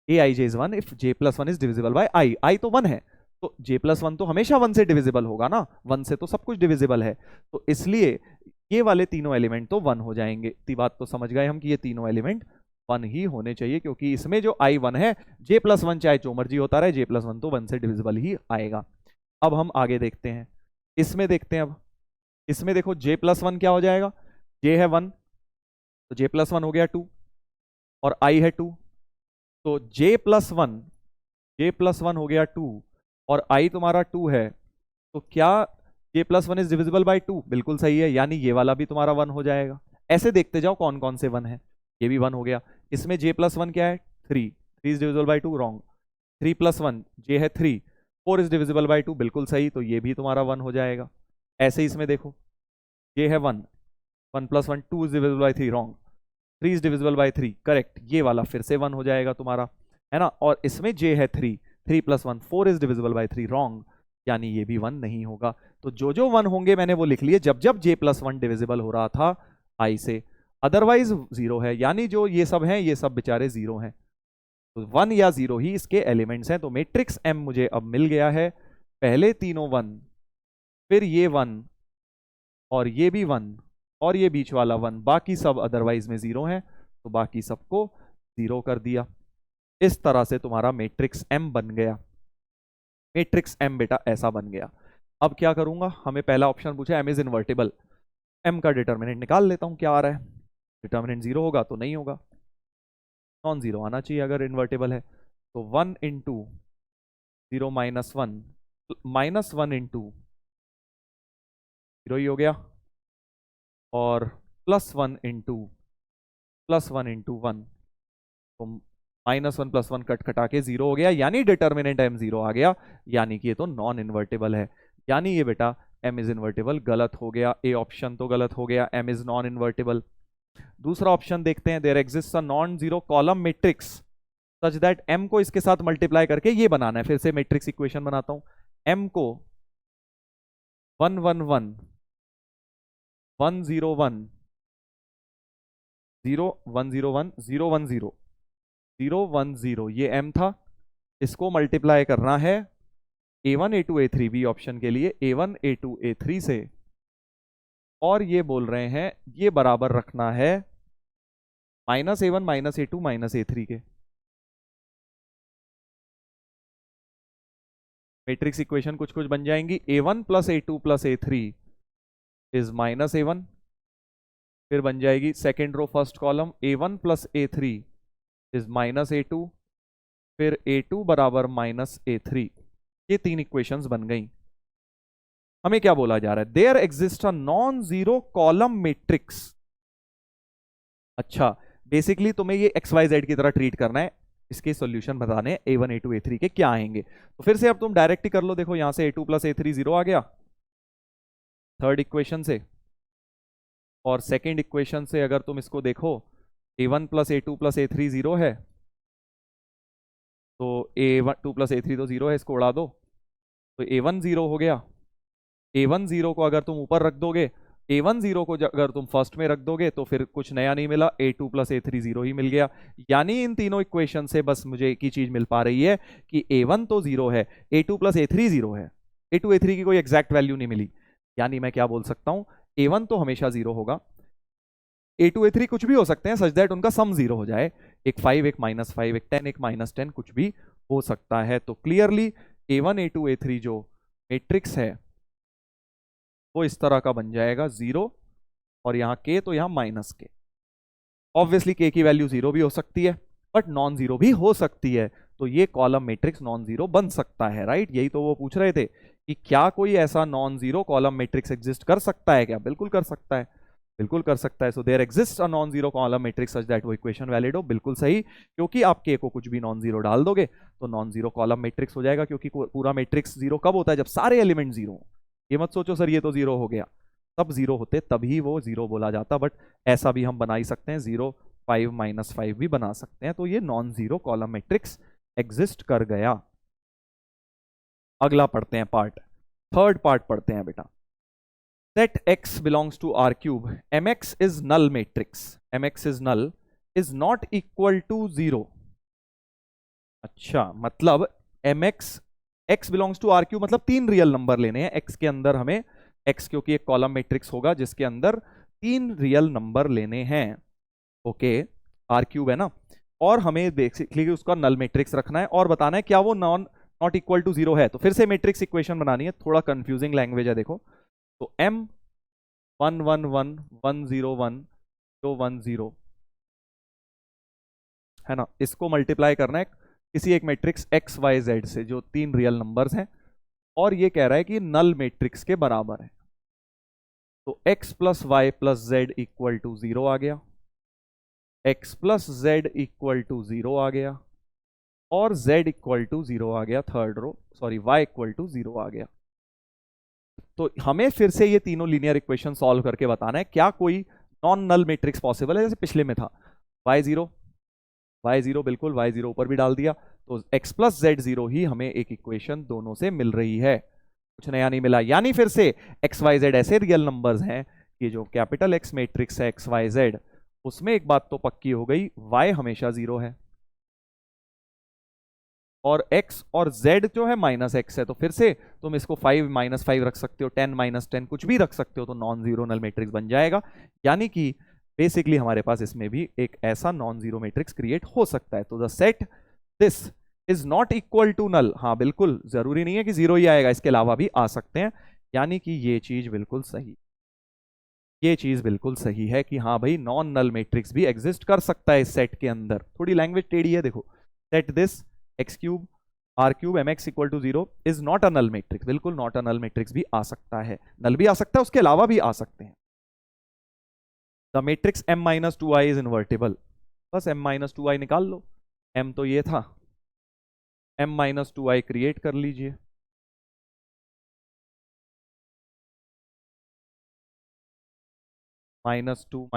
Aij is 1 if J+1 is divisible by I तो 1 है, तो J+1 तो हमेशा 1 से डिविजिबल होगा ना, 1 से तो सब कुछ डिविजिबल है, तो इसलिए ये वाले तीनों एलिमेंट तो 1 हो जाएंगे। इतनी बात तो समझ गए हम कि ये तीनों एलिमेंट 1 ही होने चाहिए, क्योंकि इसमें जो I1 है, J+1 चाहे जो मर्जी होता रहे, J+1 तो 1 से डिविजिबल ही आएगा। अब हम आगे देखते हैं, इसमें देखते हैं, अब इसमें देखो J+1 क्या हो जाएगा, J है 1 तो J+1 हो गया 2 और I है 2, तो J+1 हो गया 2 और I तुम्हारा 2 है, तो क्या J+1 इज डिविजिबल बाय 2, बिल्कुल सही है, यानी ये वाला भी तुम्हारा 1 हो जाएगा। ऐसे देखते जाओ कौन कौन से 1 है, ये भी 1 हो गया। इसमें J+1 क्या है 3 is divisible by 2, wrong. 3+1 J है 3, 4 इज डिविजिबल बाय 2, बिल्कुल सही, तो ये भी तुम्हारा 1 हो जाएगा। ऐसे ही इसमें देखो J है 1, 1+1 2 is divisible by 3, wrong. 3 is divisible by 3, correct, ये वाला फिर से 1 हो जाएगा तुम्हारा, है ना। और इसमें J है 3, 3+1 4 इज डिविजिबल बाय 3, रॉन्ग, यानी ये भी 1 नहीं होगा। तो जो जो 1 होंगे मैंने वो लिख लिए जब जब J+1 डिविजिबल हो रहा था I से, अदरवाइज 0 है, यानी जो ये सब हैं ये सब बेचारे 0 हैं, तो 1 या 0 ही इसके एलिमेंट्स हैं। तो मैट्रिक्स M मुझे अब मिल गया है, पहले तीनों 1, फिर ये 1 और ये भी 1 और ये बीच वाला 1, बाकी सब अदरवाइज में 0 है, तो बाकी सबको 0 कर दिया। इस तरह से तुम्हारा मैट्रिक्स M बन गया। मैट्रिक्स M बेटा ऐसा बन गया। अब क्या करूंगा, हमें पहला ऑप्शन पूछा M इज इनवर्टिबल, M का डिटर्मिनेंट निकाल लेता हूं क्या आ रहा है। डिटर्मिनेंट 0 होगा तो नहीं होगा, नॉन 0 आना चाहिए अगर इन्वर्टेबल है, तो 1 इंटू 0 -1 -1 इंटू 0 ही हो गया, और +1 इंटू +1 इंटू 1, तो -1 +1 कट कटा के 0 हो गया, यानी डिटर्मिनेंट M 0 आ गया, यानी कि ये तो नॉन इन्वर्टेबल है। यानी ये बेटा M इज इन्वर्टेबल गलत हो गया, ए ऑप्शन तो गलत हो गया, M इज नॉन इन्वर्टेबल। दूसरा ऑप्शन देखते हैं, there exist a non zero column matrix such that M को इसके साथ मल्टीप्लाई करके ये बनाना है। फिर से मैट्रिक्स इक्वेशन बनाता हूं, M को 1 1 1 1 0 1 0 1 0 1 0 1 0 0 1 0, ये M था, इसको मल्टीप्लाई करना है A1 A2 A3 B option के लिए A1 A2 A3 से, और ये बोल रहे हैं ये बराबर रखना है -A1 -A2 -A3 के। मैट्रिक्स इक्वेशन कुछ कुछ बन जाएंगी, A1 + A2 + A3 is -A1, फिर बन जाएगी second row first column A1 + A3 is -A2, फिर A2 बराबर -A3। ये 3 इक्वेशंस बन गई। हमें क्या बोला जा रहा है, there exist a non zero column matrix. अच्छा, बेसिकली तुम्हें ये XYZ की तरह ट्रीट करना है, इसके सॉल्यूशन बताने A1 A2 A3 के क्या आएंगे। तो फिर से अब तुम डायरेक्ट ही कर लो, देखो यहां से A2 + A3 0 आ गया थर्ड इक्वेशन से, और सेकेंड इक्वेशन से अगर तुम इसको देखो A1 + A2 + A3 0 है, तो A1 2 + A3 तो 0 है, इसको उड़ा दो, तो A1 0 हो गया। A1 0 को अगर तुम ऊपर रख दोगे, A1 0 को अगर तुम फर्स्ट में रख दोगे तो फिर कुछ नया नहीं मिला, A2 + A3 0 ही मिल गया। यानी इन तीनों इक्वेशन से बस मुझे एक ही चीज मिल पा रही है कि A1 तो 0 है, A2 + A3 0 है, A2 A3 की कोई एग्जैक्ट वैल्यू नहीं मिली। यानी मैं क्या बोल सकता हूं, A1 तो हमेशा 0 होगा, A2 A3 कुछ भी हो सकते हैं सच दैट उनका सम 0 हो जाए, एक 5 एक -5 एक 10 एक -10 कुछ भी हो सकता है। तो क्लियरली A1 A2 A3 जो मैट्रिक्स है वो इस तरह का बन जाएगा 0, और यहाँ k तो यहाँ -k। ऑब्वियसली k की वैल्यू 0 भी हो सकती है बट नॉन 0 भी हो सकती है, तो ये कॉलम मैट्रिक्स नॉन जीरो बन सकता है, राइट? यही तो वो पूछ रहे थे कि क्या कोई ऐसा non zero column matrix exist कर सकता है क्या? बिल्कुल कर सकता है, बिल्कुल कर सकता है। So there exist a non zero column matrix such that वो इक्वेशन वैलिड हो। बिल्कुल सही, क्योंकि आप के को कुछ भी नॉन जीरो डाल दोगे तो नॉन जीरो कॉलम मैट्रिक्स हो जाएगा, क्योंकि पूरा मैट्रिक्स जीरो कब होता है? जब सारे एलिमेंट जीरो हो। ये मत सोचो सर ये तो जीरो हो गया, तब जीरो होते तभी वो जीरो बोला जाता, बट ऐसा भी हम बना ही सकते हैं, 0 5 -5 भी बना सकते हैं, तो ये non zero column matrix exist कर गया। अगला पढ़ते हैं पार्ट, थर्ड पार्ट पढ़ते हैं बेटा। Set x belongs to R cube, mx is null matrix, mx is null is not equal to 0। अच्छा, मतलब mx x belongs to R cube मतलब तीन रियल नंबर लेने हैं x के अंदर हमें, x क्योंकि एक कॉलम मैट्रिक्स होगा जिसके अंदर तीन रियल नंबर लेने हैं। ओके, R क्यूब है ना, और हमें बेसिकली उसका नल मैट्रिक्स रखना है और बताना है क्या वो नॉट इक्वल टू 0 है। तो फिर से मैट्रिक्स इक्वेशन बनानी है, थोड़ा कंफ्यूजिंग लैंग्वेज है देखो। तो m 1 1 1 1 0 1 2 1 0 है ना, इसको मल्टीप्लाई करना है किसी एक मैट्रिक्स एक्स वाई जेड से जो तीन रियल नंबर्स हैं, और ये कह रहा है कि नल मैट्रिक्स के बराबर है। तो x plus Y plus Z equal to 0 आ गया, x plus Z equal to 0 आ गया, और z इक्वल टू 0 आ गया, third row sorry y equal to 0 आ गया। तो हमें फिर से ये तीनों लीनियर इक्वेशन सॉल्व करके बताना है क्या कोई नॉन नल मैट्रिक्स पॉसिबल है, जैसे पिछले में था y0 बिल्कुल, y0 ऊपर भी डाल दिया, तो x प्लस जेड जीरो ही हमें एक इक्वेशन दोनों से मिल रही है, कुछ नया नहीं मिला। यानी फिर से x y z ऐसे रियल नंबर्स हैं कि जो कैपिटल x मैट्रिक्स है x y z, उसमें एक बात तो पक्की हो गई, y हमेशा 0 है, और x और z जो है -x है। तो फिर से तुम इसको 5 -5 रख सकते हो, 10 -10 कुछ भी रख सकते हो, तो नॉन जीरो नल मैट्रिक्स बन जाएगा। यानी कि बेसिकली हमारे पास इसमें भी एक ऐसा नॉन जीरो मैट्रिक्स क्रिएट हो सकता है। तो the set this is not equal to null, हाँ बिल्कुल जरूरी नहीं है कि जीरो ही आएगा, इसके अलावा भी आ सकते हैं। यानी कि ये चीज बिल्कुल सही, ये चीज बिल्कुल सही है कि हाँ भाई नॉन नल मैट्रिक्स भी एग्जिस्ट कर सकता है इस सेट के अंदर। थोड़ी लैंग्वेज टेढ़ी है देखो, set this X cube R cube M X equal to 0 is not a null matrix, बिल्कुल नॉट अ नल मैट्रिक्स भी आ सकता है, नल भी आ सकता है, उसके अलावा भी आ सकते हैं। The matrix m minus two I is invertible, बस m माइनस टू आई निकाल लो, m तो ये था, m minus two I create कर लीजिए, -2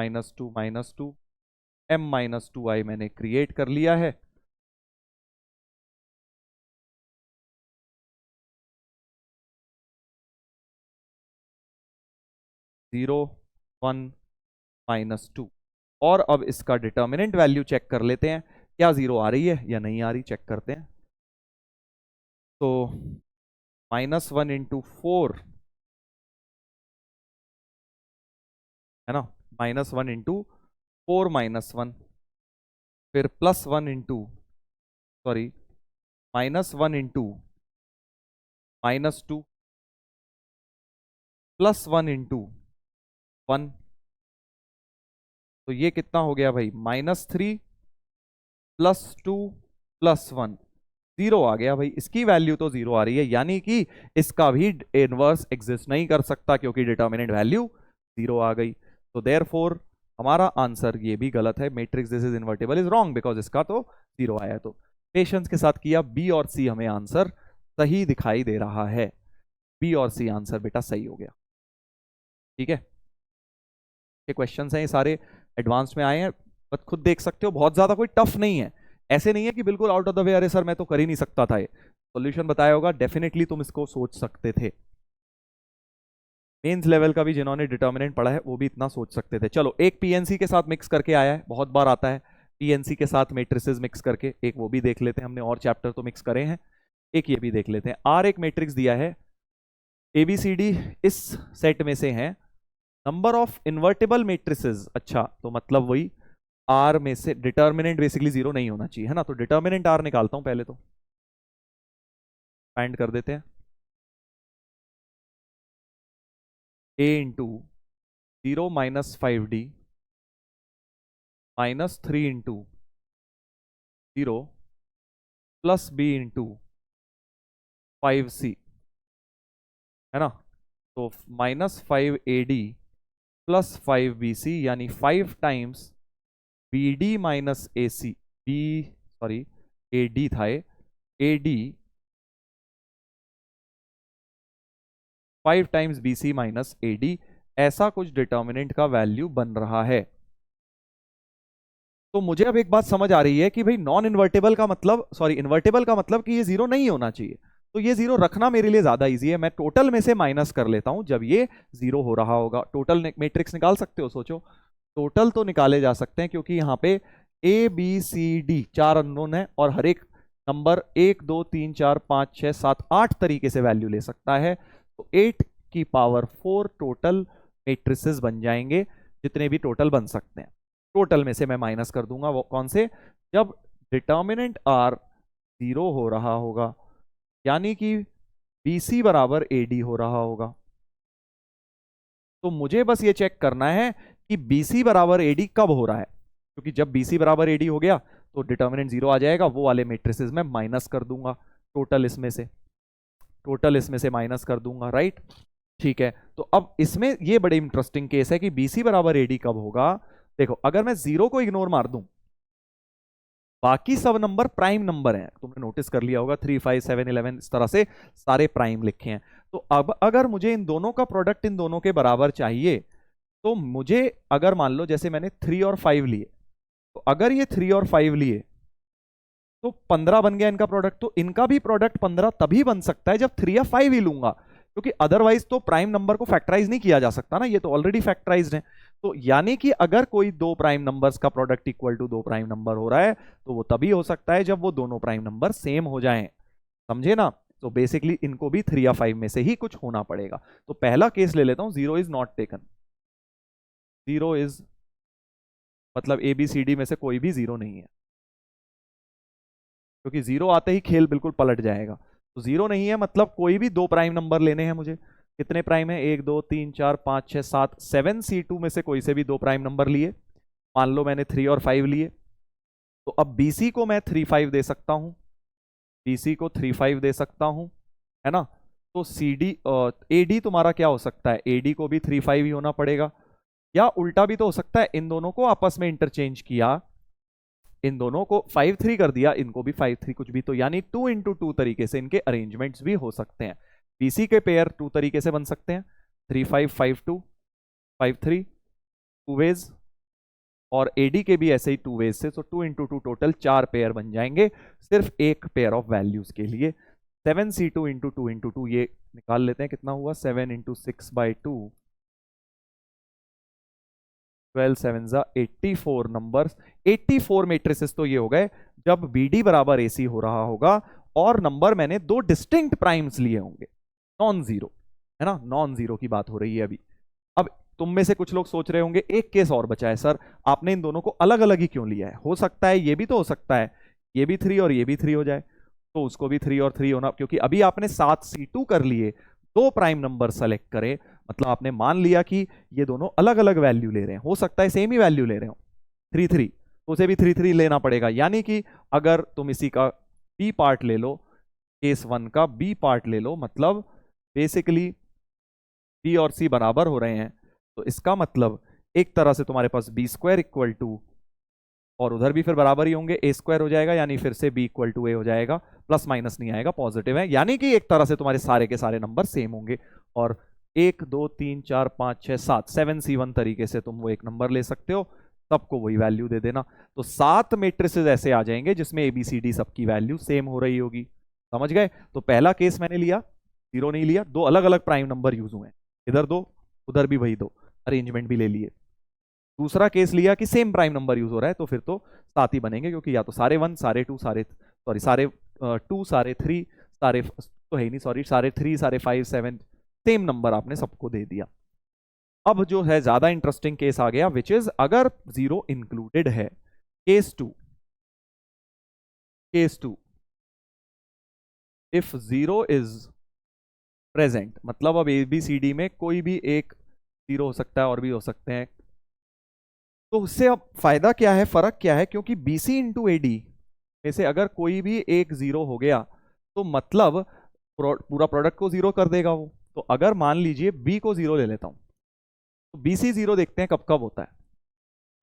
m माइनस टू आई मैंने क्रिएट कर लिया है। 0 1 -2, और अब इसका डिटर्मिनेंट वैल्यू चेक कर लेते हैं, क्या 0 आ रही है या नहीं आ रही, चेक करते हैं। तो -1 इंटू 4 है ना, -1 इंटू 4 -1, फिर +1 इंटू सॉरी -1 इंटू -2 +1 इंटू 1, तो ये कितना हो गया भाई, -3 +2 +1, 0 आ गया भाई, इसकी वैल्यू तो 0 आ रही है, यानी कि इसका भी इनवर्स एग्जिस्ट नहीं कर सकता क्योंकि डिटर्मिनेंट वैल्यू 0 आ गई। तो देयरफॉर हमारा आंसर ये भी गलत है, matrix this is invertible is wrong because इसका तो 0 आया। तो पेशेंस के साथ किया, बी और सी हमें आंसर सही दिखाई दे रहा है, बी और सी आंसर बेटा सही हो गया। ठीक है, ये क्वेश्चंस हैं ये सारे एडवांस में आए हैं, बस खुद देख सकते हो, बहुत ज्यादा कोई टफ नहीं है, ऐसे नहीं है कि बिल्कुल आउट ऑफ द वे, अरे सर मैं तो कर ही नहीं सकता था, ये सॉल्यूशन बताया होगा, डेफिनेटली तुम इसको सोच सकते थे। मेंस लेवल का भी जिन्होंने डिटर्मिनेंट पढ़ा है वो भी इतना सोच सकते थे। चलो एक पीएनसी के साथ मिक्स करके आया है, बहुत बार आता है पीएनसी के साथ मैट्रिसेस मिक्स करके, एक वो भी देख लेते हैं, हमने और चैप्टर तो मिक्स करे हैं, एक ये भी देख लेते हैं। आर एक मैट्रिक्स दिया है, एबीसीडी इस सेट में से है, नंबर ऑफ इन्वर्टेबल मैट्रिसेस, अच्छा तो मतलब वही आर में से डिटर्मिनेंट बेसिकली 0 नहीं होना चाहिए है ना, तो डिटर्मिनेंट आर निकालता हूं पहले, तो फाइंड कर देते हैं, A into 0 -5d -3 into 0 plus B into 5c, है ना। तो -5 AD प्लस 5 BC, यानी 5 times BD minus AC, B sorry AD था ये, AD 5 times BC minus AD, ऐसा कुछ डिटर्मिनेंट का वैल्यू बन रहा है। तो मुझे अब एक बात समझ आ रही है कि भाई नॉन इन्वर्टेबल का मतलब, सॉरी इन्वर्टेबल का मतलब कि ये जीरो नहीं होना चाहिए। तो ये जीरो रखना मेरे लिए ज्यादा इजी है, मैं टोटल में से माइनस कर लेता हूं जब ये जीरो हो रहा होगा। टोटल मैट्रिक्स निकाल सकते हो, सोचो। टोटल तो निकाले जा सकते हैं क्योंकि यहाँ पे ABCD 4 अननोन है और हर एक नंबर 1 2 3 4 5 6 7 8 तरीके से वैल्यू ले सकता है। तो 8 की पावर 4 टोटल मैट्रिसेस बन जाएंगे, जितने भी टोटल बन सकते हैं। टोटल में से मैं माइनस कर दूंगा, वो कौन से, जब डिटर्मिनेंट आर जीरो हो रहा होगा, यानी कि BC बराबर AD हो रहा होगा। तो मुझे बस ये चेक करना है कि BC बराबर AD कब हो रहा है, क्योंकि जब BC बराबर AD हो गया तो डिटर्मिनेंट जीरो आ जाएगा, वो वाले मैट्रिसेस में माइनस कर दूंगा, टोटल इसमें से माइनस कर दूंगा, राइट। ठीक है, तो अब इसमें ये बड़े इंटरेस्टिंग केस है कि BC बराबर AD कब होगा। देखो, अगर मैं जीरो को इग्नोर मार दूं, बाकी सब नंबर प्राइम नंबर हैं, तुमने नोटिस कर लिया होगा 3 5 7 11 इस तरह से सारे प्राइम लिखे हैं। तो अब अगर मुझे इन दोनों का प्रोडक्ट इन दोनों के बराबर चाहिए, तो मुझे, अगर मान लो जैसे मैंने 3 और 5 लिए, तो अगर ये 3 और 5 लिए तो 15 बन गया इनका प्रोडक्ट। तो इनका भी प्रोडक्ट 15 तभी बन सकता है जब 3 या 5 ही लूंगा, क्योंकि अदरवाइज तो प्राइम नंबर को फैक्टराइज नहीं किया जा सकता ना, ये तो ऑलरेडी फैक्टराइज्ड है। तो यानी कि अगर कोई दो प्राइम नंबर्स का प्रोडक्ट इक्वल टू दो प्राइम नंबर हो रहा है, तो वो तभी हो सकता है जब वो दोनों प्राइम नंबर सेम हो जाएं, समझे ना। तो बेसिकली इनको भी 3 या 5 में से ही कुछ होना पड़ेगा। तो पहला केस ले लेता हूं, zero is not taken. Zero is मतलब ABCD में से कोई भी जीरो नहीं है, क्योंकि जीरो आते ही खेल बिल्कुल पलट जाएगा। तो जीरो नहीं है मतलब कोई भी दो प्राइम नंबर लेने हैं मुझे। कितने प्राइम है, 1 2 3 4 5 6 7, 7C2 में से कोई से भी दो प्राइम नंबर लिए। मान लो मैंने 3 और 5 लिए, तो अब BC को मैं 3 5 दे सकता हूं, BC को 3 5 दे सकता हूं, है ना। तो CD AD तुम्हारा क्या हो सकता है, AD को भी 3 5 ही होना पड़ेगा, या उल्टा भी तो हो सकता है, इन दोनों को आपस में इंटरचेंज किया, इन दोनों को 5 3 कर दिया, इनको भी 5 3 कुछ भी, तो यानी 2 इंटू 2 तरीके से इनके अरेंजमेंट्स भी हो सकते हैं। BC के पेयर 2 तरीके से बन सकते हैं, 3 5 5 2 5 3 2 वेज, और AD के भी ऐसे ही 2 वेज से। तो 2 इंटू 2 टोटल 4 पेयर बन जाएंगे सिर्फ एक पेयर ऑफ वैल्यूज के लिए। 7C2 इंटू 2 इंटू 2, ये निकाल लेते हैं कितना हुआ, 7 इंटू 6/2, 12 7 84 नंबर्स। 84 मैट्रिसेस तो ये हो गए जब BD बराबर AC हो रहा होगा और नंबर मैंने दो डिस्टिंक्ट प्राइम्स लिए होंगे, नॉन जीरो, है ना, नॉन जीरो की बात हो रही है अभी। अब तुम में से कुछ लोग सोच रहे होंगे एक केस और बचा है सर, आपने इन दोनों को अलग अलग ही क्यों लिया है, हो सकता है ये भी तो हो सकता है ये भी 3 और ये भी 3 हो जाए, तो उसको भी 3 और 3 होना, क्योंकि अभी आपने 7C2 कर लिए, दो प्राइम नंबर सेलेक्ट करे, मतलब आपने मान लिया कि ये दोनों अलग अलग वैल्यू ले रहे हैं, हो सकता है सेम ही वैल्यू ले रहे हो 3 3, तो उसे भी 3 3 लेना पड़ेगा। यानी कि अगर तुम इसी का बी पार्ट ले लो, केस 1 का बी पार्ट ले लो, मतलब बेसिकली बी और सी बराबर हो रहे हैं, तो इसका मतलब एक तरह से तुम्हारे पास B² इक्वल टू, और उधर भी फिर बराबर ही होंगे, A² हो जाएगा, यानी फिर से B इक्वल टू A हो जाएगा, प्लस माइनस नहीं आएगा, पॉजिटिव है, यानी कि एक तरह से तुम्हारे सारे के सारे नंबर सेम होंगे। और 1 2 3 4 5 6 7, 7C1 तरीके से तुम वो एक नंबर ले सकते हो, सबको वही वैल्यू दे देना। तो 7 मैट्रिसेस ऐसे आ जाएंगे जिसमें ABCD सबकी वैल्यू सेम हो रही होगी, समझ गए। तो पहला केस मैंने लिया, जीरो नहीं लिया, दो अलग अलग प्राइम नंबर यूज हुए, इधर दो उधर भी वही दो, अरेंजमेंट भी ले लिए। दूसरा केस लिया कि सेम प्राइम नंबर यूज हो रहा है, तो फिर तो 7 ही बनेंगे, क्योंकि या तो सारे 1 सारे 2 सारे, सॉरी सारे 2 सारे 3 सारे तो है ही नहीं, सॉरी सारे 3 सारे 5 7, सेम नंबर आपने सबको दे दिया। अब जो है ज्यादा इंटरेस्टिंग केस आ गया, विच इज अगर जीरो इंक्लूडेड है। Case 2 if zero is present, मतलब अब ABCD में कोई भी एक जीरो हो सकता है और भी हो सकते हैं, तो उससे अब फायदा क्या है, फर्क क्या है, क्योंकि BC इंटू AD में से अगर कोई भी एक जीरो हो गया तो मतलब पूरा प्रोडक्ट को जीरो कर देगा वो। तो अगर मान लीजिए बी को जीरो ले लेता हूं, तो बी सी जीरो देखते हैं कब कब होता है।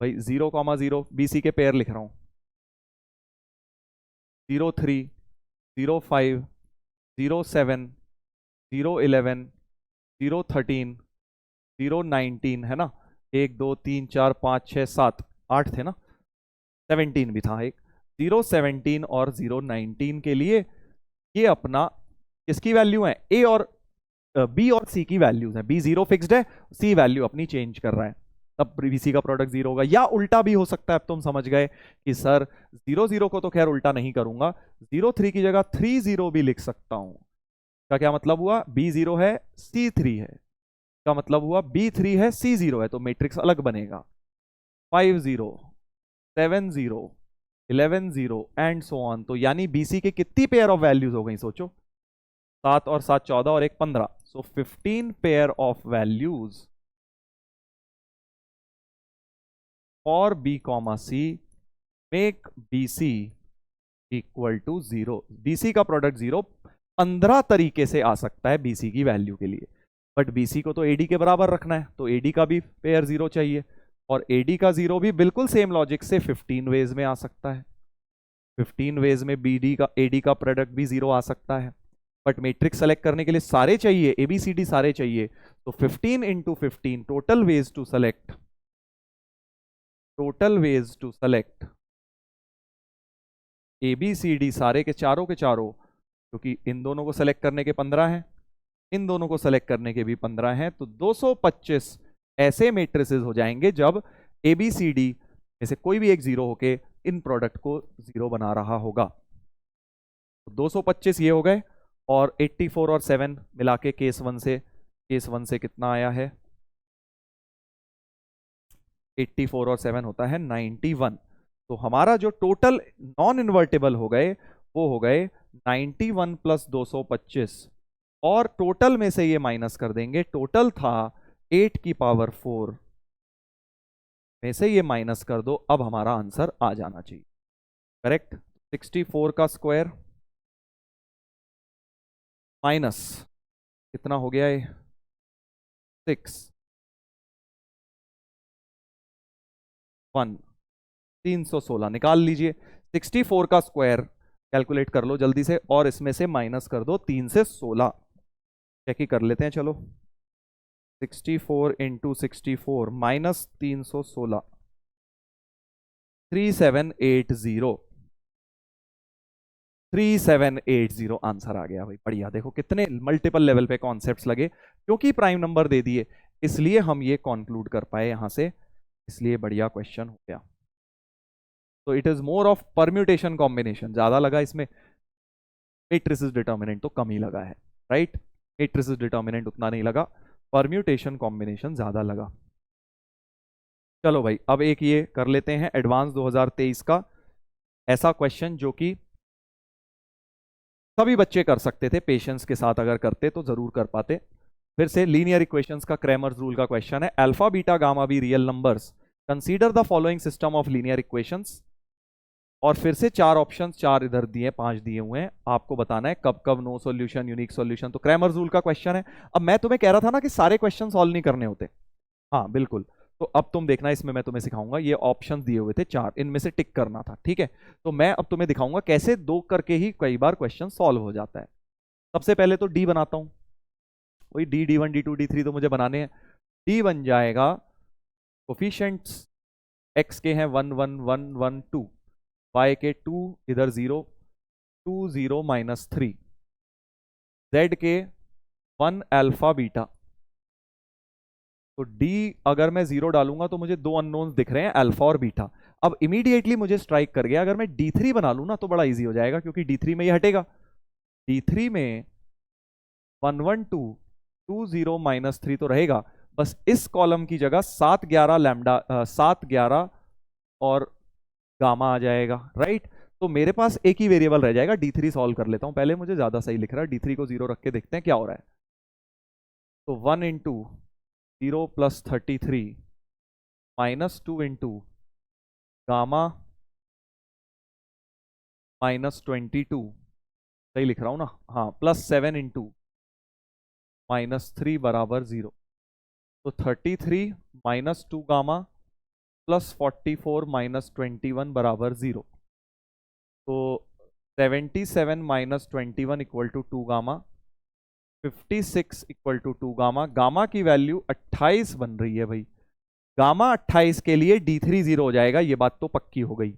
भाई 0,0 BC के पेयर लिख रहा हूं, 0,3, 0,5, 0,7, 0,11, 0,13, 0,19 है ना, 1 2 3 4 5 6 7 8 थे ना, 17 भी था एक। 0,17 और 0,19 के लिए ये अपना किसकी वैल्यू है, ए और बी और सी की वैल्यूज है। बी जीरो फिक्स्ड है, सी वैल्यू अपनी चेंज कर रहा है, तब बीसी का प्रोडक्ट जीरो होगा। या उल्टा भी हो सकता है, अब तुम समझ गए कि सर 0,0 को तो खैर उल्टा नहीं करूंगा, 0,3 की जगह 3,0 भी लिख सकता हूं। का क्या मतलब हुआ, बी जीरो है सी थ्री है, का मतलब हुआ बी थ्री है सी जीरो है, तो मैट्रिक्स अलग बनेगा। 5,0, 7,0, 11,0 एंड सो ऑन। तो यानी बीसी के कितनी पेयर ऑफ वैल्यूज हो गई सोचो, 7 और 7 14 और 1 15, so 15 pair of values for B comma C make BC equal to zero. बीसी का प्रोडक्ट जीरो 15 तरीके से आ सकता है बीसी की वैल्यू के लिए, बट बीसी को तो एडी के बराबर रखना है, तो एडी का भी पेयर जीरो चाहिए, और एडी का जीरो भी बिल्कुल सेम लॉजिक से 15 वेज में आ सकता है। 15 वेज में बीडी का एडी का प्रोडक्ट भी जीरो आ सकता है, बट मैट्रिक्स सेलेक्ट करने के लिए सारे चाहिए, एबीसीडी सारे चाहिए। तो 15 into 15 total ways to select, total ways to select ABCD सारे के चारों, क्योंकि इन दोनों को सेलेक्ट करने के 15 हैं, इन दोनों को सेलेक्ट करने के भी 15 हैं, तो 225 ऐसे मैट्रिसेस हो जाएंगे जब एबीसीडी में से कोई भी एक जीरो होके इन प्रोडक्ट को जीरो बना रहा होगा। तो 225 ये हो गए, और 84 और 7 मिला के केस वन से कितना आया है, 84 और 7 होता है 91। तो हमारा जो टोटल नॉन इन्वर्टेबल हो गए वो हो गए 91 प्लस 225, और टोटल में से ये माइनस कर देंगे, टोटल था 8 की पावर 4 में से ये माइनस कर दो, अब हमारा आंसर आ जाना चाहिए करेक्ट। 64 का स्क्वायर माइनस कितना हो गया ये 6 1 316 निकाल लीजिए। 64 का स्क्वायर कैलकुलेट कर लो जल्दी से, और इसमें से माइनस कर दो 3 से 16, चेक ही कर लेते हैं चलो। 64 इंटू 64 माइनस 316, 3780, 3780 आंसर आ गया भाई, बढ़िया। देखो कितने मल्टीपल लेवल पे कॉन्सेप्ट्स लगे, क्योंकि प्राइम नंबर दे दिए इसलिए हम ये कंक्लूड कर पाए यहां से, इसलिए बढ़िया क्वेश्चन हो गया। तो it is more of permutation combination ज्यादा लगा इसमें, मैट्रिसेस डिटर्मिनेंट तो कम ही लगा है, राइट। मैट्रिसेस डिटर्मिनेंट उतना नहीं लगा, परम्यूटेशन कॉम्बिनेशन ज्यादा लगा। चलो भाई अब एक ये कर लेते हैं एडवांस 2023 का ऐसा क्वेश्चन जो कि सभी बच्चे कर सकते थे, पेशेंस के साथ अगर करते तो जरूर कर पाते। फिर से लीनियर इक्वेशंस का क्रैमर्स रूल का क्वेश्चन है। Alpha beta gamma be real numbers, consider the following system of linear equations, और फिर से 4 ऑप्शन, 4 इधर दिए 5 दिए हुए हैं, आपको बताना है कब कब नो सॉल्यूशन यूनिक सॉल्यूशन। तो क्रैमर्स रूल का क्वेश्चन है। अब मैं तुम्हें कह रहा था ना कि सारे क्वेश्चन सॉल्व नहीं करने होते, हाँ बिल्कुल। तो अब तुम देखना, इसमें मैं तुम्हें सिखाऊंगा, ये ऑप्शंस दिए हुए थे 4, इनमें से टिक करना था, ठीक है। तो मैं अब तुम्हें दिखाऊंगा कैसे 2 करके ही कई बार क्वेश्चन सॉल्व हो जाता है। सबसे पहले तो डी बनाता हूं, वही डी, D1 D2 D3 तो मुझे बनाने हैं। डी बन जाएगा कोफिशिएंट्स एक्स के हैं 1 1 1 1 2, वाई के 2 इधर 0 2 0 -3, जेड के 1 अल्फा बीटा। तो डी अगर मैं 0 डालूंगा तो मुझे 2 अननोन्स दिख रहे हैं अल्फा और बीटा। अब इमीडिएटली मुझे स्ट्राइक कर गया, अगर मैं D3 बना लूं ना तो बड़ा इजी हो जाएगा, क्योंकि D3 में ये हटेगा। D3 में 1 1 2 2 0 -3 तो रहेगा, बस इस कॉलम की जगह 7 11 लैम्डा 7 11 और गामा आ जाएगा, राइट। तो मेरे पास एक ही वेरिएबल रह जाएगा। D3 सॉल्व कर लेता हूं पहले, मुझे ज्यादा सही लिख रहा है। D3 को 0 रख के देखते हैं क्या हो रहा है। तो 1 इंटू 0 प्लस 33 -2 इंटू गामा -22, सही लिख रहा हूं ना, हाँ, +7 इंटू -3 बराबर 0। तो 33 -2 गामा +44 -21 बराबर 0। तो 77 -21 equal to 2 gamma, 56 equal to 2 gamma. Gamma की वैल्यू 28 बन रही है भाई। गामा 28 के लिए D3 0 हो जाएगा, ये बात तो पक्की हो गई।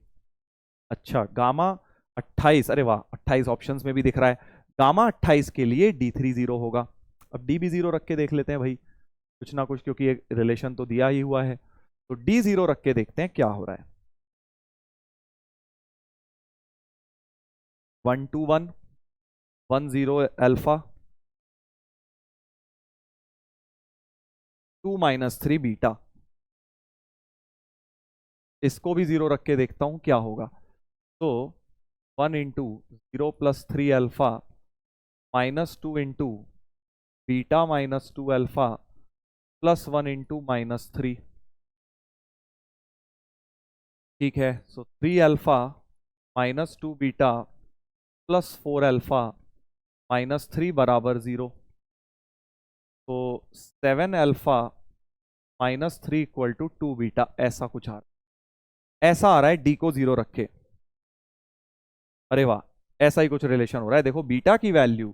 अच्छा, गामा 28, अरे वाह, 28 ऑप्शंस में भी दिख रहा है। गामा 28 के लिए D3 0 होगा। अब D भी 0 रख के देख लेते हैं भाई, कुछ ना कुछ, क्योंकि एक रिलेशन तो दिया ही हुआ है। तो D 0 रख के देखते हैं क्या हो रहा है। 1 2 1 1 0 अल्फा, 2 -3 बीटा। इसको भी 0 रख के देखता हूं क्या होगा। तो 1 into 0 + 3 alpha -2 into beta -2 alpha +1 into -3। ठीक है, सो 3 अल्फा -2 बीटा +4 अल्फा -3 बराबर 0। तो 7 अल्फा -3 इक्वल टू 2 बीटा, ऐसा कुछ ऐसा आ रहा है। डी को 0 रखे, अरे वाह, ऐसा ही कुछ रिलेशन हो रहा है। देखो बीटा की वैल्यू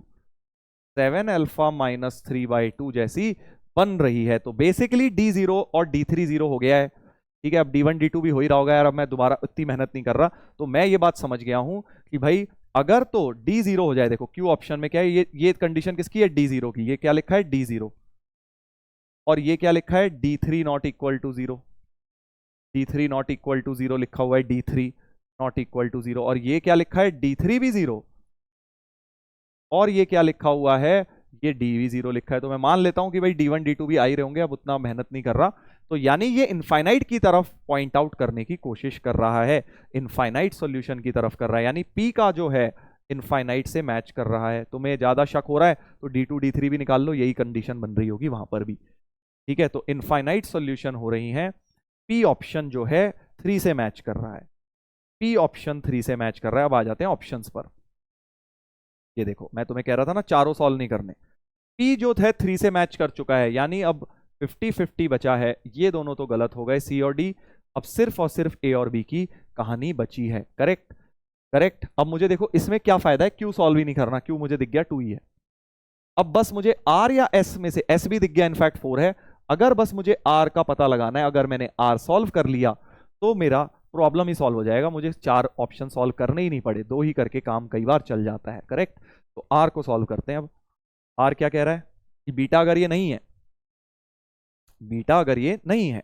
7 अल्फा -3/2 जैसी बन रही है। तो बेसिकली D0 और D3 0 हो गया है। ठीक है, अब D1 D2 भी हो ही रहा होगा यार, अब मैं दोबारा इतनी मेहनत नहीं कर रहा। तो मैं ये बात समझ गया हूं कि भाई अगर तो D0 हो जाए, देखो क्यू ऑप्शन में क्या है, ये कंडीशन किसकी है, D0 की। ये क्या लिखा है, D0, और ये क्या लिखा है, D3 not equal to 0। D3 not equal to 0 लिखा हुआ है, D3 नॉट इक्वल टू 0। और ये क्या लिखा है, D3 भी 0। और ये क्या लिखा हुआ है, ये डी भी 0 लिखा है। तो मैं मान लेता हूं कि भाई D1 D2 भी आ ही रहे होंगे, अब उतना मेहनत नहीं कर रहा। तो यानी ये इनफाइनाइट की तरफ पॉइंट आउट करने की कोशिश कर रहा है, इनफाइनाइट सॉल्यूशन की तरफ कर रहा है, यानी P का जो है इनफाइनाइट से मैच कर रहा है। तुम्हें ज्यादा शक हो रहा है तो D2 D3 भी निकाल लो, यही कंडीशन बन रही होगी वहां पर भी। ठीक है, तो इनफाइनाइट सॉल्यूशन हो रही हैं। P ऑप्शन जो है 3 से मैच कर रहा है, P ऑप्शन 3 से मैच कर रहा है। अब आ जाते हैं ऑप्शंस पर। ये देखो, मैं तुम्हें कह रहा था ना चारों सॉल्व नहीं करने। P जो है 3 से मैच कर चुका है, यानी अब 50-50 बचा है। ये दोनों तो गलत हो गए, C और D। अब सिर्फ और सिर्फ A और B की कहानी बची है। Correct, correct. अब मुझे देखो इसमें क्या फायदा है, Q सॉल्व ही नहीं करना, Q मुझे दिख गया 2 ही है। अब बस मुझे R या S में से, S भी दिख गया इनफैक्ट 4 है। अगर बस मुझे R का पता लगाना है, अगर मैंने R सॉल्व कर लिया तो मेरा प्रॉब्लम ही सॉल्व हो जाएगा। मुझे 4 ऑप्शन सॉल्व करने ही नहीं पड़े, 2 ही करके काम कई बार चल जाता है। करेक्ट, तो R को सॉल्व करते हैं। अब R क्या कह रहा है कि बीटा अगर ये नहीं है, बीटा अगर ये नहीं है,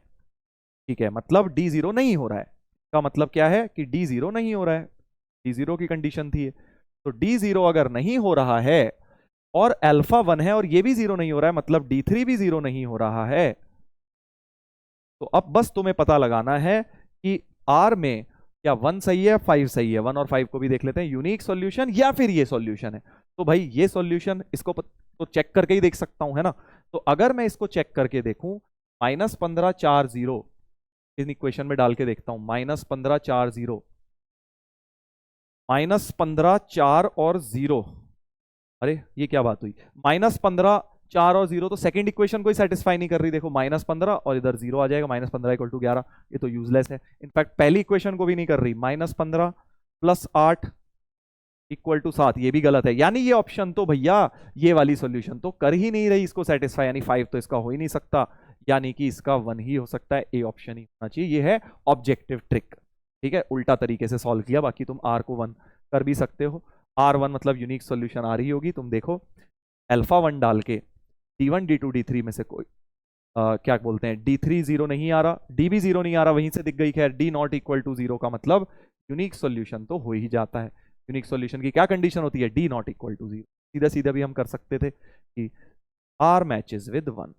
ठीक है, मतलब D0 नहीं हो रहा है। का मतलब क्या है कि D0 नहीं हो रहा है, D0 की कंडीशन थी। तो D0 अगर नहीं हो रहा है और अल्फा 1 है और ये भी 0 नहीं हो रहा है, मतलब D3 भी 0 नहीं हो रहा है। तो अब बस तुम्हें पता लगाना है कि R में क्या 1 सही है, 5 सही है। 1 और 5 को भी देख लेते हैं, यूनिक सॉल्यूशन या फिर ये सॉल्यूशन है। तो भाई ये सॉल्यूशन, इसको तो चेक करके ही देख सकता हूं, है ना। तो अगर मैं इसको चेक करके देखूं, -15 4 0 इन इक्वेशन में डाल के देखता हूं, -15 4 0, -15 4 और 0। अरे ये क्या बात हुई, -15 4 और 0 तो सेकंड इक्वेशन को ही सेटिस्फाई नहीं कर रही। देखो -15 और इधर 0 आ जाएगा, -15 = 11। ये तो यूजलेस है, इनफैक्ट पहली इक्वेशन को भी नहीं कर रही। -15 + 8 = 7, ये भी गलत है। यानी ये ऑप्शन तो भैया, ये वाली सॉल्यूशन तो कर ही नहीं रही इसको सेटिस्फाई, यानी 5 तो इसका हो ही नहीं सकता, यानी कि इसका 1 ही हो सकता है, ए ऑप्शन ही होना चाहिए। ये है ऑब्जेक्टिव ट्रिक। ठीक है, उल्टा तरीके से सॉल्व किया, बाकी तुम R को 1 कर भी सकते हो। R1 मतलब यूनिक सॉल्यूशन आ रही होगी। तुम देखो अल्फा 1 डाल के D1 D2 D3 में से कोई क्या बोलते हैं, D3 0 नहीं आ रहा, D भी 0 नहीं आ रहा, वहीं से दिख गई। खैर D नॉट इक्वल टू 0 का मतलब यूनिक सॉल्यूशन तो हो ही जाता है। यूनिक सॉल्यूशन की क्या कंडीशन होती है, D नॉट इक्वल टू 0। सीधा सीधा भी हम कर सकते थे कि R मैचेस विद 1।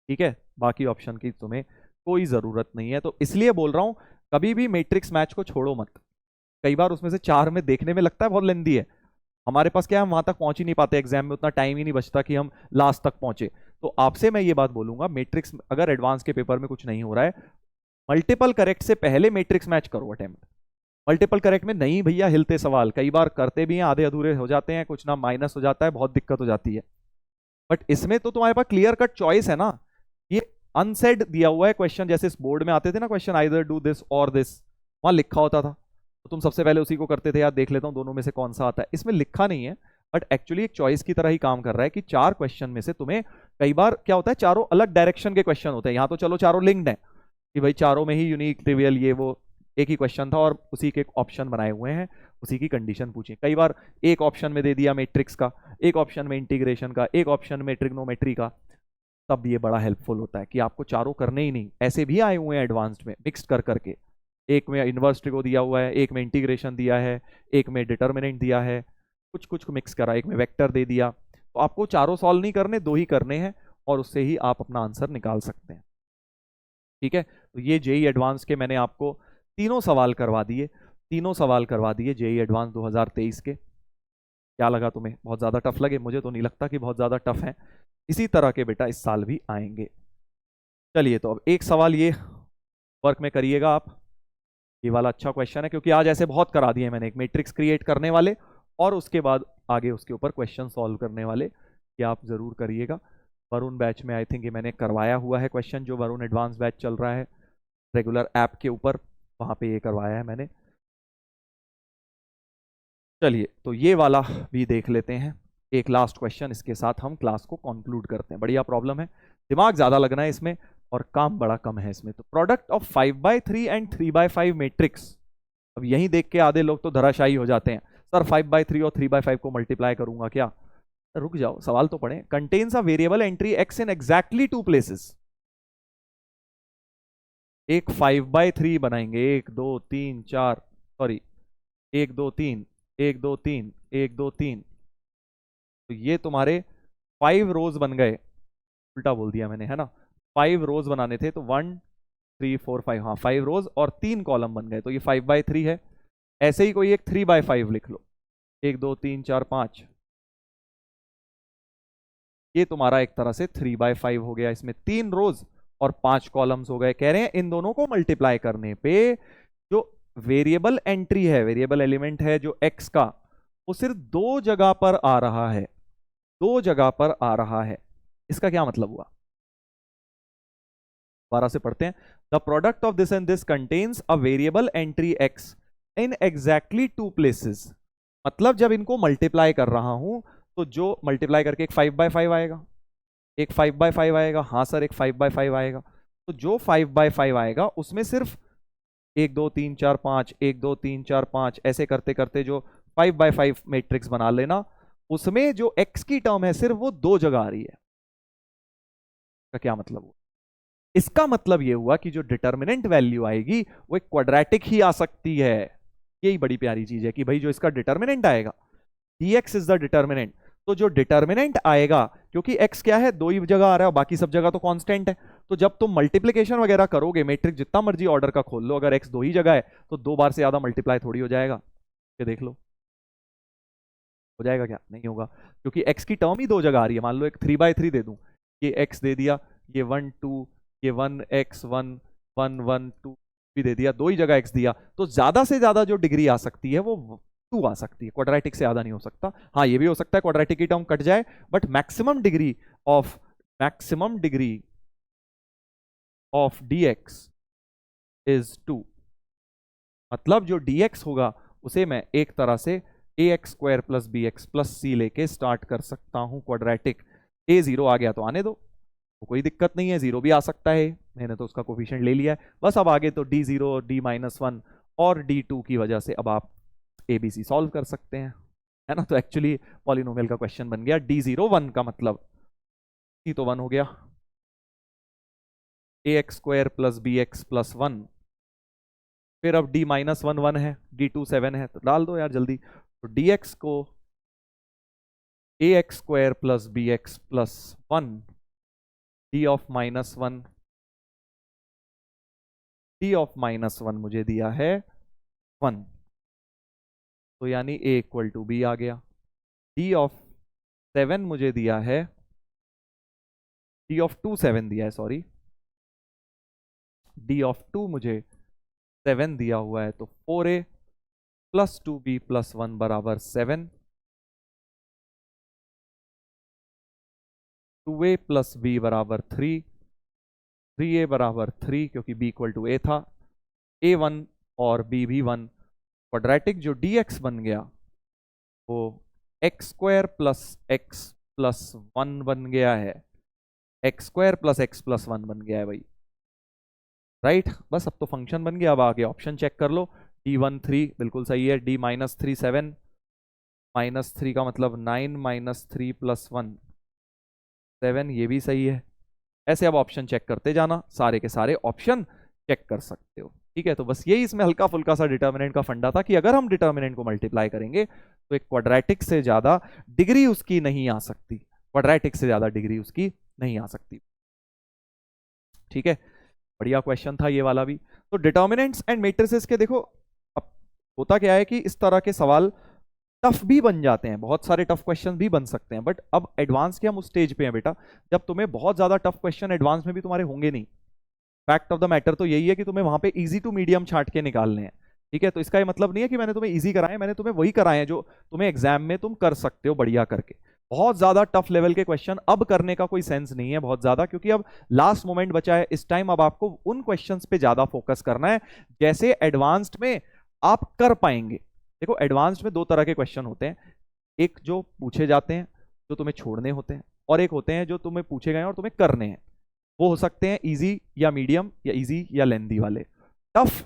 ठीक है, बाकी ऑप्शन की तुम्हें कोई जरूरत नहीं है। तो इसलिए बोल रहा हूं, कभी भी मैट्रिक्स मैच को छोड़ो मत। कई बार उसमें से 4 में देखने में लगता है बहुत लेंदी है, हमारे पास क्या है, हम वहां तक पहुंच ही नहीं पाते, एग्जाम में उतना टाइम ही नहीं बचता कि हम लास्ट तक पहुंचे। तो आपसे मैं ये बात बोलूंगा, मैट्रिक्स अगर एडवांस के पेपर में कुछ नहीं हो रहा है, मल्टीपल करेक्ट से पहले मैट्रिक्स मैच करो अटेम्प्ट। मल्टीपल करेक्ट में नहीं भैया हिलते सवाल, कई बार करते भी हैं आधे अधूरे हो जाते हैं, कुछ ना माइनस हो जाता है, बहुत दिक्कत हो जाती है। बट इसमें तो तुम्हारे पास क्लियर कट चॉइस है ना, ये अनसेड दिया हुआ है क्वेश्चन, जैसे इस बोर्ड में आते थे ना क्वेश्चन, आइदर डू दिस और दिस, वहां लिखा होता था, तो तुम सबसे पहले उसी को करते थे, यार देख लेता हूं दोनों में से कौन सा आता है। इसमें लिखा नहीं है, बट एक्चुअली एक चॉइस की तरह ही काम कर रहा है कि चार क्वेश्चन में से तुम्हें, कई बार क्या होता है चारों अलग डायरेक्शन के क्वेश्चन होते हैं, यहां तो चलो चारों लिंक्ड है कि भाई चारों में ही यूनिक ट्रिवियल ये वो एक ही क्वेश्चन था और उसी के ऑप्शन बनाए हुए हैं, उसी की कंडीशन पूछी। कई बार एक ऑप्शन में दे दिया मैट्रिक्स का, एक ऑप्शन में इंटीग्रेशन का, एक ऑप्शन में ट्रिग्नोमेट्री का, तब ये बड़ा हेल्पफुल होता है कि आपको चारों करने ही नहीं, ऐसे भी आए हुए हैं एडवांस्ड में मिक्स कर करके, एक में इनवर्स ट्रिगो दिया हुआ है, एक में इंटीग्रेशन दिया है, एक में डिटर्मिनेंट दिया है, कुछ कुछ मिक्स करा, एक में वेक्टर दे दिया, तो आपको चारों सॉल्व नहीं करने, दो ही करने हैं और उससे ही आप अपना आंसर निकाल सकते हैं। ठीक है, तो ये जेई एडवांस के मैंने आपको तीनों सवाल करवा दिए, तीनों सवाल करवा दिए जेई एडवांस 2023 के। क्या लगा तुम्हें, बहुत ज्यादा टफ लगे? मुझे तो नहीं लगता कि बहुत ज्यादा टफ है, इसी तरह के बेटा इस साल भी आएंगे। चलिए, तो अब एक सवाल ये वर्क में करिएगा आप, ये वाला अच्छा क्वेश्चन है क्योंकि आज ऐसे बहुत करा दिए मैंने, एक मैट्रिक्स क्रिएट करने वाले और उसके बाद आगे उसके ऊपर क्वेश्चन सॉल्व करने वाले, ये आप जरूर करिएगा। वरुण बैच में आई थिंक ये मैंने करवाया हुआ है क्वेश्चन, जो वरुण एडवांस बैच चल रहा है रेगुलर ऐप के ऊपर, वहां पे ये करवाया है मैंने। चलिए, तो ये वाला भी देख लेते हैं, एक लास्ट क्वेश्चन, इसके साथ हम क्लास को कंक्लूड करते हैं। बढ़िया प्रॉब्लम है, दिमाग ज्यादा लगना है इसमें और काम बड़ा कम है इसमें। तो प्रोडक्ट ऑफ 5/3 एंड 3/5 मैट्रिक्स, अब यही देख के आधे लोग तो धराशायी हो जाते हैं, सर 5/3 और 3/5 को मल्टीप्लाई करूंगा क्या? रुक जाओ, सवाल तो पढ़े। Contains a variable entry X in exactly two places, एक 5/3 बनाएंगे, 1 2 3 4, सॉरी 1 2 3, 1 2 3, 1 2 3, तो ये तुम्हारे 5 रोज बन गए, उल्टा बोल दिया मैंने है ना, 5 रोज बनाने थे तो 1 3 4 5, हाँ 5 रोज और 3 कॉलम बन गए, तो ये 5/3 है। ऐसे ही कोई एक 3/5 लिख लो, 1 2 3 4 5, ये तुम्हारा एक तरह से 3/5 हो गया, इसमें 3 रोज और 5 कॉलम्स हो गए। कह रहे हैं इन दोनों को मल्टीप्लाई करने पे जो वेरिएबल एंट्री है, वेरिएबल एलिमेंट है जो एक्स का, वो सिर्फ दो जगह पर आ रहा है, दो जगह पर आ रहा है। इसका क्या मतलब हुआ, 12 से पढ़ते हैं। The product of this and this contains a variable entry X in exactly two places, मतलब जब इनको मल्टीप्लाई कर रहा हूं तो जो मल्टीप्लाई करके एक 5/5 आएगा, एक 5/5 आएगा, हाँ सर एक 5/5 आएगा, तो जो 5/5 आएगा उसमें सिर्फ 1 2 3 4 5, 1 2 3 4 5 ऐसे करते करते जो 5/5 मैट्रिक्स बना लेना, उसमें जो x की टर्म है सिर्फ वो दो जगह आ रही है। का क्या मतलब हुआ? इसका मतलब ये हुआ कि जो डिटर्मिनेंट वैल्यू आएगी वो एक क्वाड्रेटिक ही आ सकती है। यही बड़ी प्यारी चीज है कि भाई जो इसका डिटर्मिनेंट आएगा, dx इज द डिटर्मिनेंट, तो जो डिटर्मिनेंट आएगा, क्योंकि x क्या है दो ही जगह आ रहा है और बाकी सब जगह तो कांस्टेंट है, तो जब तुम मल्टीप्लिकेशन वगैरह करोगे, मैट्रिक्स जितना मर्जी ऑर्डर का खोल लो, अगर x दो ही जगह है तो दो बार से ज्यादा मल्टीप्लाई थोड़ी हो जाएगा, ये देख लो हो जाएगा क्या? नहीं होगा, क्योंकि x की टर्म ही दो जगह आ रही है। मान लो एक 3/3 दे दूं, ये x दे दिया, ये 1 2, ये 1x1 1 1 2 भी दे दिया, दो ही जगह x दिया, तो ज्यादा से ज्यादा जो डिग्री आ सकती है वो 2 आ सकती है, क्वाड्रेटिक से ज्यादा नहीं हो सकता। हाँ ये भी हो सकता है क्वाड्रेटिक की टर्म कट जाए, but maximum degree of dx is 2, मतलब जो dx होगा उसे मैं एक तरह से ax² + bx + c लेके स्टार्ट कर सकता हूं क्वाड्रेटिक। a 0 आ गया तो आने दो, तो कोई दिक्कत नहीं है, 0 भी आ सकता है, मैंने तो उसका कोफिशिएंट ले लिया है। बस अब आगे तो d0 d-1 और d2 की वजह से अब आप abc सॉल्व कर सकते हैं, है ना। तो एक्चुअली पॉलिनोमियल का क्वेश्चन बन गया, d0 1 का मतलब c तो 1 हो गया, ax² + bx + 1, फिर अब d-1 1 है, d2 7 है, तो डाल दो यार जल्दी। तो dx को ax² + bx + 1, d-1 d-1 मुझे दिया है 1, तो यानी a = b आ गया। d-7 मुझे दिया है, d-2 7 दिया है, सॉरी d-2 मुझे 7 दिया हुआ है, तो 4a प्लस 2b प्लस 1 बराबर 7, 2a प्लस b बराबर 3, 3a बराबर 3 क्योंकि b इक्वल टू a था, a1 और b भी 1। क्वाड्रेटिक जो dx बन गया वो एक्स स्क्वायर प्लस 1 बन गया है, एक्स स्क्वायर प्लस 1 बन गया है भाई, राइट। बस अब तो फंक्शन बन गया। अब आगे ऑप्शन चेक कर लो। d1 3 बिल्कुल सही है, d माइनस 3 7, माइनस 3 का मतलब 9 माइनस 3 प्लस 1 7, ये भी सही है। ऐसे अब ऑप्शन चेक करते जाना, सारे के सारे ऑप्शन चेक कर सकते हो, ठीक है। तो बस यही इसमें हल्का फुल्का सा डिटर्मिनेंट का फंडा था कि अगर हम डिटर्मिनेंट को मल्टीप्लाई करेंगे तो एक क्वाड्रेटिक से ज्यादा डिग्री उसकी नहीं आ सकती, क्वाड्रेटिक से ज्यादा डिग्री उसकी नहीं आ सकती, ठीक है। बढ़िया क्वेश्चन था ये वाला भी। तो डिटर्मिनेंट्स एंड मैट्रिसेस के देखो, अब होता क्या है कि इस तरह के सवाल टफ भी बन जाते हैं, बहुत सारे टफ क्वेश्चन भी बन सकते हैं, बट अब एडवांस के हम उस स्टेज पे हैं बेटा जब तुम्हें बहुत ज्यादा टफ क्वेश्चन एडवांस में भी तुम्हारे होंगे नहीं। फैक्ट ऑफ द मैटर तो यही है कि तुम्हें वहां पे इजी टू मीडियम छांट के निकालने हैं, ठीक है। तो इसका ये मतलब नहीं है कि मैंने तुम्हें इजी कराए, मैंने तुम्हें वही कराए हैं जो तुम्हें एग्जाम में तुम कर सकते हो बढ़िया करके। बहुत ज्यादा टफ लेवल के क्वेश्चन अब करने का कोई सेंस नहीं है बहुत ज्यादा, क्योंकि अब लास्ट मोमेंट बचा है इस टाइम। अब आपको उन क्वेश्चंस पे ज्यादा फोकस करना है जैसे एडवांस्ड में आप कर पाएंगे। देखो एडवांस्ड में दो तरह के क्वेश्चन होते हैं, एक जो पूछे जाते हैं जो तुम्हें छोड़ने होते हैं, और एक होते हैं जो तुम्हें पूछे गए और तुम्हें करने हैं। वो हो सकते हैं इजी या मीडियम या इजी या लेंदी वाले। टफ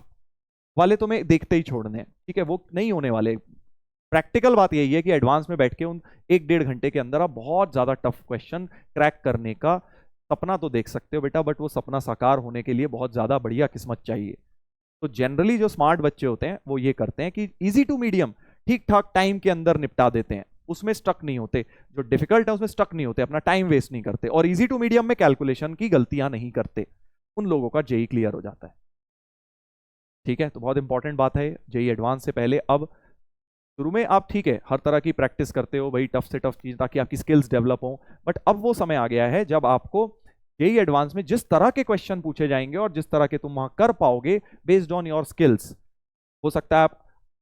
वाले तुम्हें देखते ही छोड़ने हैं, ठीक है, वो नहीं होने वाले। प्रैक्टिकल बात यही है कि एडवांस में बैठ के उन 1-1.5 घंटे के अंदर आप बहुत ज्यादा टफ क्वेश्चन क्रैक करने का सपना तो देख सकते हो बेटा, बट वो सपना साकार होने के लिए बहुत ज्यादा बढ़िया किस्मत चाहिए। तो जनरली जो स्मार्ट बच्चे होते हैं वो ये करते हैं कि इजी टू मीडियम ठीक ठाक टाइम के अंदर निपटा देते हैं, उसमें स्टक नहीं होते। जो डिफिकल्ट है उसमें स्टक नहीं होते, अपना टाइम वेस्ट नहीं करते, और इजी टू मीडियम में कैलकुलेशन की गलतियां नहीं करते। उन लोगों का जेई क्लियर हो जाता है, ठीक है। तो बहुत इंपॉर्टेंट बात है जेई एडवांस से पहले। अब शुरू में आप ठीक है हर तरह की प्रैक्टिस करते हो भाई, टफ से टफ चीज, ताकि आपकी स्किल्स डेवलप हो, बट अब वो समय आ गया है जब आपको जेई एडवांस में जिस तरह के क्वेश्चन पूछे जाएंगे और जिस तरह के तुम वहां कर पाओगे बेस्ड ऑन योर स्किल्स, हो सकता है आप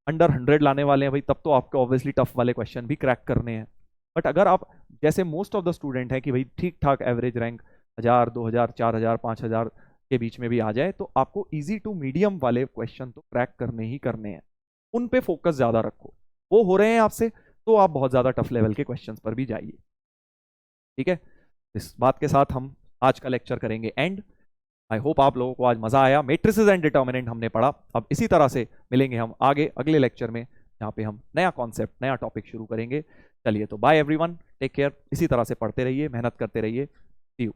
अंडर 100 लाने वाले हैं भाई, तब तो आपको ऑब्वियसली टफ वाले क्वेश्चन भी क्रैक करने हैं। बट अगर आप जैसे मोस्ट ऑफ द स्टूडेंट हैं कि भाई ठीक ठाक एवरेज रैंक 1000 2000 4000 5000 के बीच में भी आ जाए, तो आपको इजी टू मीडियम वाले क्वेश्चन तो क्रैक करने ही करने हैं, उन पे फोकस ज्यादा रखो। वो हो रहे हैं आपसे तो आप बहुत ज्यादा टफ लेवल के क्वेश्चंस पर भी जाइए, ठीक है। इस बात के साथ हम आज का लेक्चर करेंगे एंड। आई होप आप लोगों को आज मजा आया। मैट्रिसेस एंड डिटर्मिनेंट हमने पढ़ा, अब इसी तरह से मिलेंगे हम आगे अगले लेक्चर में जहाँ पे हम नया कॉन्सेप्ट नया टॉपिक शुरू करेंगे। चलिए तो बाय एवरीवन, टेक केयर। इसी तरह से पढ़ते रहिए, मेहनत करते रहिए। सी यू।